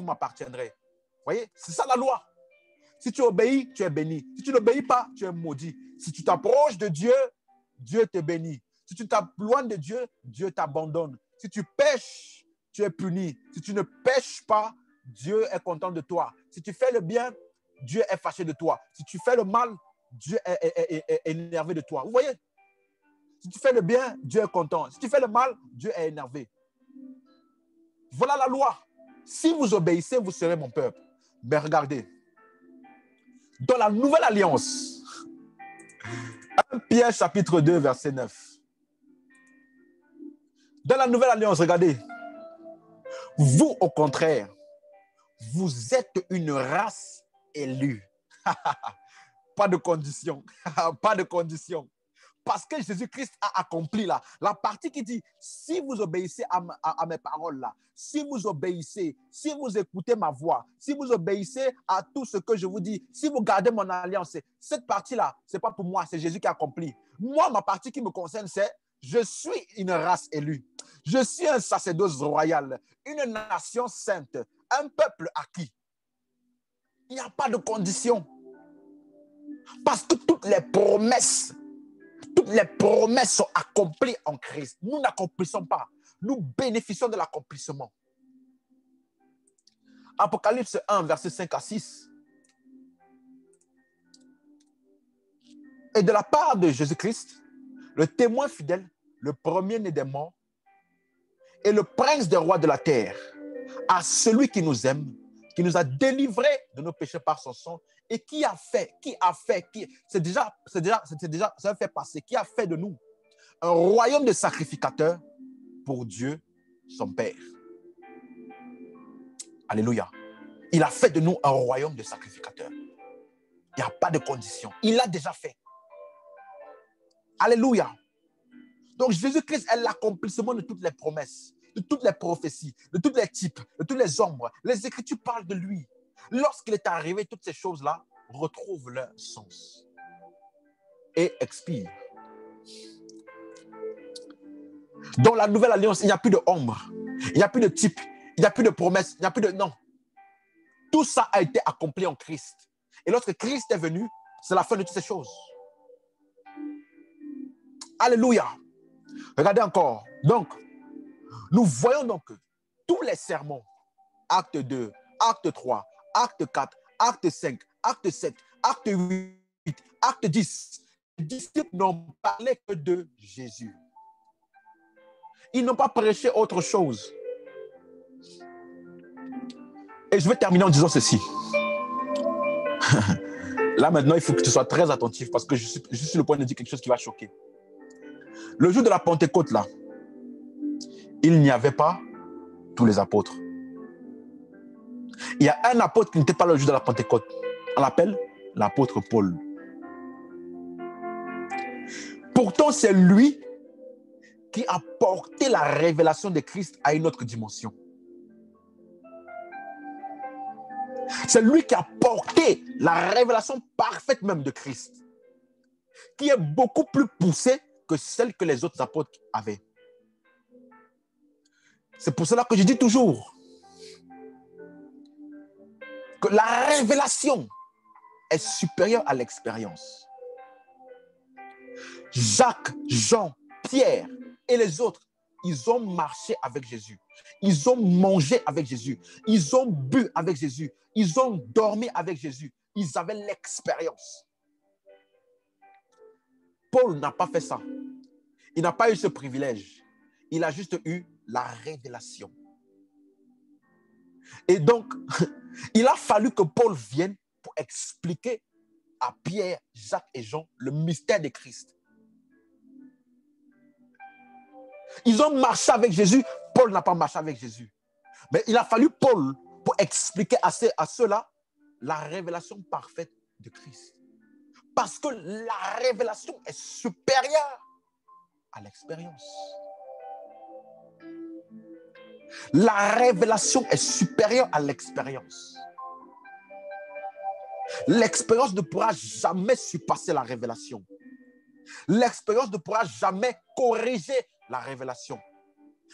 m'appartiendrez. Vous voyez, c'est ça la loi. Si tu obéis, tu es béni. Si tu n'obéis pas, tu es maudit. Si tu t'approches de Dieu, Dieu te bénit. Si tu t'éloignes de Dieu, Dieu t'abandonne. Si tu pêches, tu es puni. Si tu ne pêches pas, Dieu est content de toi. Si tu fais le bien, Dieu est fâché de toi. Si tu fais le mal, Dieu est énervé de toi. Vous voyez? Si tu fais le bien, Dieu est content. Si tu fais le mal, Dieu est énervé. Voilà la loi. Si vous obéissez, vous serez mon peuple. Mais regardez, dans la nouvelle alliance, 1 Pierre chapitre 2, verset 9. Dans la nouvelle alliance, regardez, vous au contraire, vous êtes une race élue. Pas de condition. Pas de condition. Parce que Jésus-Christ a accompli là, la partie qui dit, si vous obéissez à mes paroles là, si vous obéissez, si vous écoutez ma voix, si vous obéissez à tout ce que je vous dis, si vous gardez mon alliance, cette partie-là, ce n'est pas pour moi, c'est Jésus qui a accompli. Moi, ma partie qui me concerne, c'est, je suis une race élue. Je suis un sacerdoce royal, une nation sainte, un peuple acquis. Il n'y a pas de condition. Parce que toutes les promesses sont accomplies en Christ. Nous n'accomplissons pas. Nous bénéficions de l'accomplissement. Apocalypse 1, verset 5 à 6. Et de la part de Jésus-Christ, le témoin fidèle, le premier-né des morts, et le prince des rois de la terre, à celui qui nous aime, qui nous a délivrés de nos péchés par son sang, et qui a fait, c'est déjà, ça fait passer, qui a fait de nous un royaume de sacrificateurs pour Dieu, son Père. Alléluia. Il a fait de nous un royaume de sacrificateurs. Il n'y a pas de condition. Il l'a déjà fait. Alléluia. Donc Jésus-Christ est l'accomplissement de toutes les promesses, de toutes les prophéties, de tous les types, de toutes les ombres. Les Écritures parlent de lui. Lorsqu'il est arrivé, toutes ces choses-là retrouvent leur sens et expirent. Dans la nouvelle alliance, il n'y a plus d'ombre, il n'y a plus de type, il n'y a plus de promesses, il n'y a plus de... Non. Tout ça a été accompli en Christ. Et lorsque Christ est venu, c'est la fin de toutes ces choses. Alléluia. Regardez encore. Donc, nous voyons donc que tous les sermons, acte 2, acte 3, acte 4, acte 5, acte 7, acte 8, acte 10, les disciples n'ont parlé que de Jésus. Ils n'ont pas prêché autre chose. Et je vais terminer en disant ceci. Là, maintenant, il faut que tu sois très attentif parce que je suis sur le point de dire quelque chose qui va choquer. Le jour de la Pentecôte, là, il n'y avait pas tous les apôtres. Il y a un apôtre qui n'était pas le jour de la Pentecôte. On l'appelle l'apôtre Paul. Pourtant, c'est lui qui a porté la révélation de Christ à une autre dimension. C'est lui qui a porté la révélation parfaite même de Christ, qui est beaucoup plus poussée que celle que les autres apôtres avaient. C'est pour cela que je dis toujours que la révélation est supérieure à l'expérience. Jacques, Jean, Pierre et les autres, ils ont marché avec Jésus. Ils ont mangé avec Jésus. Ils ont bu avec Jésus. Ils ont dormi avec Jésus. Ils avaient l'expérience. Paul n'a pas fait ça. Il n'a pas eu ce privilège. Il a juste eu la révélation. Et donc, il a fallu que Paul vienne pour expliquer à Pierre, Jacques et Jean le mystère de Christ. Ils ont marché avec Jésus. Paul n'a pas marché avec Jésus. Mais il a fallu Paul pour expliquer à ceux-là la révélation parfaite de Christ. Parce que la révélation est supérieure à l'expérience. La révélation est supérieure à l'expérience. L'expérience ne pourra jamais surpasser la révélation. L'expérience ne pourra jamais corriger la révélation.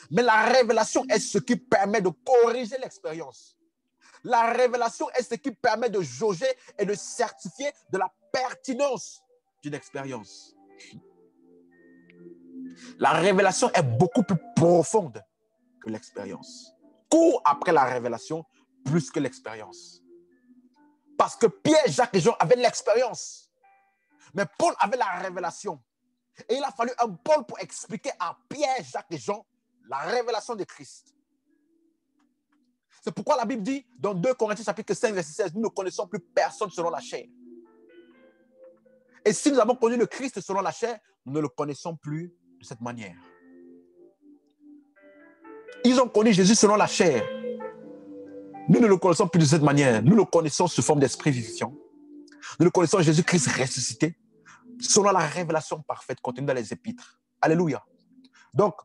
Mais la révélation est ce qui permet de corriger l'expérience. La révélation est ce qui permet de jauger et de certifier de la pertinence d'une expérience. La révélation est beaucoup plus profonde que l'expérience. Cours après la révélation plus que l'expérience. Parce que Pierre, Jacques et Jean avaient l'expérience. Mais Paul avait la révélation. Et il a fallu un Paul pour expliquer à Pierre, Jacques et Jean la révélation de Christ. C'est pourquoi la Bible dit dans 2 Corinthiens chapitre 5, verset 16, nous ne connaissons plus personne selon la chair. Et si nous avons connu le Christ selon la chair, nous ne le connaissons plus de cette manière. Ils ont connu Jésus selon la chair. Nous ne le connaissons plus de cette manière. Nous le connaissons sous forme d'esprit vivifiant. Nous le connaissons Jésus-Christ ressuscité selon la révélation parfaite contenue dans les épîtres. Alléluia. Donc,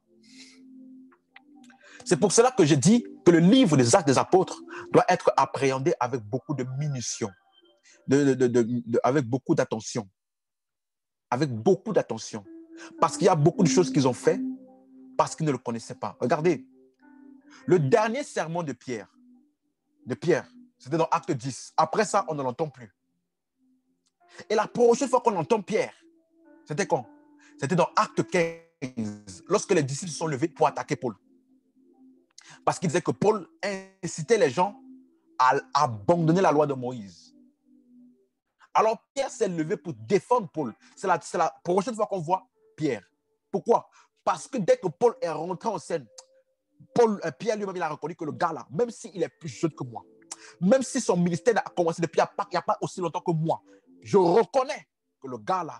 c'est pour cela que je dis que le livre des Actes des Apôtres doit être appréhendé avec beaucoup de minution, avec beaucoup d'attention. Avec beaucoup d'attention. Parce qu'il y a beaucoup de choses qu'ils ont fait parce qu'ils ne le connaissaient pas. Regardez, le dernier sermon de Pierre, c'était dans Acte 10. Après ça, on ne l'entend plus. Et la prochaine fois qu'on entend Pierre, c'était quand? C'était dans Acte 15, lorsque les disciples se sont levés pour attaquer Paul. Parce qu'ils disaient que Paul incitait les gens à abandonner la loi de Moïse. Alors Pierre s'est levé pour défendre Paul. C'est la prochaine fois qu'on voit Pierre. Pourquoi? Parce que dès que Paul est rentré en scène, Pierre lui-même il a reconnu que le gars là, même s'il est plus jeune que moi, même si son ministère a commencé depuis il n'y a pas aussi longtemps que moi, je reconnais que le gars là,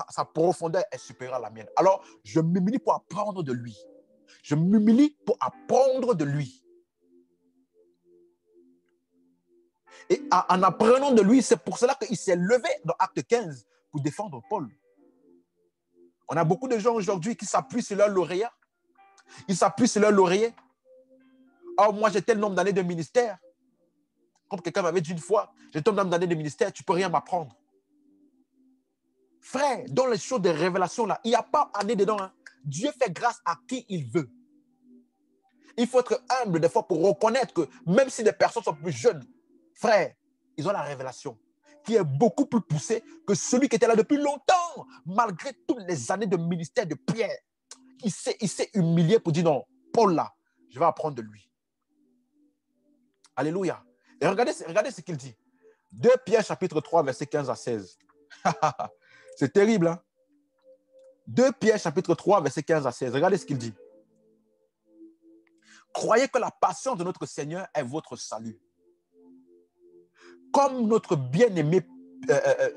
sa profondeur est supérieure à la mienne. Alors je m'humilie pour apprendre de lui. Je m'humilie pour apprendre de lui. Et en apprenant de lui, c'est pour cela qu'il s'est levé dans Acte 15 pour défendre Paul. On a beaucoup de gens aujourd'hui qui s'appuient sur leur laurier. Ils s'appuient sur leur laurier. Oh, moi, j'ai tel nombre d'années de ministère. Comme quelqu'un m'avait dit une fois, j'ai tel nombre d'années de ministère, tu ne peux rien m'apprendre. Frère, dans les choses de révélation, là, il n'y a pas année dedans. Hein. Dieu fait grâce à qui il veut. Il faut être humble des fois pour reconnaître que même si des personnes sont plus jeunes, frère, ils ont la révélation qui est beaucoup plus poussée que celui qui était là depuis longtemps, malgré toutes les années de ministère de Pierre. Il s'est humilié pour dire non, Paul là, je vais apprendre de lui. Alléluia. Et regardez ce qu'il dit. 2 Pierre chapitre 3, verset 15 à 16. C'est terrible, hein? 2 Pierre chapitre 3, verset 15 à 16. Regardez ce qu'il dit. Croyez que la patience de notre Seigneur est votre salut. Comme notre bien-aimé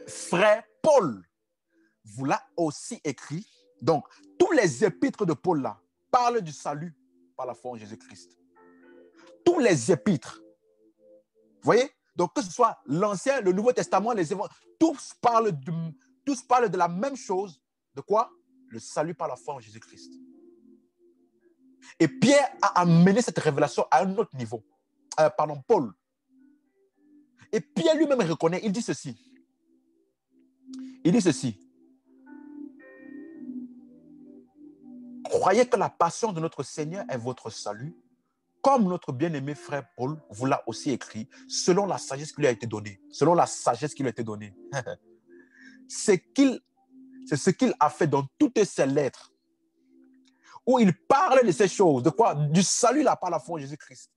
frère Paul vous l'a aussi écrit. Donc, tous les épîtres de Paul là parlent du salut par la foi en Jésus-Christ. Tous les épîtres. Vous voyez? Donc, que ce soit l'Ancien, le Nouveau Testament, les évangiles, tous parlent de la même chose. De quoi? Le salut par la foi en Jésus-Christ. Et Pierre a amené cette révélation à un autre niveau. Paul. Et Pierre lui-même reconnaît, il dit ceci. Il dit ceci. Croyez que la passion de notre Seigneur est votre salut, comme notre bien-aimé frère Paul vous l'a aussi écrit, selon la sagesse qui lui a été donnée. Selon la sagesse qui lui a été donnée. C'est ce qu'il a fait dans toutes ses lettres, où il parle de ces choses. De quoi? Du salut là par la foi en Jésus-Christ.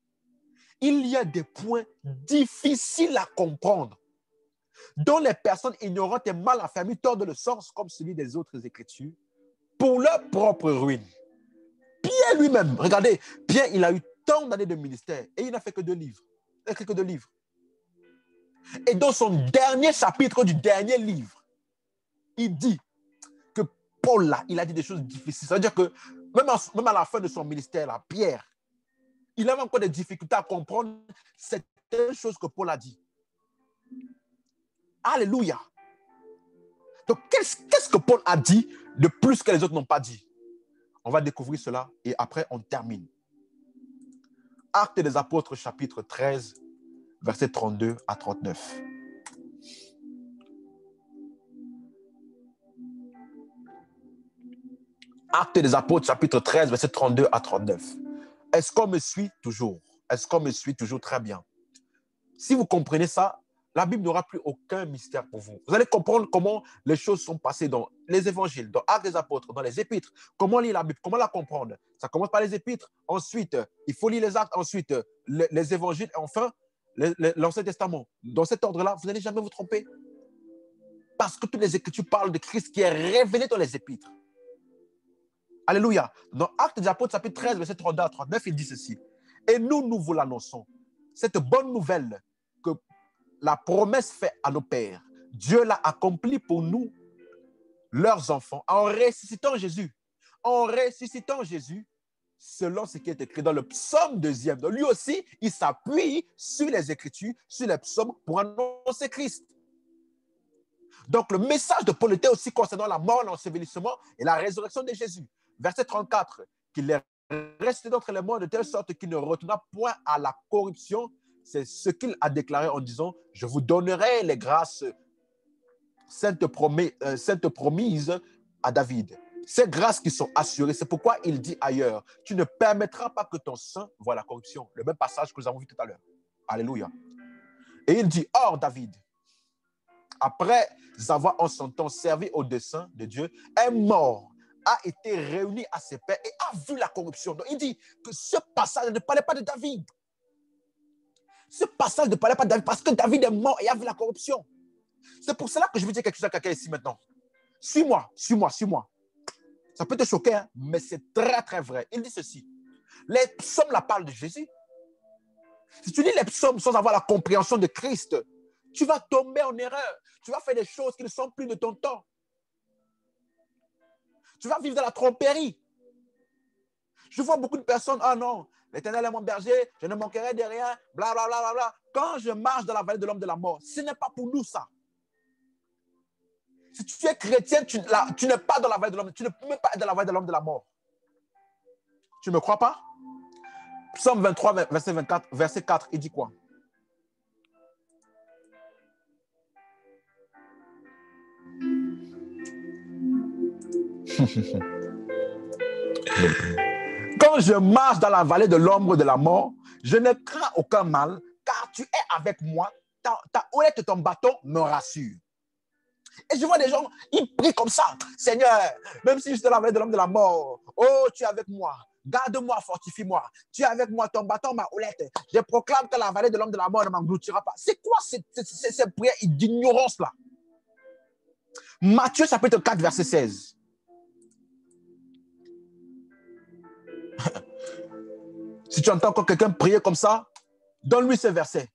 Il y a des points difficiles à comprendre, dont les personnes ignorantes et mal affermies tordent le sens comme celui des autres Écritures, pour leur propre ruine. Pierre lui-même, regardez, Pierre, il a eu tant d'années de ministère et il n'a fait que 2 livres. Il n'a écrit que 2 livres. Et dans son dernier chapitre du dernier livre, il dit que Paul là, il a dit des choses difficiles. C'est-à-dire que même à la fin de son ministère, là, Pierre, il avait encore des difficultés à comprendre certaines choses que Paul a dit. Alléluia. Donc, qu'est-ce que Paul a dit de plus que les autres n'ont pas dit? On va découvrir cela et après, on termine. Actes des Apôtres, chapitre 13, versets 32 à 39. Actes des Apôtres, chapitre 13, versets 32 à 39. Est-ce qu'on me suit toujours? Est-ce qu'on me suit toujours? Très bien. Si vous comprenez ça, la Bible n'aura plus aucun mystère pour vous. Vous allez comprendre comment les choses sont passées dans les évangiles, dans Actes des Apôtres, dans les épîtres. Comment lire la Bible? Comment la comprendre? Ça commence par les épîtres. Ensuite, il faut lire les actes. Ensuite, les évangiles. Et enfin, l'Ancien Testament. Dans cet ordre-là, vous n'allez jamais vous tromper. Parce que toutes les Écritures parlent de Christ qui est révélé dans les épîtres. Alléluia. Dans Actes des Apôtres, chapitre 13, verset 32 à 39, il dit ceci. Et nous vous l'annonçons. Cette bonne nouvelle que la promesse faite à nos pères, Dieu l'a accomplie pour nous, leurs enfants, en ressuscitant Jésus. En ressuscitant Jésus, selon ce qui est écrit dans le psaume 2e. Donc lui aussi, il s'appuie sur les Écritures, sur les psaumes pour annoncer Christ. Donc le message de Paul était aussi concernant la mort, l'ensevelissement et la résurrection de Jésus. Verset 34, qu'il est resté d'entre les morts de telle sorte qu'il ne retourna point à la corruption. C'est ce qu'il a déclaré en disant, je vous donnerai les grâces saintes promises à David. Ces grâces qui sont assurées, c'est pourquoi il dit ailleurs, tu ne permettras pas que ton sang voie la corruption. Le même passage que nous avons vu tout à l'heure. Alléluia. Et il dit, or David, après avoir en son temps servi au dessein de Dieu, est mort, a été réuni à ses pairs et a vu la corruption. Donc il dit que ce passage ne parlait pas de David. Ce passage ne parlait pas de David parce que David est mort et a vu la corruption. C'est pour cela que je veux dire quelque chose à quelqu'un ici maintenant. Suis-moi. Ça peut te choquer, hein, mais c'est très, très vrai. Il dit ceci. Les psaumes la parlent de Jésus. Si tu lis les psaumes sans avoir la compréhension de Christ, tu vas tomber en erreur. Tu vas faire des choses qui ne sont plus de ton temps. Tu vas vivre dans la tromperie. Je vois beaucoup de personnes, ah non, l'Éternel est mon berger, je ne manquerai de rien, blablabla. Bla, bla, bla. Quand je marche dans la vallée de l'homme de la mort, ce n'est pas pour nous ça. Si tu es chrétien, tu n'es pas dans la vallée de l'homme, tu ne peux même pas être dans la vallée de l'homme de la mort. Tu ne me crois pas? Psaume 23, verset 4, il dit quoi? Quand je marche dans la vallée de l'ombre de la mort, je ne crains aucun mal, car tu es avec moi, ta houlette et ton bâton me rassurent. Et je vois des gens, ils prient comme ça. Seigneur, même si je suis dans la vallée de l'homme de la mort, oh, tu es avec moi. Garde-moi, fortifie-moi. Tu es avec moi, ton bâton, ma houlette. Je proclame que la vallée de l'homme de la mort ne m'engloutira pas. C'est quoi cette prière d'ignorance-là? Matthieu chapitre 4, verset 16. Si tu entends encore quelqu'un prier comme ça, donne-lui ce verset.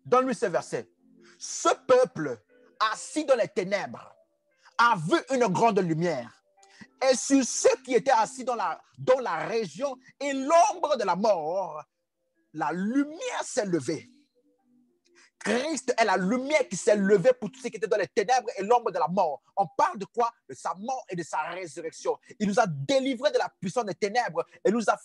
Donne-lui ce verset. Ce peuple assis dans les ténèbres a vu une grande lumière. Et sur ceux qui étaient assis dans la région et l'ombre de la mort, la lumière s'est levée. Christ est la lumière qui s'est levée pour tous ceux qui étaient dans les ténèbres et l'ombre de la mort. On parle de quoi? De sa mort et de sa résurrection. Il nous a délivrés de la puissance des ténèbres et nous a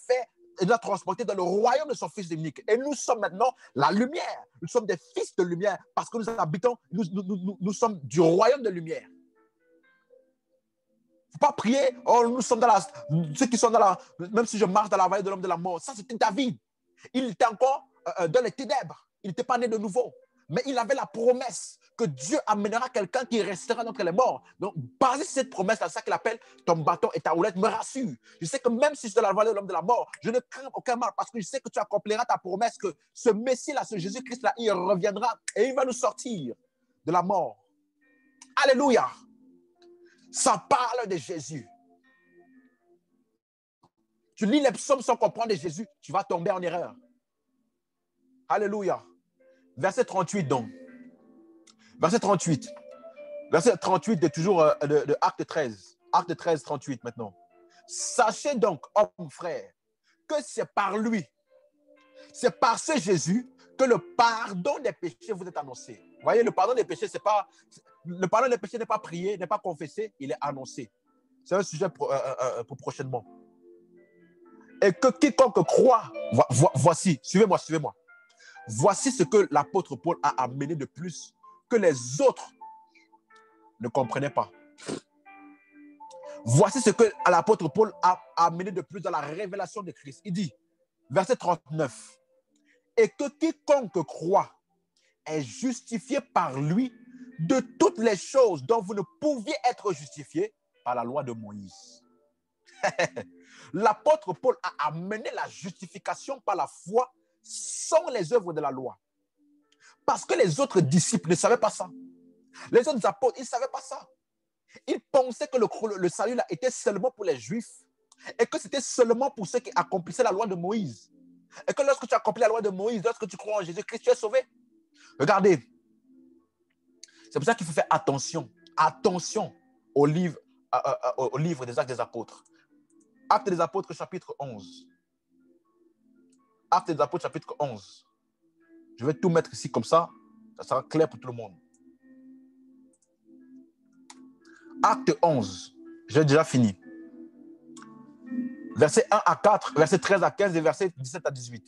transportés dans le royaume de son Fils unique. Et nous sommes maintenant la lumière. Nous sommes des fils de lumière parce que nous habitons, nous sommes du royaume de lumière. Il ne faut pas prier, oh, nous sommes ceux qui sont même si je marche dans la vallée de l'homme de la mort. Ça, c'était David. Il était encore dans les ténèbres. Il n'était pas né de nouveau. Mais il avait la promesse que Dieu amènera quelqu'un qui restera d'entre les morts. Donc, basé sur cette promesse, c'est ça qu'il appelle ton bâton et ta houlette me rassure. Je sais que même si je suis dans la vallée de l'homme de la mort, je ne crains aucun mal parce que je sais que tu accompliras ta promesse que ce Messie-là, ce Jésus-Christ-là, il reviendra et il va nous sortir de la mort. Alléluia. Ça parle de Jésus. Tu lis les psaumes sans comprendre de Jésus, tu vas tomber en erreur. Alléluia. Verset 38 donc. Verset 38. Verset 38 de toujours de Acte 13. Acte 13, 38 maintenant. Sachez donc, hommes frères, que c'est par lui, c'est par ce Jésus que le pardon des péchés vous est annoncé. Vous voyez, le pardon des péchés, le pardon des péchés n'est pas prié, n'est pas confessé, il est annoncé. C'est un sujet pour prochainement. Et que quiconque croit, voici, suivez-moi. Voici ce que l'apôtre Paul a amené de plus que les autres ne comprenaient pas. Voici ce que l'apôtre Paul a amené de plus dans la révélation de Christ. Il dit, verset 39, et que quiconque croit est justifié par lui de toutes les choses dont vous ne pouviez être justifié par la loi de Moïse. L'apôtre Paul a amené la justification par la foi sans les œuvres de la loi. Parce que les autres disciples ne savaient pas ça. Les autres apôtres, ils ne savaient pas ça. Ils pensaient que le salut là, était seulement pour les Juifs et que c'était seulement pour ceux qui accomplissaient la loi de Moïse. Et que lorsque tu accomplis la loi de Moïse, lorsque tu crois en Jésus-Christ, tu es sauvé. Regardez, c'est pour ça qu'il faut faire attention au livre des Actes des Apôtres. Actes des Apôtres, chapitre 11. Actes des Apôtres, chapitre 11. Je vais tout mettre ici comme ça sera clair pour tout le monde. Acte 11, j'ai déjà fini. Verset 1 à 4, verset 13 à 15 et verset 17 à 18.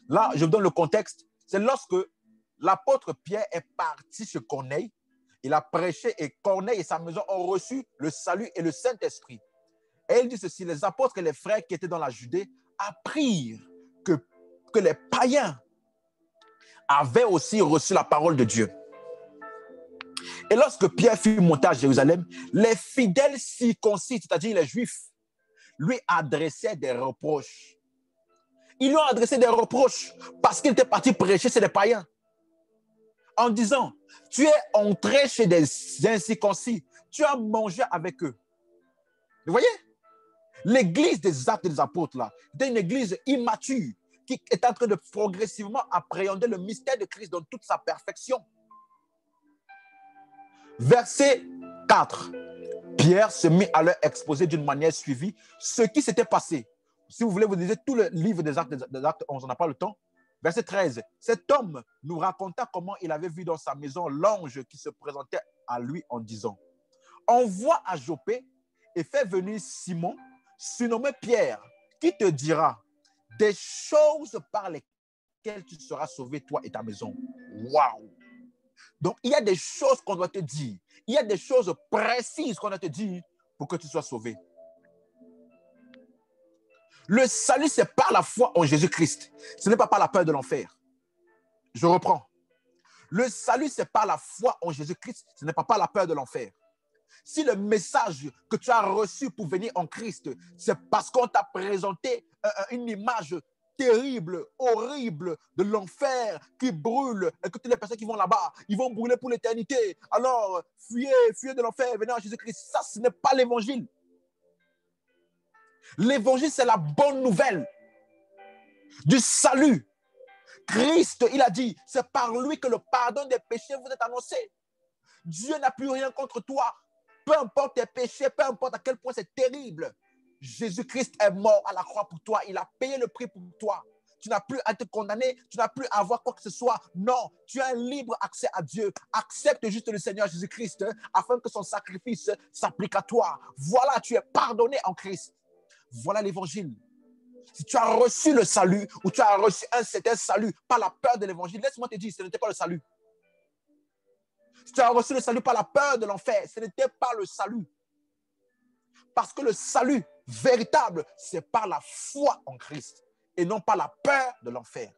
Là, je vous donne le contexte. C'est lorsque l'apôtre Pierre est parti chez Corneille. Il a prêché et Corneille et sa maison ont reçu le salut et le Saint-Esprit. Et il dit ceci, les apôtres et les frères qui étaient dans la Judée apprirent que les païens avaient aussi reçu la parole de Dieu. Et lorsque Pierre fut monté à Jérusalem, les fidèles circoncis, c'est-à-dire les Juifs, lui adressaient des reproches. Ils lui ont adressé des reproches parce qu'il était parti prêcher chez les païens. En disant, tu es entré chez des incirconcis, tu as mangé avec eux. Vous voyez? L'église des Actes des Apôtres, là, c'était une église immature qui est en train de progressivement appréhender le mystère de Christ dans toute sa perfection. Verset 4. Pierre se mit à leur exposer d'une manière suivie ce qui s'était passé. Si vous voulez, vous lisez tout le livre des Actes 11, on n'a pas le temps. Verset 13. Cet homme nous raconta comment il avait vu dans sa maison l'ange qui se présentait à lui en disant, envoie à Joppé et fais venir Simon, surnommé Pierre, qui te dira des choses par lesquelles tu seras sauvé, toi et ta maison. Waouh! Donc, il y a des choses qu'on doit te dire. Il y a des choses précises qu'on doit te dire pour que tu sois sauvé. Le salut, c'est par la foi en Jésus-Christ. Ce n'est pas par la peur de l'enfer. Je reprends. Le salut, c'est par la foi en Jésus-Christ. Ce n'est pas par la peur de l'enfer. Si le message que tu as reçu pour venir en Christ, c'est parce qu'on t'a présenté une image terrible, horrible de l'enfer qui brûle et que toutes les personnes qui vont là-bas, ils vont brûler pour l'éternité. Alors, fuyez de l'enfer, venez en Jésus-Christ. Ça, ce n'est pas l'évangile. L'évangile, c'est la bonne nouvelle du salut. Christ, il a dit, c'est par lui que le pardon des péchés vous est annoncé. Dieu n'a plus rien contre toi. Peu importe tes péchés, peu importe à quel point c'est terrible. Jésus-Christ est mort à la croix pour toi. Il a payé le prix pour toi. Tu n'as plus à te condamner. Tu n'as plus à avoir quoi que ce soit. Non, tu as un libre accès à Dieu. Accepte juste le Seigneur Jésus-Christ afin que son sacrifice s'applique à toi. Voilà, tu es pardonné en Christ. Voilà l'évangile. Si tu as reçu le salut ou tu as reçu un certain salut par la peur de l'évangile, laisse-moi te dire, ce n'était pas le salut. Si tu as reçu le salut par la peur de l'enfer, ce n'était pas le salut. Parce que le salut véritable, c'est par la foi en Christ et non par la peur de l'enfer.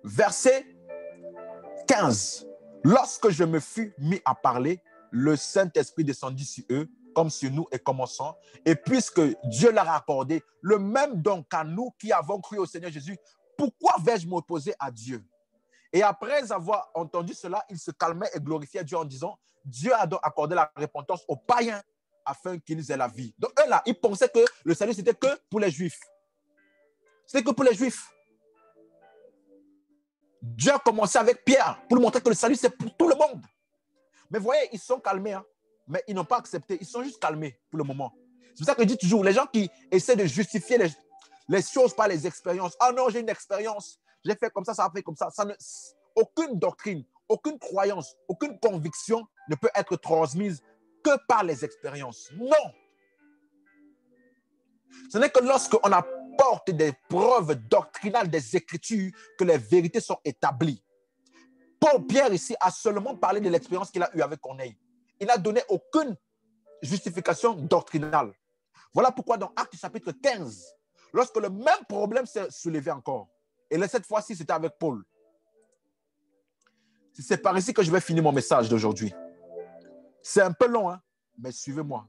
Verset 15. Lorsque je me fus mis à parler, le Saint-Esprit descendit sur eux, comme sur nous et commençant. Et puisque Dieu leur a accordé le même don qu'à nous qui avons cru au Seigneur Jésus, pourquoi vais-je m'opposer à Dieu? Et après avoir entendu cela, il se calmait et glorifiait Dieu en disant, Dieu a donc accordé la repentance aux païens afin qu'ils aient la vie. Donc eux là, ils pensaient que le salut c'était que pour les Juifs. C'était que pour les Juifs. Dieu a commencé avec Pierre pour lui montrer que le salut c'est pour tout le monde. Mais voyez, ils sont calmés. Hein? mais ils n'ont pas accepté. Ils sont juste calmés pour le moment. C'est pour ça que je dis toujours, les gens qui essaient de justifier les choses par les expériences. Ah non, j'ai une expérience, j'ai fait comme ça a fait comme ça. Aucune doctrine, aucune croyance, aucune conviction ne peut être transmise que par les expériences. Non! Ce n'est que lorsqu'on apporte des preuves doctrinales des Écritures que les vérités sont établies. Paul Pierre ici a seulement parlé de l'expérience qu'il a eue avec Corneille. Il n'a donné aucune justification doctrinale. Voilà pourquoi dans Actes chapitre 15, lorsque le même problème s'est soulevé encore, et là, cette fois-ci, c'était avec Paul. C'est par ici que je vais finir mon message d'aujourd'hui. C'est un peu long, hein, mais suivez-moi.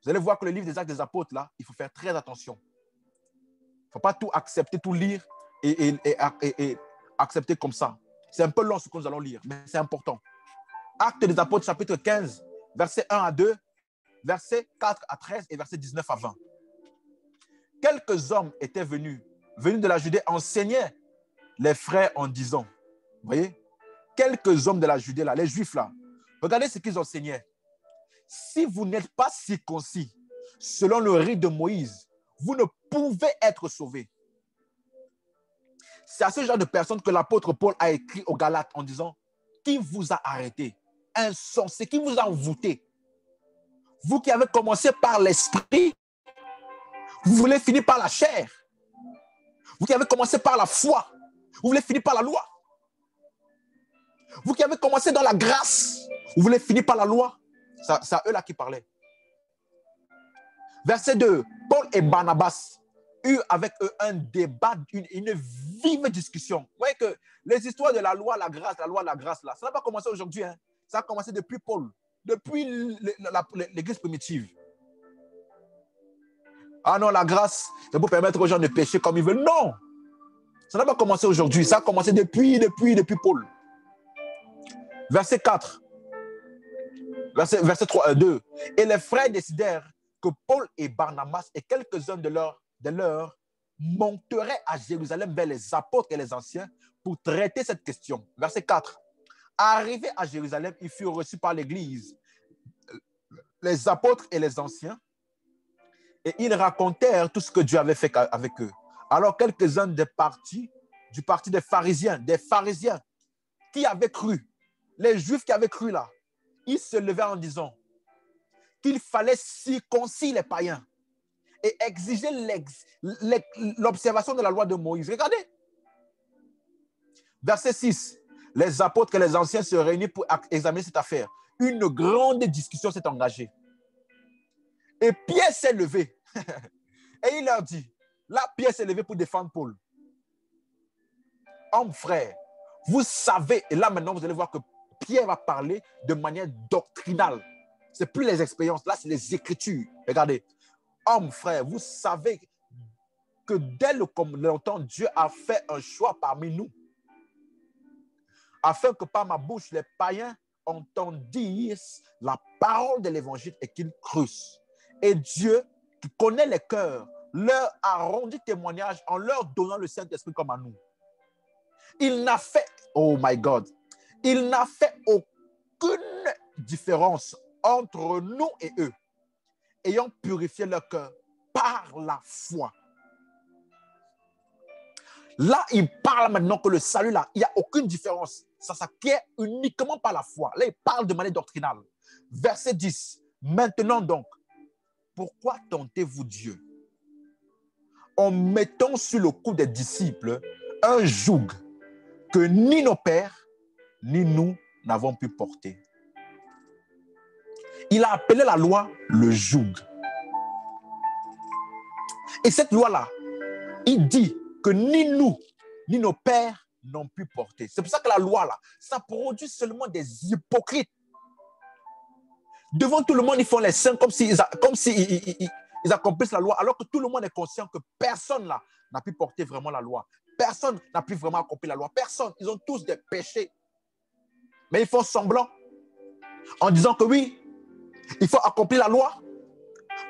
Vous allez voir que le livre des Actes des Apôtres, là, il faut faire très attention. Il ne faut pas tout accepter, tout lire et accepter comme ça. C'est un peu long ce que nous allons lire, mais c'est important. Actes des Apôtres, chapitre 15, versets 1 à 2, versets 4 à 13 et versets 19 à 20. Quelques hommes étaient venus de la Judée, enseignaient les frères en disant, vous voyez, quelques hommes de la Judée, là, les Juifs, là, regardez ce qu'ils enseignaient. Si vous n'êtes pas circoncis selon le rite de Moïse, vous ne pouvez être sauvés. C'est à ce genre de personnes que l'apôtre Paul a écrit aux Galates en disant, qui vous a arrêté? Insensé, qui vous a envoûté? Vous qui avez commencé par l'esprit, vous voulez finir par la chair. Vous qui avez commencé par la foi, vous voulez finir par la loi. Vous qui avez commencé dans la grâce, vous voulez finir par la loi. C'est à eux là qui parlaient. Verset 2. Paul et Barnabas eurent avec eux un débat, une vive discussion. Vous voyez que les histoires de la loi, la loi, la grâce, là, ça n'a pas commencé aujourd'hui. Hein. Ça a commencé depuis Paul, depuis l'église primitive. Ah non, la grâce, c'est pour permettre aux gens de pécher comme ils veulent. Non! Ça n'a pas commencé aujourd'hui. Ça a commencé depuis Paul. Verset 4. Verset 3, 2. Et les frères décidèrent que Paul et Barnabas et quelques-uns de leurs monteraient à Jérusalem vers les apôtres et les anciens pour traiter cette question. Verset 4. Arrivés à Jérusalem, ils furent reçus par l'église, les apôtres et les anciens, et ils racontèrent tout ce que Dieu avait fait avec eux. Alors quelques-uns du parti des pharisiens qui avaient cru, les Juifs qui avaient cru là, ils se levaient en disant qu'il fallait circoncire les païens et exiger l'observation de la loi de Moïse. Regardez. Verset 6. Les apôtres et les anciens se réunissent pour examiner cette affaire. Une grande discussion s'est engagée. Et Pierre s'est levé. Et il leur dit, là, Pierre s'est levé pour défendre Paul. Hommes, frères, vous savez, et là maintenant, vous allez voir que Pierre va parler de manière doctrinale. Ce n'est plus les expériences, là, c'est les Écritures. Regardez. Hommes, frères, vous savez que dès longtemps, Dieu a fait un choix parmi nous, afin que par ma bouche, les païens entendissent la parole de l'Évangile et qu'ils crussent. Et Dieu, qui connaît les cœurs, leur a rendu témoignage en leur donnant le Saint-Esprit comme à nous. Il n'a fait, oh my God, il n'a fait aucune différence entre nous et eux, ayant purifié leur cœur par la foi. Là, il parle maintenant que le salut, là, il n'y a aucune différence. Ça s'acquiert uniquement par la foi. Là, il parle de manière doctrinale. Verset 10. Maintenant donc, pourquoi tentez-vous Dieu en mettant sur le cou des disciples un joug que ni nos pères, ni nous n'avons pu porter? Il a appelé la loi le joug. Et cette loi-là, il dit que ni nous, ni nos pères n'ont pu porter. C'est pour ça que la loi, là, ça produit seulement des hypocrites. Devant tout le monde, ils font les saints comme s'ils accomplissent la loi, alors que tout le monde est conscient que personne là n'a pu porter vraiment la loi. Personne n'a pu vraiment accomplir la loi. Personne. Ils ont tous des péchés. Mais ils font semblant en disant que oui, il faut accomplir la loi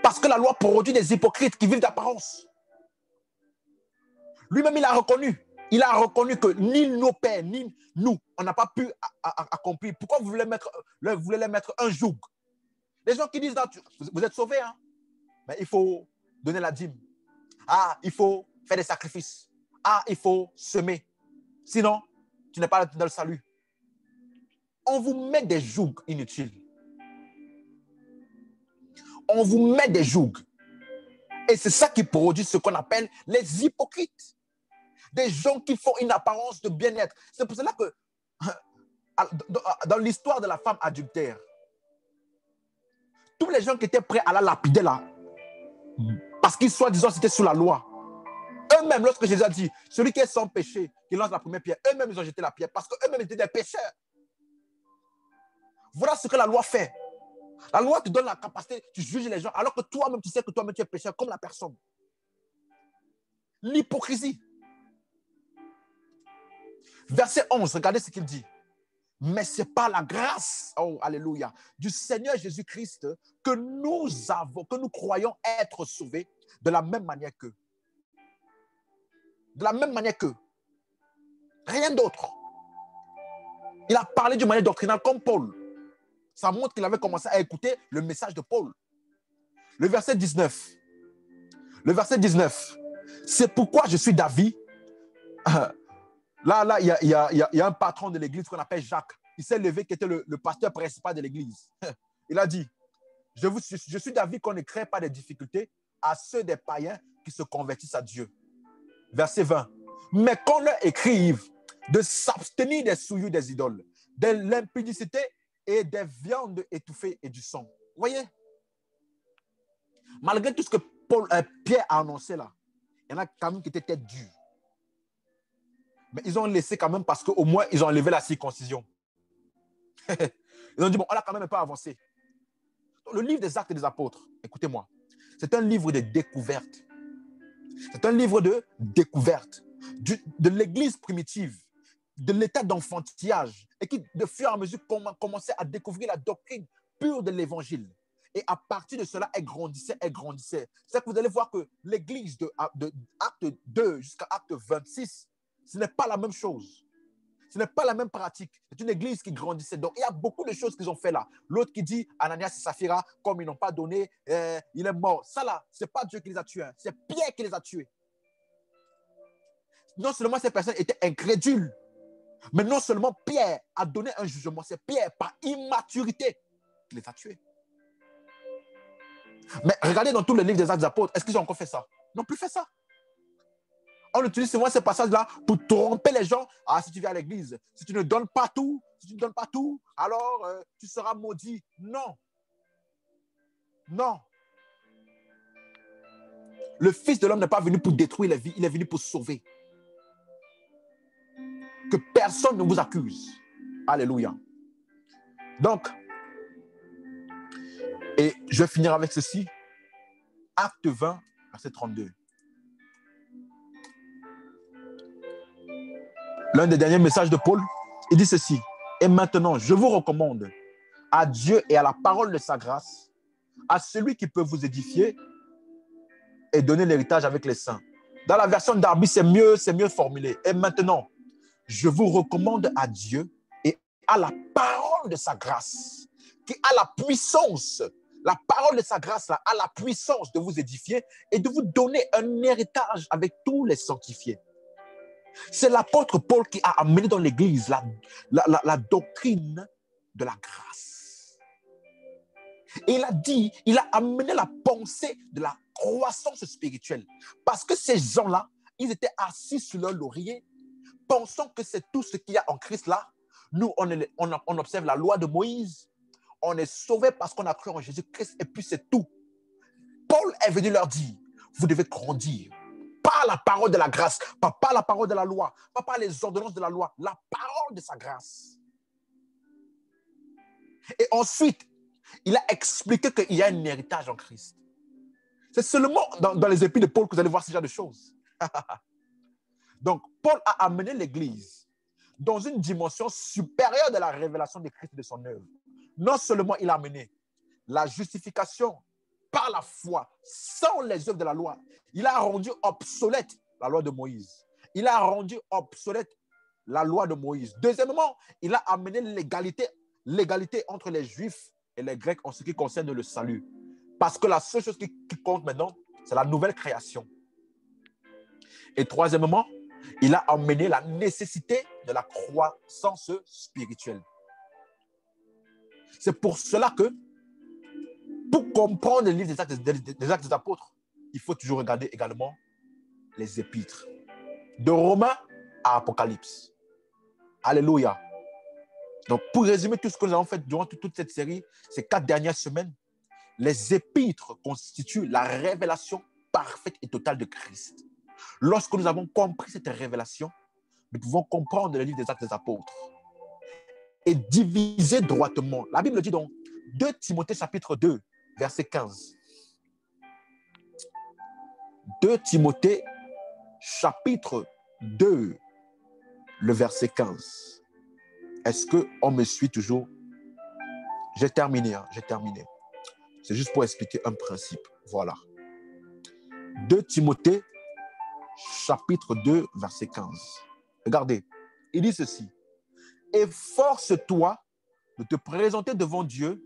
parce que la loi produit des hypocrites qui vivent d'apparence. Lui-même, il a reconnu que ni nos pères, ni nous, on n'a pas pu accomplir. Pourquoi vous voulez les mettre un joug? Les gens qui disent, non, vous êtes sauvés, hein? Mais il faut donner la dîme. Ah, il faut faire des sacrifices. Ah, il faut semer. Sinon, tu n'es pas dans le salut. On vous met des jougs inutiles. On vous met des jougs. Et c'est ça qui produit ce qu'on appelle les hypocrites. Des gens qui font une apparence de bien-être. C'est pour cela que dans l'histoire de la femme adultère, tous les gens qui étaient prêts à la lapider là, parce qu'ils soi-disant c'était sous la loi, eux-mêmes, lorsque Jésus a dit, celui qui est sans péché, qui lance la première pierre, eux-mêmes ils ont jeté la pierre parce qu'eux-mêmes étaient des pécheurs. Voilà ce que la loi fait. La loi te donne la capacité, tu juges les gens, alors que toi-même, tu sais que toi-même, tu es pécheur comme la personne. L'hypocrisie. Verset 11, regardez ce qu'il dit. Mais c'est par la grâce, oh, alléluia, du Seigneur Jésus-Christ que nous croyons être sauvés de la même manière qu'eux. De la même manière qu'eux. Rien d'autre. Il a parlé d'une manière doctrinale comme Paul. Ça montre qu'il avait commencé à écouter le message de Paul. Le verset 19. Le verset 19. C'est pourquoi je suis d'avis. Là, il y a un patron de l'église qu'on appelle Jacques. Il s'est levé, qui était le pasteur principal de l'église. Il a dit, je suis d'avis qu'on ne crée pas de difficultés à ceux des païens qui se convertissent à Dieu. Verset 20. Mais qu'on leur écrive de s'abstenir des souillures des idoles, de l'impudicité et des viandes étouffées et du sang. Vous voyez? Malgré tout ce que Pierre a annoncé là, il y en a quand même qui étaient tête dure. Mais ils ont laissé quand même parce qu'au moins, ils ont enlevé la circoncision. Ils ont dit, bon, on a quand même un peu avancé. Donc, le livre des Actes des Apôtres, écoutez-moi, c'est un livre de découverte. C'est un livre de découverte de l'Église primitive, de l'état d'enfantillage, et qui, de fur et à mesure, commençait à découvrir la doctrine pure de l'Évangile. Et à partir de cela, elle grandissait, elle grandissait. C'est que vous allez voir que l'Église de Acte 2 jusqu'à Acte 26, ce n'est pas la même chose. Ce n'est pas la même pratique. C'est une église qui grandissait. Donc, il y a beaucoup de choses qu'ils ont fait là. L'autre qui dit, Ananias et Saphira, comme ils n'ont pas donné, il est mort. Ça là, ce n'est pas Dieu qui les a tués. Hein. C'est Pierre qui les a tués. Non seulement ces personnes étaient incrédules, mais non seulement Pierre a donné un jugement. C'est Pierre, par immaturité, qui les a tués. Mais regardez dans tous les livres des Actes des Apôtres, est-ce qu'ils ont encore fait ça? Ils n'ont plus fait ça. On utilise souvent ces passages-là pour tromper les gens. Ah, si tu viens à l'église, si tu ne donnes pas tout, alors tu seras maudit. Non. Non. Le Fils de l'homme n'est pas venu pour détruire les vies, il est venu pour sauver. Que personne ne vous accuse. Alléluia. Donc, et je vais finir avec ceci. Acte 20, verset 32. L'un des derniers messages de Paul, il dit ceci. Et maintenant, je vous recommande à Dieu et à la parole de sa grâce, à celui qui peut vous édifier et donner l'héritage avec les saints. Dans la version Darby, c'est mieux formulé. Et maintenant, je vous recommande à Dieu et à la parole de sa grâce, qui a la puissance, la parole de sa grâce là, a la puissance de vous édifier et de vous donner un héritage avec tous les sanctifiés. C'est l'apôtre Paul qui a amené dans l'église la doctrine de la grâce. Et il a amené la pensée de la croissance spirituelle. Parce que ces gens-là, ils étaient assis sur leur laurier, pensant que c'est tout ce qu'il y a en Christ là. Nous, on observe la loi de Moïse. On est sauvés parce qu'on a cru en Jésus-Christ et puis c'est tout. Paul est venu leur dire, vous devez grandir. Pas la parole de la grâce, pas la parole de la loi, pas les ordonnances de la loi, la parole de sa grâce. Et ensuite, il a expliqué qu'il y a un héritage en Christ. C'est seulement dans les épîtres de Paul que vous allez voir ce genre de choses. Donc, Paul a amené l'Église dans une dimension supérieure de la révélation de Christ et de son œuvre. Non seulement il a amené la justification par la foi, sans les œuvres de la loi. Il a rendu obsolète la loi de Moïse. Il a rendu obsolète la loi de Moïse. Deuxièmement, il a amené l'égalité entre les Juifs et les Grecs en ce qui concerne le salut. Parce que la seule chose qui compte maintenant, c'est la nouvelle création. Et troisièmement, il a emmené la nécessité de la croissance spirituelle. C'est pour cela que, pour comprendre le livre des Actes des Apôtres, il faut toujours regarder également les épîtres. De Romains à Apocalypse. Alléluia. Donc, pour résumer tout ce que nous avons fait durant toute cette série, ces 4 dernières semaines, les épîtres constituent la révélation parfaite et totale de Christ. Lorsque nous avons compris cette révélation, nous pouvons comprendre le livre des Actes des Apôtres et diviser droitement. La Bible dit donc, 2 Timothée chapitre 2, verset 15. 2 Timothée chapitre 2, le verset 15. Est-ce qu'on me suit toujours? J'ai terminé, j'ai terminé. C'est juste pour expliquer un principe. Voilà. 2 Timothée chapitre 2, verset 15. Regardez, il dit ceci. Efforce-toi de te présenter devant Dieu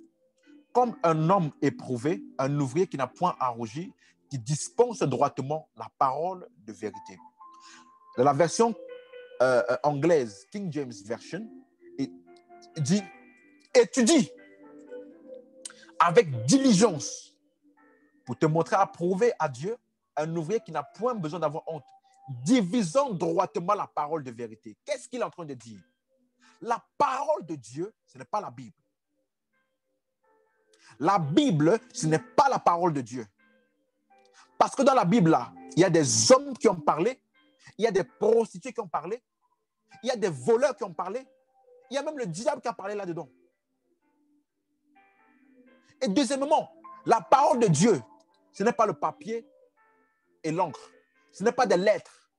comme un homme éprouvé, un ouvrier qui n'a point à rougir, qui dispense droitement la parole de vérité. Dans la version anglaise, King James Version, il dit, étudie avec diligence pour te montrer approuvé à Dieu, un ouvrier qui n'a point besoin d'avoir honte, divisant droitement la parole de vérité. Qu'est-ce qu'il est en train de dire? La parole de Dieu, ce n'est pas la Bible. La Bible, ce n'est pas la parole de Dieu. Parce que dans la Bible, là, il y a des hommes qui ont parlé, il y a des prostituées qui ont parlé, il y a des voleurs qui ont parlé, il y a même le diable qui a parlé là-dedans. Et deuxièmement, la parole de Dieu, ce n'est pas le papier et l'encre. Ce n'est pas des lettres.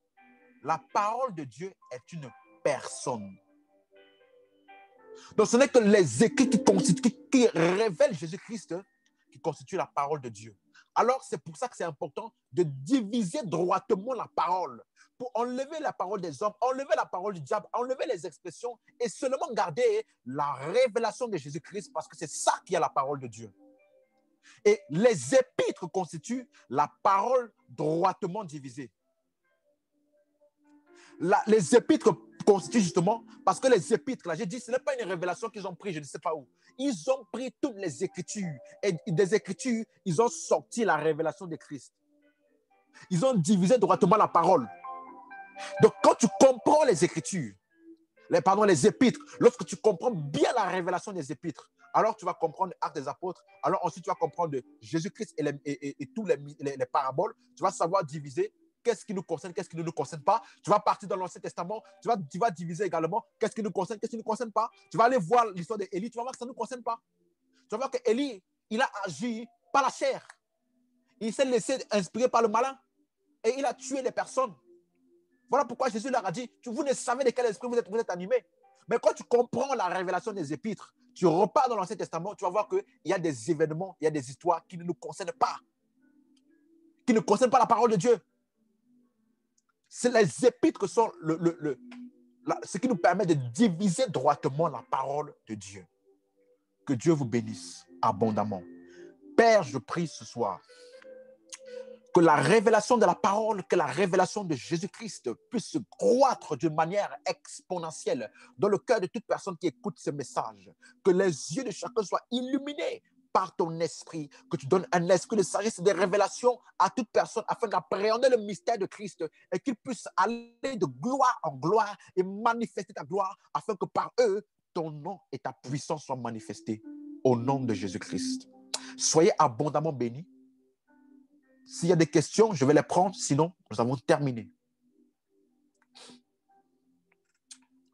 La parole de Dieu est une personne. Donc, ce n'est que les écrits qui révèlent Jésus-Christ qui constituent la parole de Dieu. Alors, c'est pour ça que c'est important de diviser droitement la parole pour enlever la parole des hommes, enlever la parole du diable, enlever les expressions et seulement garder la révélation de Jésus-Christ parce que c'est ça qui est la parole de Dieu. Et les épîtres constituent la parole droitement divisée. Les épîtres constituent justement, parce que les épîtres, là, j'ai dit, ce n'est pas une révélation qu'ils ont pris, je ne sais pas où. Ils ont pris toutes les écritures, et des écritures, ils ont sorti la révélation de Christ. Ils ont divisé droitement la parole. Donc, quand tu comprends les écritures, les épîtres, lorsque tu comprends bien la révélation des épîtres, alors tu vas comprendre Actes des Apôtres, alors ensuite tu vas comprendre Jésus-Christ et tous les paraboles, tu vas savoir diviser qu'est-ce qui nous concerne, qu'est-ce qui ne nous concerne pas. Tu vas partir dans l'Ancien Testament, tu vas diviser également qu'est-ce qui nous concerne, qu'est-ce qui ne nous concerne pas. Tu vas aller voir l'histoire d'Élie, tu vas voir que ça ne nous concerne pas. Tu vas voir qu'Élie, il a agi par la chair. Il s'est laissé inspirer par le malin et il a tué des personnes. Voilà pourquoi Jésus leur a dit, vous ne savez de quel esprit vous êtes animés. Mais quand tu comprends la révélation des épîtres, tu repars dans l'Ancien Testament, tu vas voir qu'il y a des événements, il y a des histoires qui ne nous concernent pas. Qui ne concernent pas la parole de Dieu. Les épîtres sont ce qui nous permet de diviser droitement la parole de Dieu. Que Dieu vous bénisse abondamment. Père, je prie ce soir que la révélation de la parole, que la révélation de Jésus-Christ puisse croître d'une manière exponentielle dans le cœur de toute personne qui écoute ce message. Que les yeux de chacun soient illuminés par ton esprit, que tu donnes un esprit de sagesse et de révélation à toute personne afin d'appréhender le mystère de Christ et qu'il puisse aller de gloire en gloire et manifester ta gloire afin que par eux, ton nom et ta puissance soient manifestés au nom de Jésus-Christ. Soyez abondamment bénis. S'il y a des questions, je vais les prendre, sinon nous avons terminé.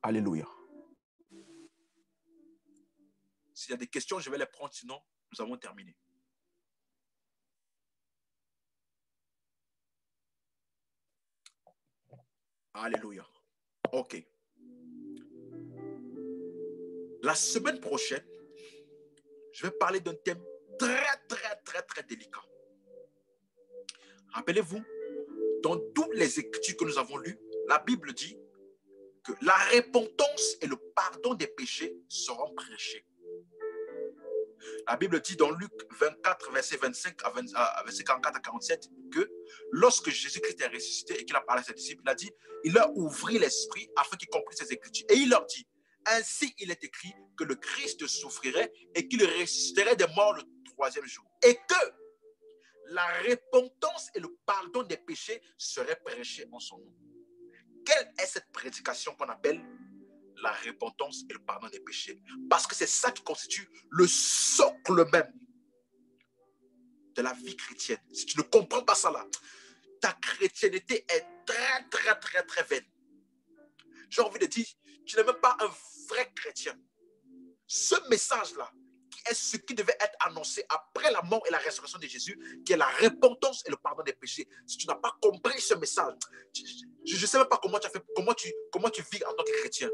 Alléluia. S'il y a des questions, je vais les prendre, sinon nous avons terminé. Alléluia. OK. La semaine prochaine, je vais parler d'un thème très délicat. Rappelez-vous, dans tous les écritures que nous avons lus, la Bible dit que la repentance et le pardon des péchés seront prêchés. La Bible dit dans Luc 24, verset 25 à verset 44 à 47, que lorsque Jésus-Christ est ressuscité et qu'il a parlé à ses disciples, il a dit, il leur ouvrit l'esprit afin qu'ils comprennent ses écritures. Et il leur dit, ainsi il est écrit que le Christ souffrirait et qu'il ressusciterait des morts le troisième jour. Et que la repentance et le pardon des péchés seraient prêchés en son nom. Quelle est cette prédication qu'on appelle la repentance et le pardon des péchés? Parce que c'est ça qui constitue le socle même de la vie chrétienne. Si tu ne comprends pas ça là, ta chrétienté est très vaine. J'ai envie de dire, tu n'es même pas un vrai chrétien. Ce message-là, qui est ce qui devait être annoncé après la mort et la résurrection de Jésus, qui est la repentance et le pardon des péchés. Si tu n'as pas compris ce message, je ne sais même pas comment tu as fait, comment tu vis en tant que chrétien.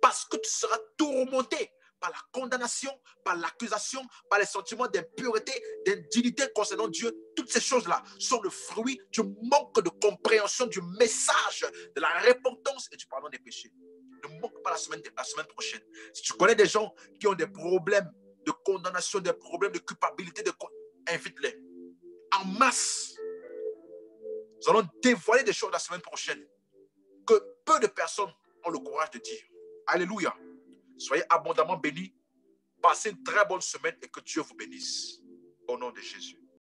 Parce que tu seras tourmenté par la condamnation, par l'accusation, par les sentiments d'impureté, d'indignité concernant Dieu. Toutes ces choses-là sont le fruit du manque de compréhension du message de la repentance et du pardon des péchés. Ne manque pas la semaine prochaine. Si tu connais des gens qui ont des problèmes de condamnation, des problèmes de culpabilité, invite-les en masse. Nous allons dévoiler des choses la semaine prochaine que peu de personnes ont le courage de dire. Alléluia. Soyez abondamment bénis. Passez une très bonne semaine et que Dieu vous bénisse. Au nom de Jésus.